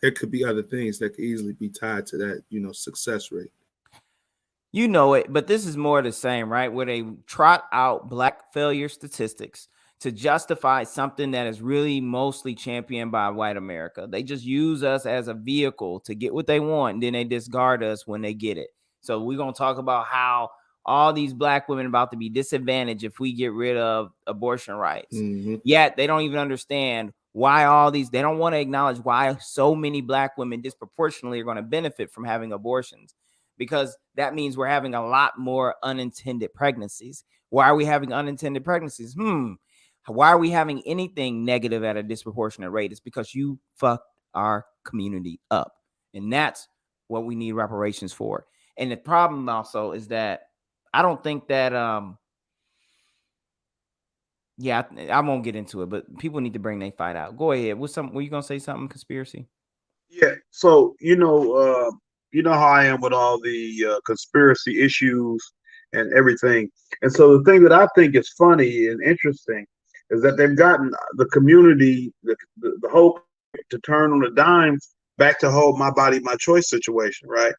Speaker 2: there could be other things that could easily be tied to that, success rate.
Speaker 1: You know it, but this is more the same, right? Where they trot out Black failure statistics to justify something that is really mostly championed by white America. They just use us as a vehicle to get what they want, and then they discard us when they get it. So we're going to talk about how all these Black women are about to be disadvantaged if we get rid of abortion rights.
Speaker 2: Mm-hmm.
Speaker 1: Yet they don't even understand why they don't want to acknowledge why so many Black women disproportionately are going to benefit from having abortions, because that means we're having a lot more unintended pregnancies. Why are we having unintended pregnancies? Why are we having anything negative at a disproportionate rate? It's because you fucked our community up. And that's what we need reparations for. And the problem also is that I don't think that, I won't get into it, but people need to bring their fight out. Go ahead. Were you going to say something, conspiracy?
Speaker 3: Yeah. So, you know how I am with all the conspiracy issues and everything. And so the thing that I think is funny and interesting is that they've gotten the community, the whole, to turn on a dime back to whole my body, my choice situation, right?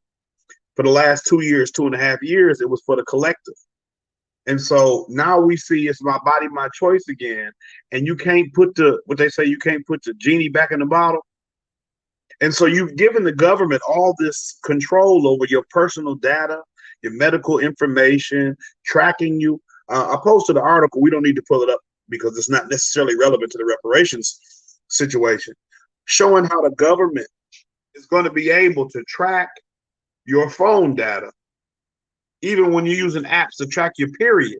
Speaker 3: For the last 2.5 years, it was for the collective. And so now we see it's my body, my choice again. And you can't put you can't put the genie back in the bottle. And so you've given the government all this control over your personal data, your medical information, tracking you. I posted an article. We don't need to pull it up because it's not necessarily relevant to the reparations situation, showing how the government is going to be able to track your phone data, even when you're using apps to track your period.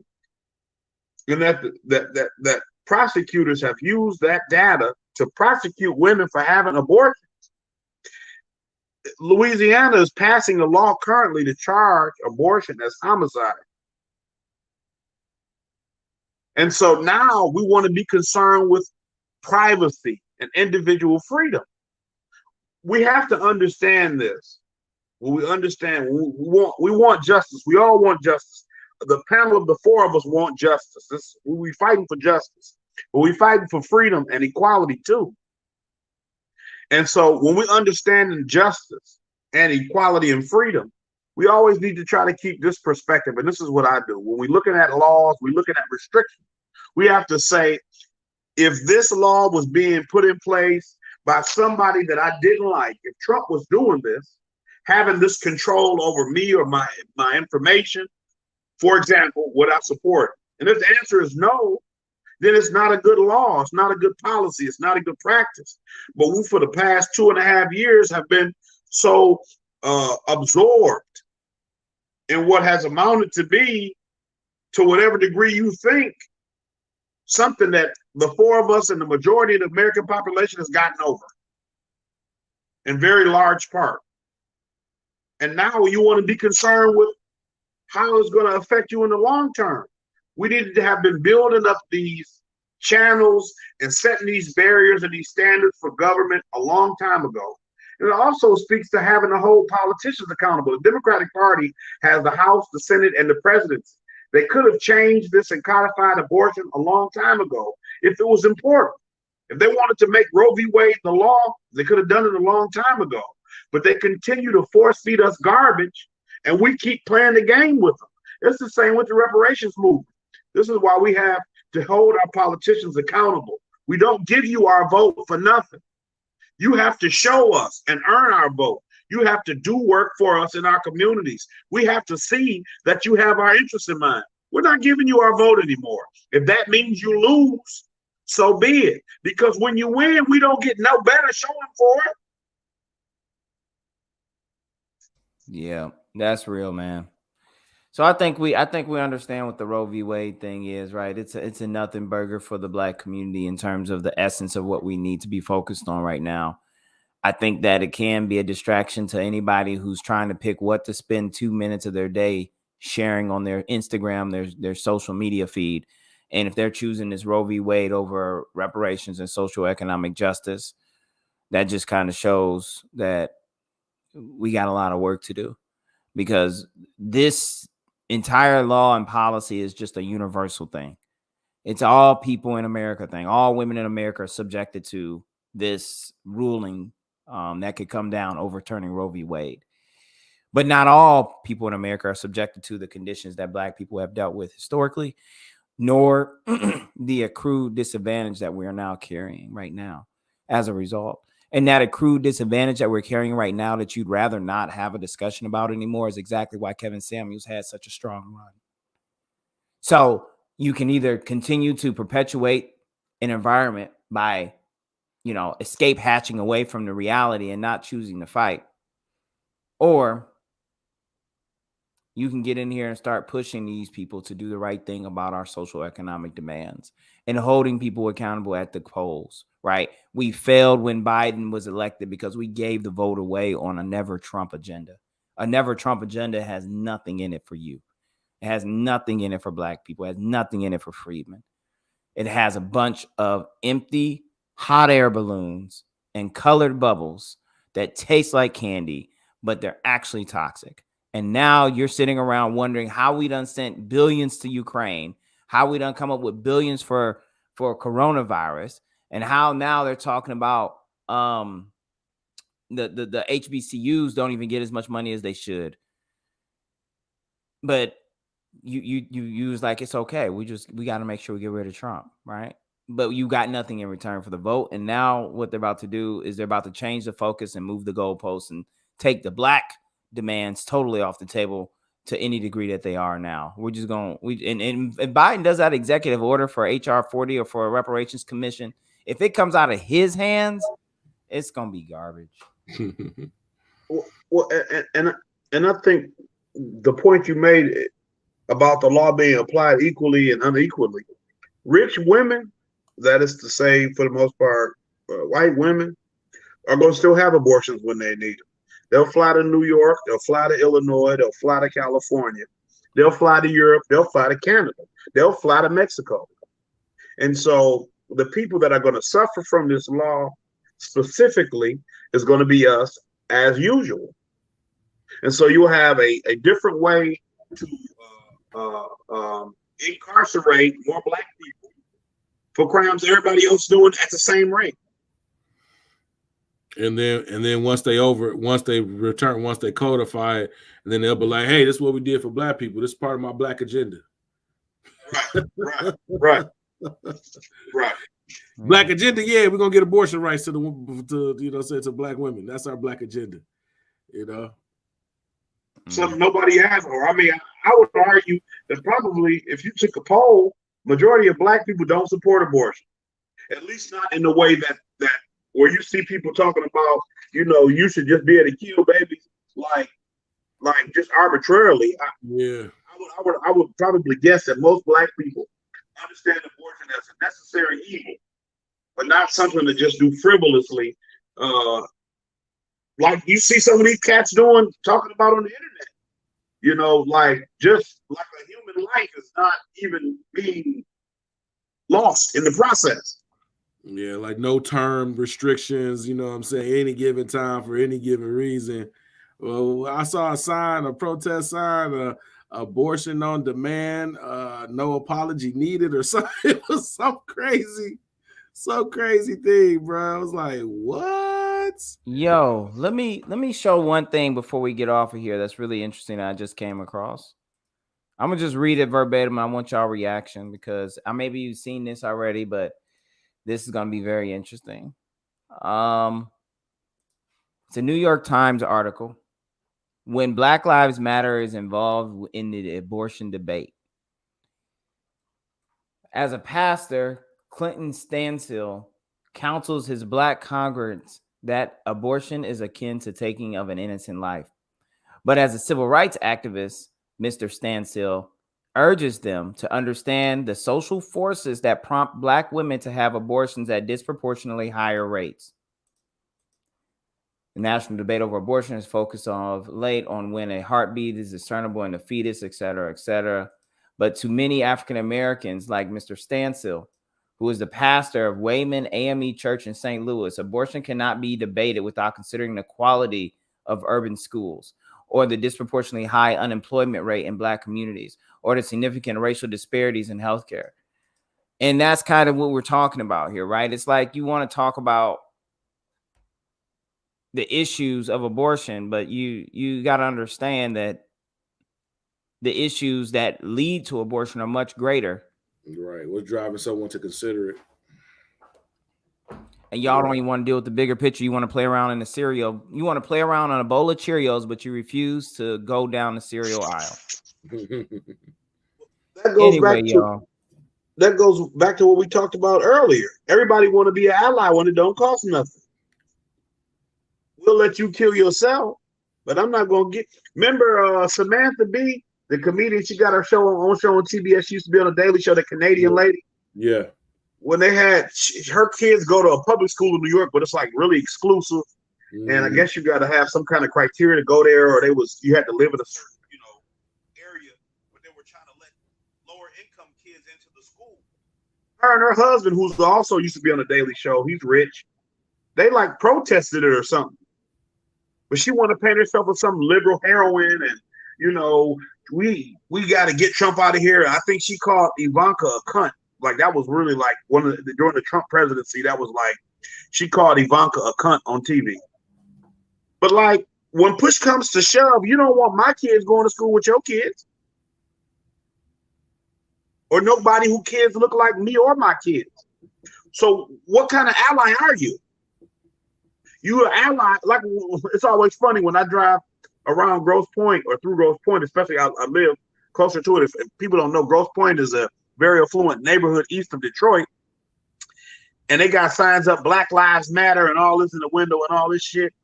Speaker 3: And that prosecutors have used that data to prosecute women for having abortions. Louisiana is passing a law currently to charge abortion as homicide. And so now we want to be concerned with privacy and individual freedom.
Speaker 10: we have to understand this. When we understand, we want justice. We all want justice. The panel of the four of us want justice. We fighting for justice, but we fighting for freedom and equality too. And so when we understand justice and equality and freedom, we always need to try to keep this perspective. And this is what I do. When we're looking at laws, we're looking at restrictions. We have to say, if this law was being put in place by somebody that I didn't like, if Trump was doing this, having this control over me or my information, for example, would I support it? And if the answer is no, then it's not a good law. It's not a good policy. It's not a good practice. But we, for the past 2.5 years, have been so absorbed in what has amounted to be, to whatever degree you think, something that the four of us and the majority of the American population has gotten over in very large part. And now you want to be concerned with how it's going to affect you in the long term. We needed to have been building up these channels and setting these barriers and these standards for government a long time ago. And it also speaks to having to hold politicians accountable. The Democratic Party has the House, the Senate, and the presidency. They could have changed this and codified abortion a long time ago if it was important. If they wanted to make Roe v. Wade the law, they could have done it a long time ago. But they continue to force feed us garbage, and we keep playing the game with them. It's the same with the reparations movement. This is why we have to hold our politicians accountable. We don't give you our vote for nothing. You have to show us and earn our vote. You have to do work for us in our communities. We have to see that you have our interests in mind. We're not giving you our vote anymore. If that means you lose, so be it. Because when you win, we don't get no better showing for it.
Speaker 1: Yeah, that's real, man. So I think we understand what the Roe v. Wade thing is, right? It's a nothing burger for the Black community in terms of the essence of what we need to be focused on right now. I think that it can be a distraction to anybody who's trying to pick what to spend 2 minutes of their day sharing on their Instagram, their social media feed. And if they're choosing this Roe v. Wade over reparations and social economic justice, that just kind of shows that we got a lot of work to do, because this entire law and policy is just a universal thing. It's all people in America thing. All women in America are subjected to this ruling that could come down overturning Roe v. Wade. But not all people in America are subjected to the conditions that Black people have dealt with historically, nor the accrued disadvantage that we are now carrying right now as a result. And that accrued disadvantage that we're carrying right now that you'd rather not have a discussion about anymore is exactly why Kevin Samuels had such a strong run. So you can either continue to perpetuate an environment by, escape hatching away from the reality and not choosing to fight, or you can get in here and start pushing these people to do the right thing about our social economic demands and holding people accountable at the polls, right? We failed when Biden was elected because we gave the vote away on a never Trump agenda. A never Trump agenda has nothing in it for you. It has nothing in it for Black people. It has nothing in it for freedmen. It has a bunch of empty hot air balloons and colored bubbles that taste like candy, but they're actually toxic. And now you're sitting around wondering how we done sent billions to Ukraine, how we done come up with billions for coronavirus, and how now they're talking about the HBCUs don't even get as much money as they should. But you was like, it's okay. We got to make sure we get rid of Trump, right? But you got nothing in return for the vote. And now what they're about to do is they're about to change the focus and move the goalposts and take the Black demands totally off the table to any degree that they are now. We're just going and Biden does that executive order for HR 40 or for a reparations commission. If it comes out of his hands, it's gonna be garbage.
Speaker 10: Well, and I think the point you made about the law being applied equally and unequally, rich women, that is to say, for the most part, white women, are going to still have abortions when they need them. They'll fly to New York, they'll fly to Illinois, they'll fly to California, they'll fly to Europe, they'll fly to Canada, they'll fly to Mexico. And so the people that are going to suffer from this law specifically is going to be us as usual. And so you'll have a different way to incarcerate more black people for crimes everybody else doing at the same rate.
Speaker 4: And then once they codify it, and then they'll be like, hey, this is what we did for black people. This is part of my black agenda.
Speaker 10: Right.
Speaker 4: Black agenda, yeah, we're gonna get abortion rights to black women. That's our black agenda,
Speaker 10: Something nobody has. Or I mean, I would argue that probably if you took a poll, majority of black people don't support abortion. At least not in the way that where you see people talking about, you should just be able to kill babies like just arbitrarily. I would probably guess that most black people understand abortion as a necessary evil, but not something to just do frivolously. Like you see some of these cats talking about on the internet, like just like a human life is not even being lost in the process.
Speaker 4: Yeah, like no term restrictions, you know what I'm saying, any given time for any given reason. Well, I saw a protest sign, abortion on demand, no apology needed or something. It was some crazy thing, bro. I was like, what?
Speaker 1: Yo, let me show one thing before we get off of here that's really interesting that I just came across. I'm gonna just read it verbatim. I want y'all reaction because maybe you've seen this already, but this is gonna be very interesting. It's a New York Times article. When Black Lives Matter is involved in the abortion debate. As a pastor, Clinton Stansel counsels his black congregants that abortion is akin to taking of an innocent life. But as a civil rights activist, Mr. Stansel urges them to understand the social forces that prompt black women to have abortions at disproportionately higher rates. The national debate over abortion is focused of late on when a heartbeat is discernible in the fetus, et cetera, et cetera. But to many African Americans, like Mr. Stansel, who is the pastor of Wayman AME Church in St. Louis, abortion cannot be debated without considering the quality of urban schools, or the disproportionately high unemployment rate in black communities, or the significant racial disparities in healthcare. And that's kind of what we're talking about here, right? It's like you want to talk about the issues of abortion, but you got to understand that the issues that lead to abortion are much greater.
Speaker 4: Right. What's driving someone to consider it?
Speaker 1: And y'all don't even want to deal with the bigger picture. You want to play around in the cereal. You want to play around on a bowl of Cheerios, but you refuse to go down the cereal aisle.
Speaker 10: That goes back to what we talked about earlier. Everybody want to be an ally when it don't cost nothing. We'll let you kill yourself, but I'm not going to get. Remember Samantha Bee, the comedian? She got her show on TBS. She used to be on a Daily Show, the Canadian lady.
Speaker 4: Yeah.
Speaker 10: When they had her kids go to a public school in New York, but it's like really exclusive. And I guess you got to have some kind of criteria to go there, or you had to live in a certain area. But they were trying to let lower income kids into the school. Her and her husband, who's also used to be on the Daily Show, he's rich. They like protested it or something. But she wanted to paint herself with some liberal heroine, and we got to get Trump out of here. I think she called Ivanka a cunt. Like that was really like during the Trump presidency. That was like she called Ivanka a cunt on TV. But like when push comes to shove, you don't want my kids going to school with your kids, or nobody who kids look like me or my kids. So what kind of ally are you? You an ally. Like it's always funny when I drive around Grosse Pointe or through Grosse Pointe, especially I live closer to it. If people don't know, Grosse Pointe is a very affluent neighborhood east of Detroit, and they got signs up Black Lives Matter and all this in the window and all this shit.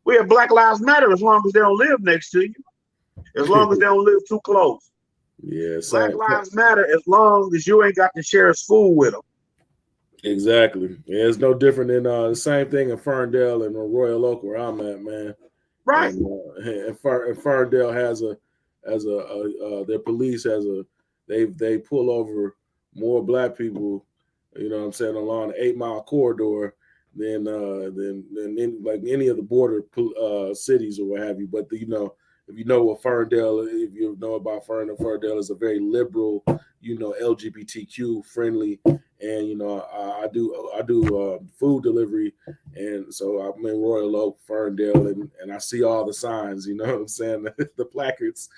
Speaker 10: We have Black Lives Matter as long as they don't live next to you, as long as they don't live too close.
Speaker 4: Yeah,
Speaker 10: Black Lives Matter as long as you ain't got to share a school with them.
Speaker 4: Exactly. Yeah, it's no different than the same thing in Ferndale and Royal Oak where I'm at, man.
Speaker 10: Right.
Speaker 4: And Ferndale has their police has they pull over more black people, you know what I'm saying, along the 8 Mile corridor than like any of the border cities or what have you. But if you know what Ferndale, if you know about Ferndale is a very liberal, LGBTQ friendly, and I do food delivery, and so I'm in Royal Oak, Ferndale, and I see all the signs. You know what I'm saying? The placards,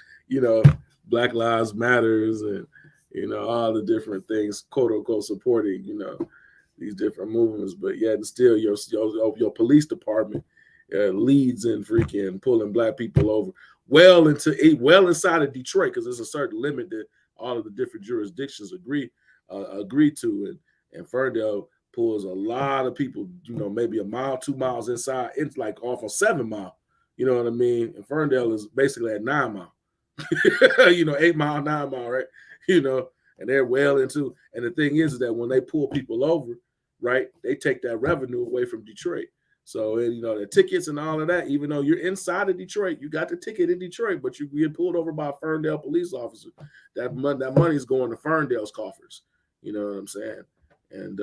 Speaker 4: Black Lives Matters, and all the different things, quote unquote, supporting these different movements. But yet still your police department leads in freaking pulling black people over well inside of Detroit, because there's a certain limit that all of the different jurisdictions agree to, and Ferndale pulls a lot of people, maybe a mile, 2 miles inside. It's like off on 7 Mile, you know what I mean? And Ferndale is basically at 9 Mile, 8 Mile, 9 Mile, right? And they're well into, and the thing is that when they pull people over, right, they take that revenue away from Detroit. So, the tickets and all of that, even though you're inside of Detroit, you got the ticket in Detroit, but you get pulled over by a Ferndale police officer. That money is going to Ferndale's coffers. You know what I'm saying? And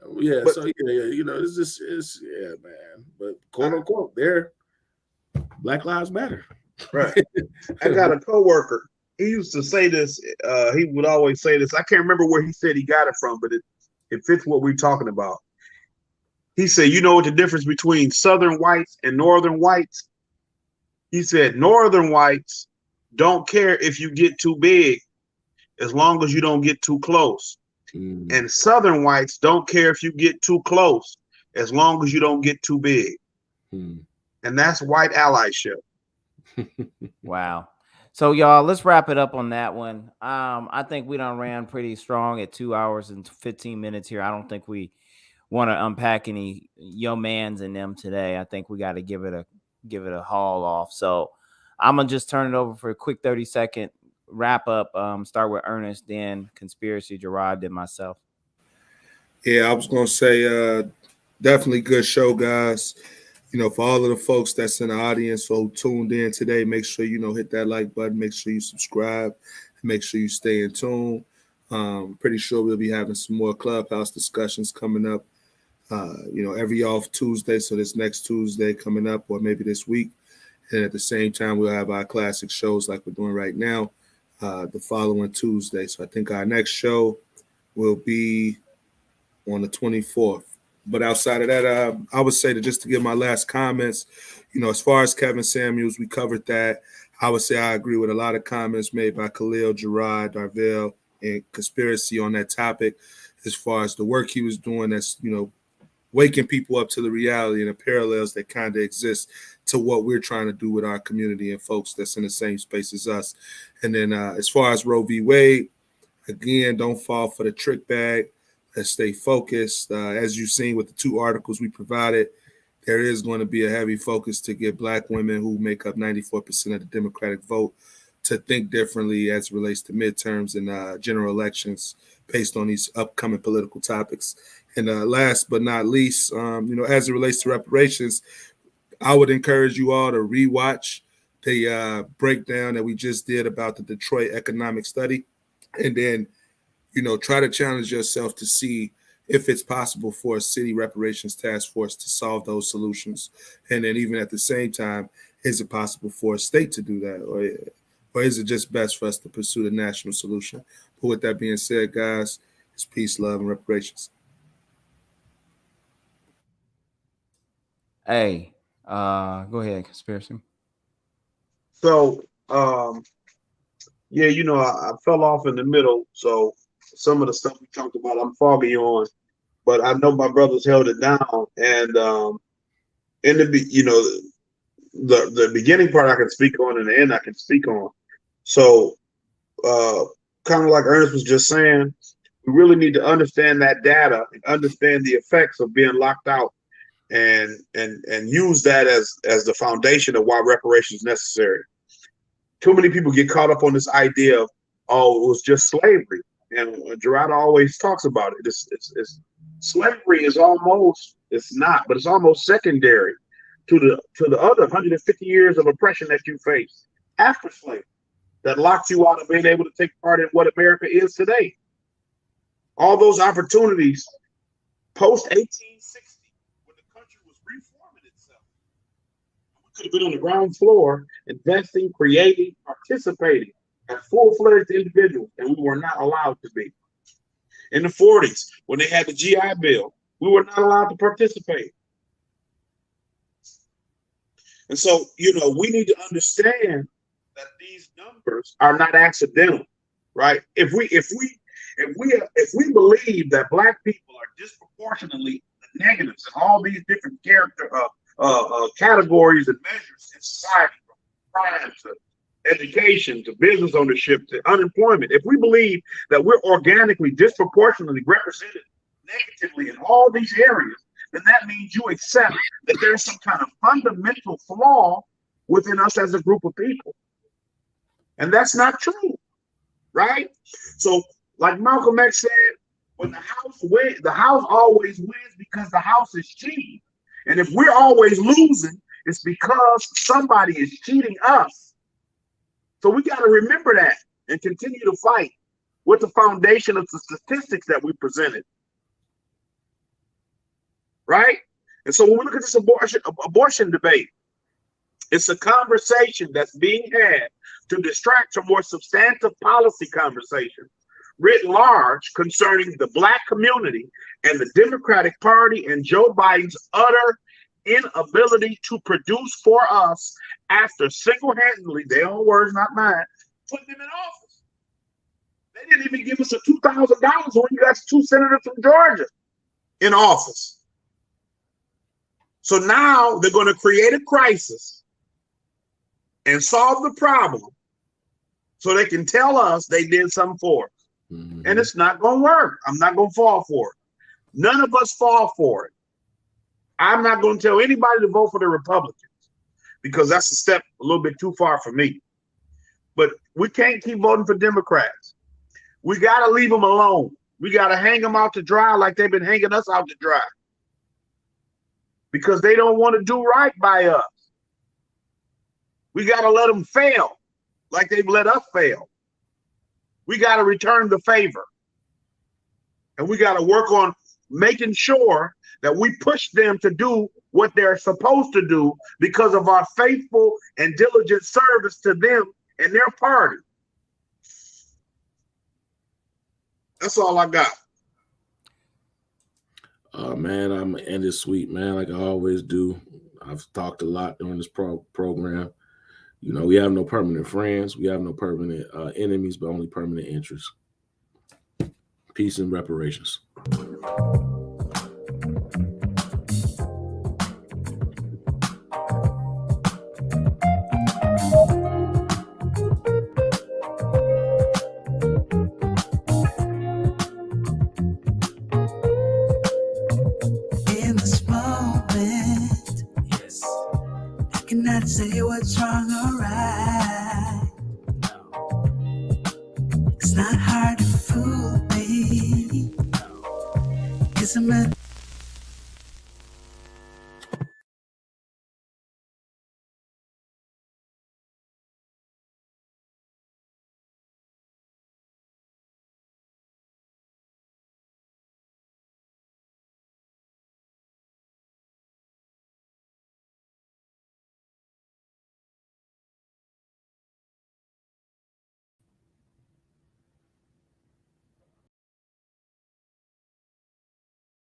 Speaker 4: it's just, man. But quote unquote, they're Black Lives Matter.
Speaker 10: Right. I got a coworker. He used to say this. He would always say this. I can't remember where he said he got it from, but it fits what we're talking about. He said, you know what the difference between Southern whites and Northern whites? He said, Northern whites don't care if you get too big as long as you don't get too close. And Southern whites don't care if you get too close as long as you don't get too big. And that's white allyship.
Speaker 1: Wow. So y'all, let's wrap it up on that one. I think we done ran pretty strong at 2 hours and 15 minutes here. I don't think we want to unpack any yo mans in them today. I think we got to give it a haul off. So I'm gonna just turn it over for a quick 30-second wrap up. Start with Ernest, then Conspiracy, Gerard, then myself.
Speaker 2: Yeah, I was gonna say definitely good show, guys. For all of the folks that's in the audience who tuned in today, make sure hit that like button, make sure you subscribe, make sure you stay in tune. Pretty sure we'll be having some more Clubhouse discussions coming up. Every off Tuesday, so this next Tuesday coming up, or maybe this week. And at the same time, we'll have our classic shows like we're doing right now the following Tuesday. So I think our next show will be on the 24th. But outside of that, I would say that just to give my last comments, as far as Kevin Samuels, we covered that. I would say I agree with a lot of comments made by Khalil, Gerard, Darvell, and Conspiracy on that topic, as far as the work he was doing that's, waking people up to the reality and the parallels that kind of exist to what we're trying to do with our community and folks that's in the same space as us. And then as far as Roe v. Wade, again, don't fall for the trick bag. Let's stay focused. As you've seen with the 2 articles we provided, there is going to be a heavy focus to get Black women who make up 94% of the Democratic vote to think differently as it relates to midterms and general elections based on these upcoming political topics. And last but not least, as it relates to reparations, I would encourage you all to rewatch the breakdown that we just did about the Detroit economic study, and then, try to challenge yourself to see if it's possible for a city reparations task force to solve those solutions. And then even at the same time, is it possible for a state to do that? Or is it just best for us to pursue the national solution? But with that being said, guys, it's peace, love, and reparations.
Speaker 1: Hey, go ahead, Conspiracy.
Speaker 10: So, I fell off in the middle. So some of the stuff we talked about, I'm foggy on, but I know my brothers held it down. And in the beginning part I can speak on, and the end I can speak on. So, kind of like Ernest was just saying, we really need to understand that data and understand the effects of being locked out, and use that as the foundation of why reparations is necessary. Too many people get caught up on this idea of, it was just slavery, and Gerard always talks about it. It's slavery is almost, it's not, but it's almost secondary to the other 150 years of oppression that you face after slavery that locked you out of being able to take part in what America is today. All those opportunities post 1860 could have been on the ground floor, investing, creating, participating as full-fledged individuals, and we were not allowed to be. In the 40s, when they had the GI Bill, we were not allowed to participate. And so, we need to understand that these numbers are not accidental, right? If we believe that Black people are disproportionately the negatives in all these different categories and measures in society, from crime to education to business ownership to unemployment, if we believe that we're organically disproportionately represented negatively in all these areas, then that means you accept that there's some kind of fundamental flaw within us as a group of people. And that's not true, right? So, like Malcolm X said, when the House wins, the House always wins because the House is cheating. And if we're always losing, it's because somebody is cheating us. So we got to remember that and continue to fight with the foundation of the statistics that we presented. Right? And so when we look at this abortion debate, it's a conversation that's being had to distract from more substantive policy conversations writ large concerning the Black community and the Democratic Party and Joe Biden's utter inability to produce for us after single-handedly, their own words, not mine, putting them in office. They didn't even give us a $2,000 when you got two senators from Georgia in office. So now they're going to create a crisis and solve the problem so they can tell us they did something for us. Mm-hmm. And it's not going to work. I'm not going to fall for it. None of us fall for it. I'm not going to tell anybody to vote for the Republicans because that's a step a little bit too far for me. But we can't keep voting for Democrats. We got to leave them alone. We got to hang them out to dry like they've been hanging us out to dry. Because they don't want to do right by us. We got to let them fail like they've let us fail. We got to return the favor. And we got to work on making sure that we push them to do what they're supposed to do because of our faithful and diligent service to them and their party. That's all I got.
Speaker 4: Man, I'm gonna end it sweet, man, like I always do. I've talked a lot during this program. We have no permanent friends. We have no permanent enemies, but only permanent interests. Peace and reparations.